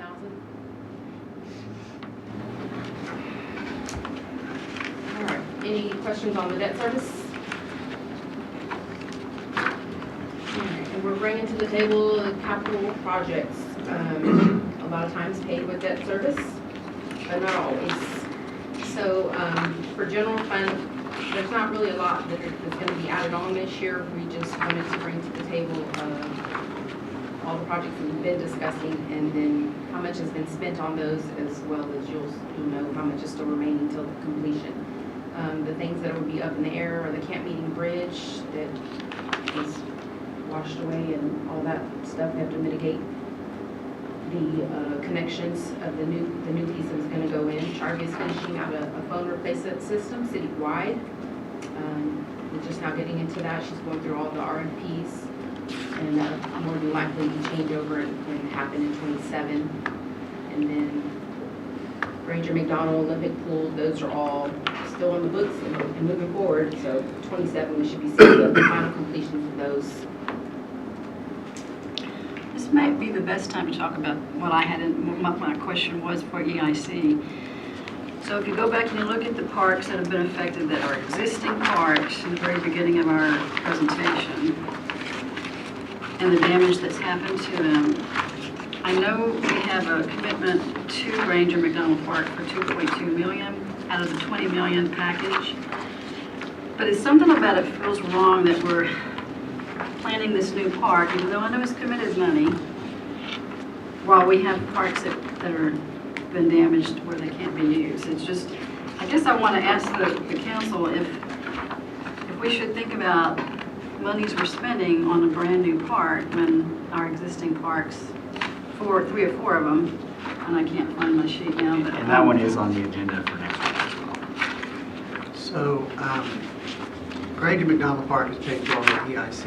All right. Any questions on the debt service? All right. And we're bringing to the table capital projects. A lot of times paid with debt service, but not always. So for general fund, there's not really a lot that's going to be added on this year. We just wanted to bring to the table all the projects that we've been discussing, and then how much has been spent on those, as well as you'll know how much is still remaining till the completion. The things that would be up in the air are the Camp Meeting Bridge that is washed away and all that stuff. We have to mitigate the connections of the new piece that is going to go in. Charlie is finishing out a phone replacement system citywide. We're just now getting into that. She's going through all the RFPs, and that more than likely be change over and happen in 27. And then Ranger McDonald, Olympic Pool, those are all still on the books and moving forward. So 27, we should be seeing the final completion of those. This might be the best time to talk about what I had in my question was for EIC. So if you go back and you look at the parks that have been affected, that are existing parks in the very beginning of our presentation, and the damage that's happened to them, I know we have a commitment to Granger McDonald Park for 2.2 million out of the 20 million package. But it's something about it feels wrong that we're planning this new park, even though I know it's committed money, while we have parks that are been damaged where they can't be used. It's just, I guess I want to ask the council if we should think about monies we're spending on a brand new park when our existing parks, 3 or 4 of them, and I can't find my sheet now, but. And that one is on the agenda for next week as well. So, Granger McDonald Park is paid for with EIC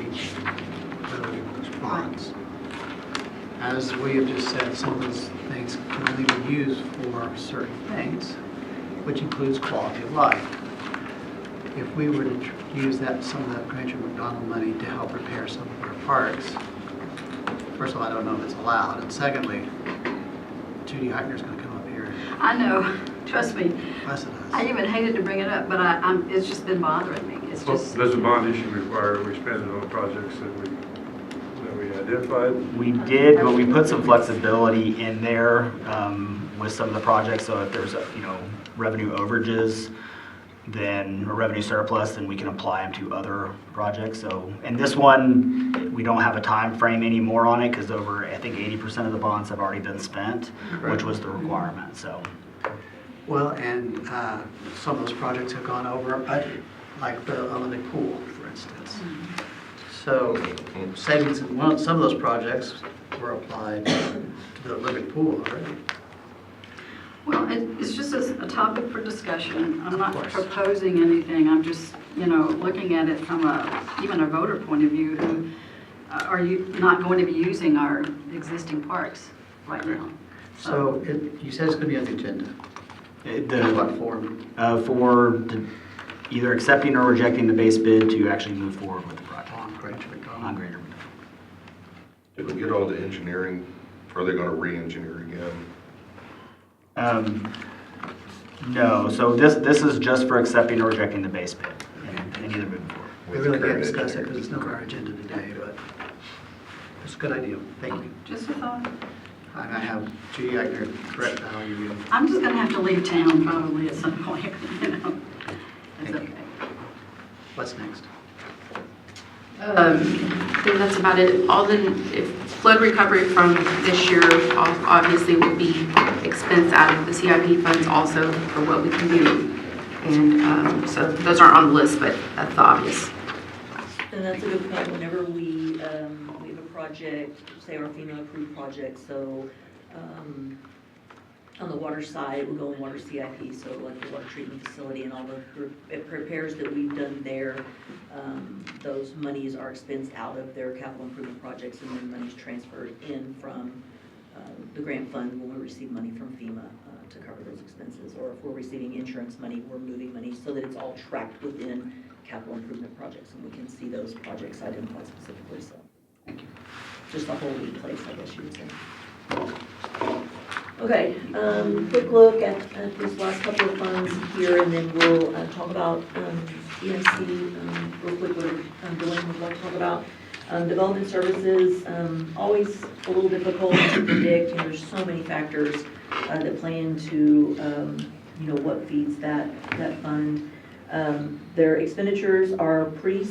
revenue bonds. As we have just said, some of those things can only be used for certain things, which includes quality of life. If we were to use some of that Granger McDonald money to help repair some of our parks, first of all, I don't know if it's allowed, and secondly, Judy Heitner's going to come up here. I know, trust me. Fuss at us. I even hated to bring it up, but it's just been bothering me. It's just. Does the bond issue require we spend it on projects that we identified? We did, but we put some flexibility in there with some of the projects. So if there's, revenue overages, then, or revenue surplus, then we can apply them to other projects. So, and this one, we don't have a time frame anymore on it because over, I think 80% of the bonds have already been spent, which was the requirement, so. Well, and some of those projects have gone over our budget, like the Olympic pool, for instance. So savings in some of those projects were applied to the Olympic pool already. Well, it's just a topic for discussion. I'm not Of course. proposing anything. I'm just, looking at it from even a voter point of view. Are you not going to be using our existing parks right now? So you said it's going to be on the agenda. What form? For either accepting or rejecting the base bid to actually move forward with the project. On Granger McDonald. On Granger McDonald. Did we get all the engineering? Are they gonna re-engineer again? No, so this is just for accepting or rejecting the base bid and either moving forward. We really can't discuss it because it's not on our agenda today, but it's a good idea. Thank you. Just a thought. And I have Judy Eichner correct value. I'm just going to have to leave town probably at some point, It's okay. What's next? I think that's about it. If flood recovery from this year obviously will be expensed out of the CIP funds also for what we can do. And so those aren't on the list, but that's the obvious. And that's a good point. Whenever we have a project, say our FEMA approved project, so on the water side, it will go in water CIP, so like the water treatment facility and all the repairs that we've done there, those monies are expensed out of their capital improvement projects, and then money's transferred in from the grant fund when we receive money from FEMA to cover those expenses, or if we're receiving insurance money, we're moving money so that it's all tracked within capital improvement projects, and we can see those projects identified specifically, so. Thank you. Just a whole new place, I guess you would say. Okay, quick look at these last couple of funds here, and then we'll talk about EIC real quick, what Dylan would like to talk about. Development services, always a little difficult to predict. There's so many factors that play into what feeds that fund. Their expenditures are pretty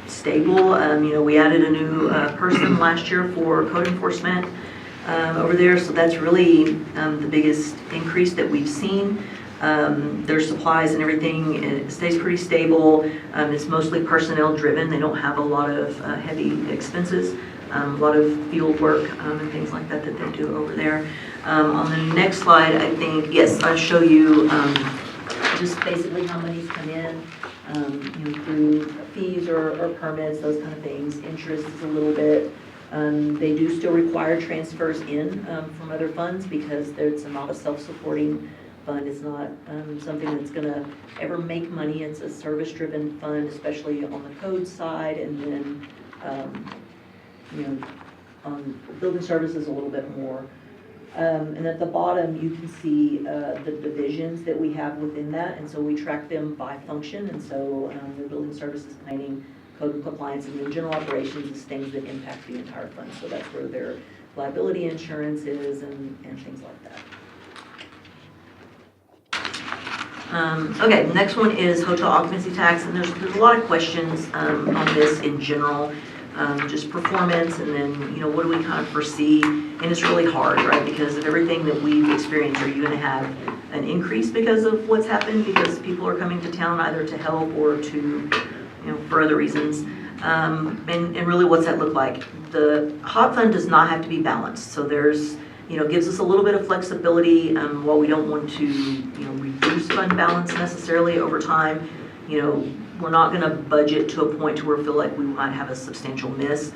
stable. We added a new person last year for code enforcement over there, so that's really the biggest increase that we've seen. Their supplies and everything, it stays pretty stable. It's mostly personnel driven. They don't have a lot of heavy expenses, a lot of field work and things like that they do over there. On the next slide, I think, yes, I'll show you just basically how money's come in through fees or permits, those kind of things. Interest is a little bit. They do still require transfers in from other funds because it's not a self-supporting fund. It's not something that's going to ever make money. It's a service-driven fund, especially on the code side, and then on building services a little bit more. And at the bottom, you can see the divisions that we have within that, and so we track them by function. And so the building services, planning, code of compliance, and then general operations is things that impact the entire fund. So that's where their liability insurance is and things like that. Okay, next one is hotel occupancy tax, and there's a lot of questions on this in general, just performance, and then, you know, what do we kind of foresee? And it's really hard, right, because of everything that we've experienced. Are you going to have an increase because of what's happened, because people are coming to town either to help or to, you know, for other reasons? And really, what's that look like? The hot fund does not have to be balanced, so there's, you know, gives us a little bit of flexibility while we don't want to, you know, reduce fund balance necessarily over time. You know, we're not going to budget to a point to where we feel like we might have a substantial miss,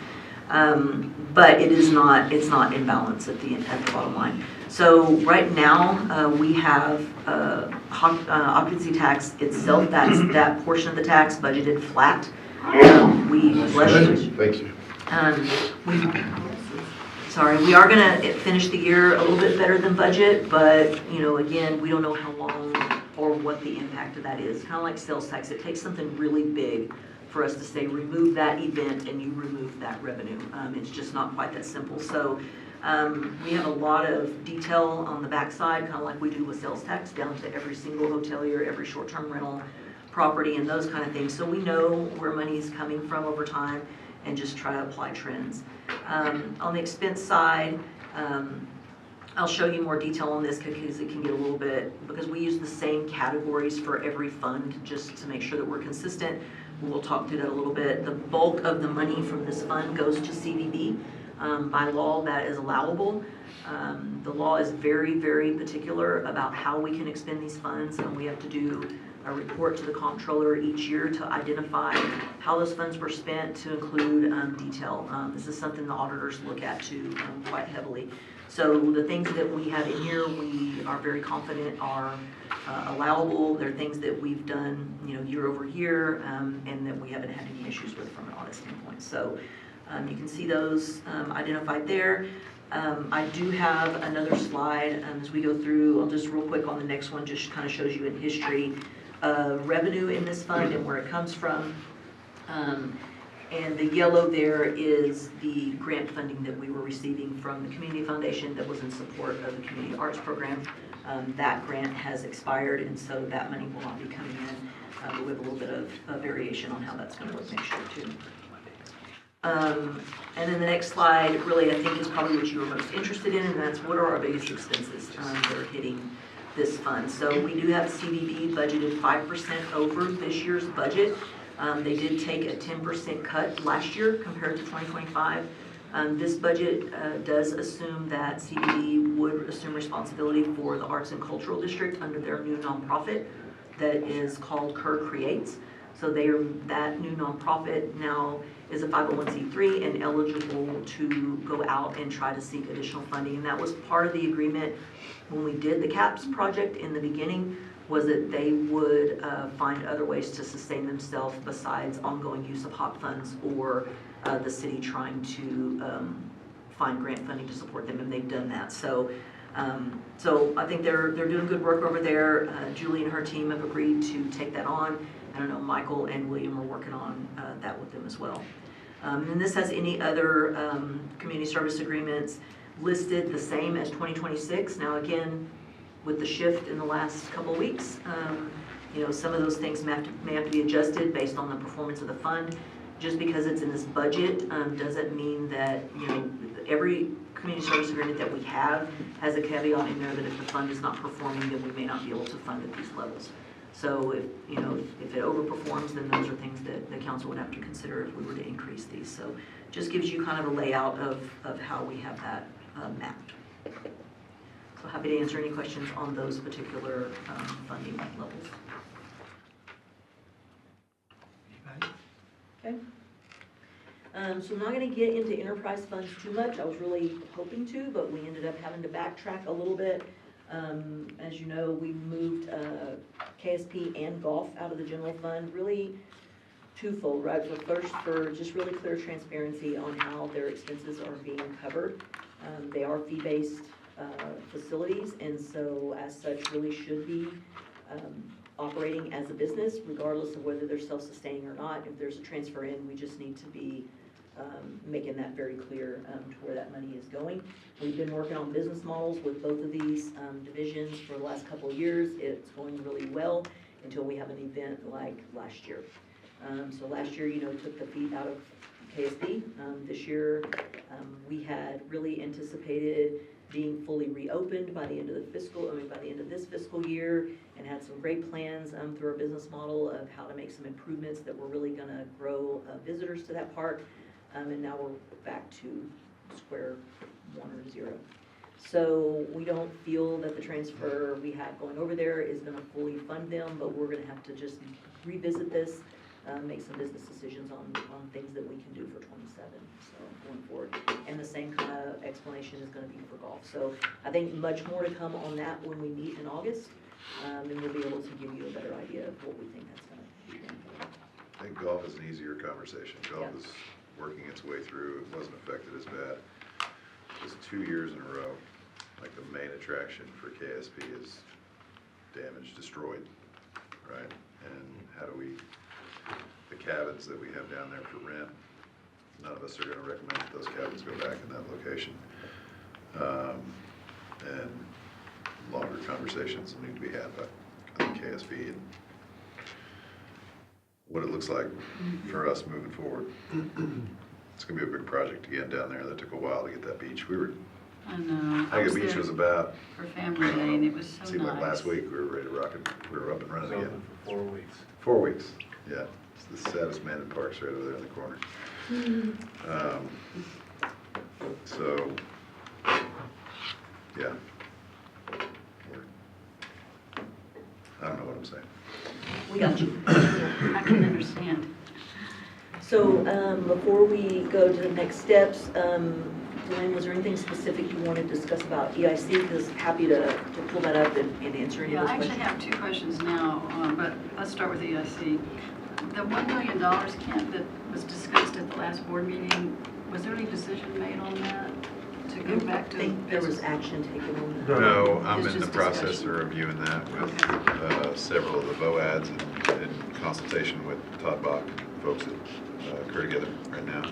but it's not in balance at the bottom line. So right now we have occupancy tax itself. That's that portion of the tax budgeted flat. Thank you. We are going to finish the year a little bit better than budget, but, you know, again, we don't know how long or what the impact of that is. Kind of like sales tax, it takes something really big for us to say remove that event and you remove that revenue. It's just not quite that simple. So we have a lot of detail on the backside, kind of like we do with sales tax, down to every single hotelier, every short-term rental property, and those kind of things. So we know where money's coming from over time and just try to apply trends. On the expense side, I'll show you more detail on this because it can get a little bit, because we use the same categories for every fund just to make sure that we're consistent. We'll talk through that a little bit. The bulk of the money from this fund goes to CVB. By law, that is allowable. The law is very, very particular about how we can expend these funds, and we have to do a report to the comptroller each year to identify how those funds were spent, to include detail. This is something the auditors look at too quite heavily. So the things that we have in here, we are very confident are allowable. They're things that we've done, you know, year over year, and that we haven't had any issues with from an audit standpoint. So you can see those identified there. I do have another slide as we go through. I'll just real quick on the next one, just kind of shows you in history revenue in this fund and where it comes from. And the yellow there is the grant funding that we were receiving from the Community Foundation that was in support of the Community Arts Program. That grant has expired, and so that money will not be coming in. But we have a little bit of variation on how that's going to look next year too. And then the next slide really I think is probably what you were most interested in, and that's what are our biggest expenses that are hitting this fund. So we do have CVB budgeted 5% over this year's budget. They did take a 10% cut last year compared to 2025. This budget does assume that CVB would assume responsibility for the Arts and Cultural District under their new nonprofit that is called Kerr Creates. So that new nonprofit now is a 501c3 and eligible to go out and try to seek additional funding. And that was part of the agreement when we did the CAPS project in the beginning, was that they would find other ways to sustain themselves besides ongoing use of HOP funds or the city trying to find grant funding to support them, and they've done that. So I think they're doing good work over there. Julie and her team have agreed to take that on. I don't know, Michael and William are working on that with them as well. And this has any other community service agreements listed the same as 2026. Now again, with the shift in the last couple of weeks, you know, some of those things may have to be adjusted based on the performance of the fund. Just because it's in this budget doesn't mean that, you know, every community service agreement that we have has a caveat in there that if the fund is not performing, then we may not be able to fund at these levels. So if, you know, if it overperforms, then those are things that the council would have to consider if we were to increase these. So just gives you kind of a layout of how we have that mapped. So happy to answer any questions on those particular funding levels. Okay. So I'm not going to get into enterprise funds too much. I was really hoping to, but we ended up having to backtrack a little bit. As you know, we moved KSP and golf out of the general fund, really twofold, right? First, for just really clear transparency on how their expenses are being covered. They are fee-based facilities, and so as such really should be operating as a business, regardless of whether they're self-sustaining or not. If there's a transfer in, we just need to be making that very clear to where that money is going. We've been working on business models with both of these divisions for the last couple of years. It's going really well until we have an event like last year. So last year, took the feet out of KSB. This year, we had really anticipated being fully reopened by the end of by the end of this fiscal year, and had some great plans through our business model of how to make some improvements that were really gonna grow visitors to that park. And now we're back to square one or zero. So we don't feel that the transfer we have going over there is gonna fully fund them, but we're gonna have to just revisit this, make some business decisions on things that we can do for 27, so going forward. And the same kind of explanation is gonna be for golf. So I think much more to come on that when we meet in August, and we'll be able to give you a better idea of what we think that's gonna be going forward. I think golf is an easier conversation. Golf Yeah. is working its way through. It wasn't affected as bad. It's 2 years in a row. Like the main attraction for KSP is damaged, destroyed, right? And how do we, the cabins that we have down there for rent, none of us are gonna recommend that those cabins go back in that location. And longer conversations need to be had by KSP and what it looks like for us moving forward. It's gonna be a big project again down there. That took a while to get that beach. I know. I think the beach was about, For Family Day, and it was so seemed like nice. last week we were ready to rock it. We were up and running again. For 4 weeks. 4 weeks, yeah. It's the saddest man in parks right over there in the corner. So, yeah. I don't know what I'm saying. We got you. I can understand. So before we go to the next steps, Glenn, was there anything specific you wanted to discuss about EIC? Because happy to pull that up and answer any Yeah, of I those actually questions. have 2 questions now, but let's start with EIC. The $1 million, Kent, that was discussed at the last board meeting, was there any decision made on that to go back to? I think there was action taken on that. No, I'm It's in the just process discussion. of reviewing that with several of the BOADs and in consultation with Todd Bach and folks at Cur Together right now.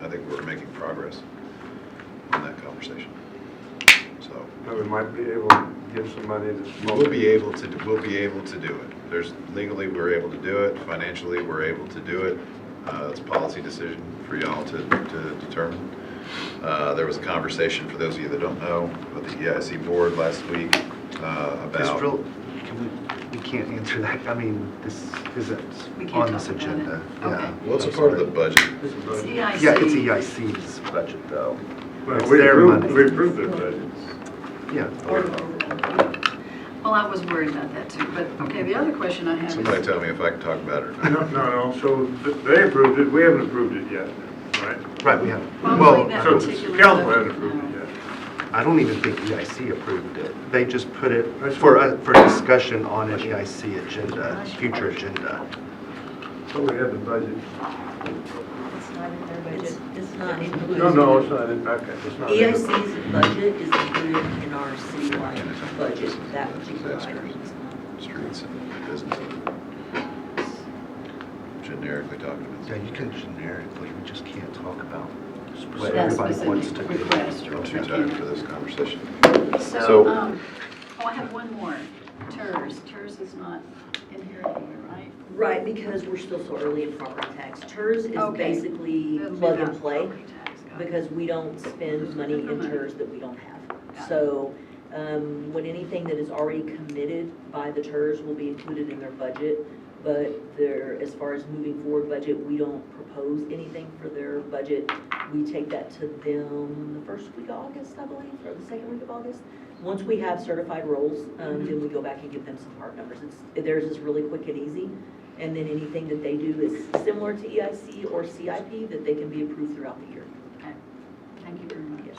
I think we're making progress on that conversation. So But we might be able to get some money to. we'll be able to do it. There's legally we're able to do it. Financially we're able to do it. It's a policy decision for y'all to determine. There was a conversation, for those of you that don't know, with the EIC board last week about. We can't answer that. I mean, this We isn't can't on this talk about it. agenda. Okay. Yeah. Well, it's a part of the budget. It's EIC. Yeah, it's EIC's budget though. Well, It's we their approved, money. we approved their budget. Yeah. Well, I was worried about that too, but, okay, the other question I have is. Somebody tell me if I can talk about it or not. No, so they approved it, we haven't approved it yet, right? Right, we have. Probably that So particular council budget, hasn't approved it no. yet. I don't even think EIC approved it. They just put it That's for discussion on an EIC agenda, future agenda. So we have the budget. It's not in their budget. It's not included. No, it's not, okay, it's not. EIC's budget is included in our citywide budget, that particular item is not. Streets and business. Generically talking about. Yeah, you can generically, we just can't talk about what That everybody wants to specific do. request or I'm what too they tired can- for this conversation. So, So- I have one more. TERS. TERS is not in here anywhere, right? Right, because we're still so early in property tax. TERS is Okay. basically It'll be plug and about play, property tax, got it. because we don't spend money in Different money. TERS that we don't have. Got it. So, when anything that is already committed by the TERS will be included in their budget, but as far as moving forward budget, we don't propose anything for their budget. We take that to them the first week of August, I believe, or the second week of August. Once we have certified rolls, then we go back and give them some hard numbers. Theirs is really quick and easy. And then anything that they do is similar to EIC or CIP, that they can be approved throughout the year. Okay. Thank you very much. Yes.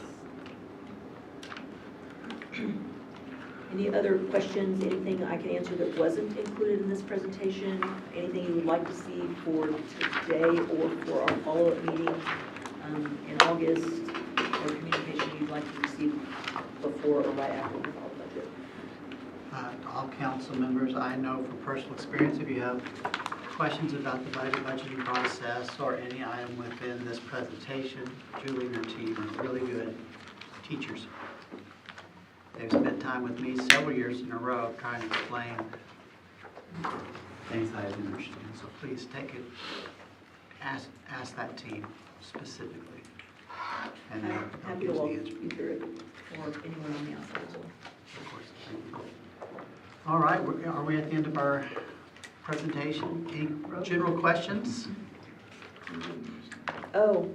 Any other questions, anything I can answer that wasn't included in this presentation? Anything you would like to see for today or for our follow-up meeting in August, or communication you'd like to receive before or right after we file the budget? To all council members, I know from personal experience, if you have questions about the budgeting process or any item within this presentation, Julie and her team are really good teachers. They've spent time with me several years in a row trying to explain things I didn't understand. So please take it, ask that team specifically. And they'll Happy to give walk you the answer. you through it, or anyone on the outside as well. Of course. Thank you. All right, are we at the end of our presentation? Any general questions? Oh,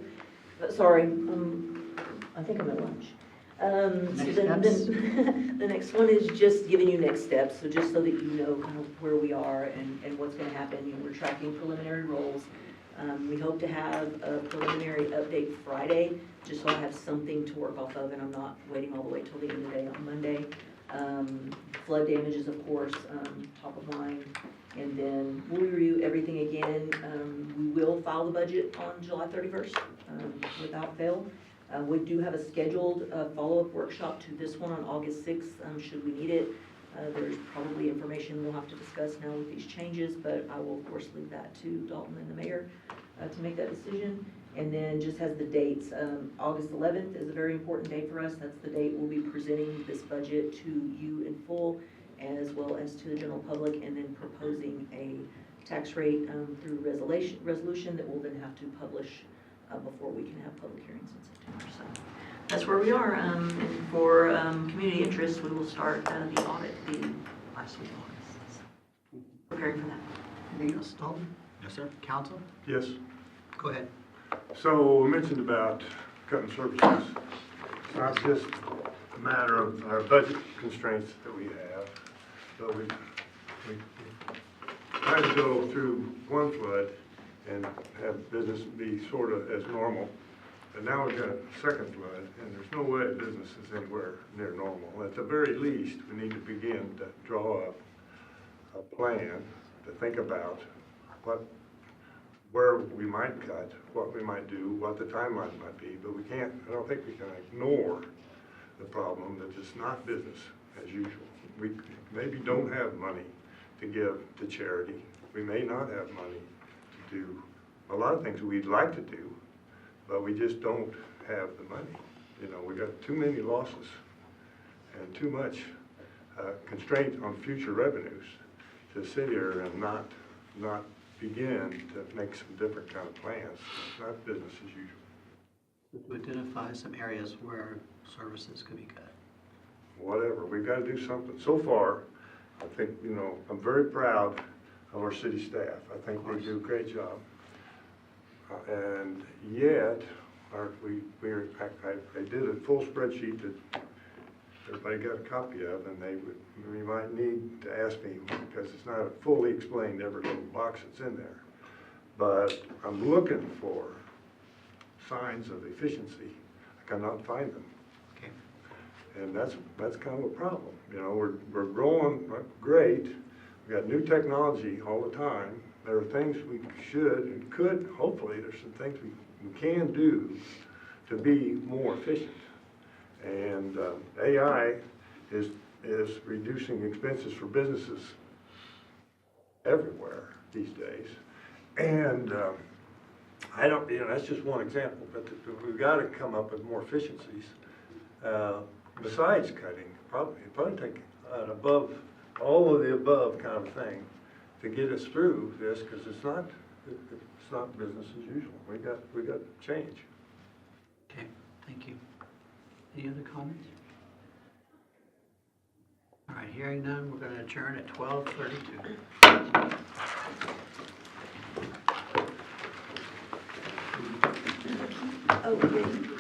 sorry, I think I'm at lunch. Next So then- steps? The next one is just giving you next steps, so just so that you know kind of where we are and what's gonna happen. You know, we're tracking preliminary rolls. We hope to have a preliminary update Friday, just so I have something to work off of and I'm not waiting all the way till the end of the day on Monday. Flood damages, of course, top of mind. And then we'll review everything again. We will file the budget on July 31st without fail. We do have a scheduled follow-up workshop to this one on August 6th, should we need it. There's probably information we'll have to discuss now with these changes, but I will of course leave that to Dalton and the mayor to make that decision. And then just has the dates. August 11th is a very important day for us. That's the date we'll be presenting this budget to you in full, as well as to the general public, and then proposing a tax rate through resolution that we'll then have to publish before we can have public hearings in September. So that's where we are. And for community interest, we will start the audit the last week of August. So preparing for that. Anything else, Dalton? Yes, sir. Council? Yes. Go ahead. So we mentioned about cutting services. It's not just a matter of our budget constraints that we have, but we try to go through one flood and have business be sort of as normal. And now we've got a second flood, and there's no way business is anywhere near normal. At the very least, we need to begin to draw up a plan to think about where we might cut, what we might do, what the timeline might be, but I don't think we can ignore the problem that it's not business as usual. We maybe don't have money to give to charity. We may not have money to do a lot of things we'd like to do, but we just don't have the money. You know, we got too many losses and too much constraint on future revenues to sit here and not begin to make some different kind of plans. It's not business as usual. To identify some areas where services could be cut. Whatever, we've got to do something. So far, I think, you know, I'm very proud of our city staff. I think they do a great job. And yet, I did a full spreadsheet that everybody got a copy of, and we might need to ask me, because it's not fully explained every little box that's in there. But I'm looking for signs of efficiency. I cannot find them. Okay. And that's kind of a problem. You know, we're growing great. We got new technology all the time. There are things we should and could, hopefully, there's some things we can do to be more efficient. And AI is reducing expenses for businesses everywhere these days. And that's just one example, but we've got to come up with more efficiencies besides cutting. Probably take an above, all of the above kind of thing to get us through this, because it's not business as usual. We got change. Okay, thank you. Any other comments? All right, hearing none, we're going to adjourn at 12:32. Oh, yeah.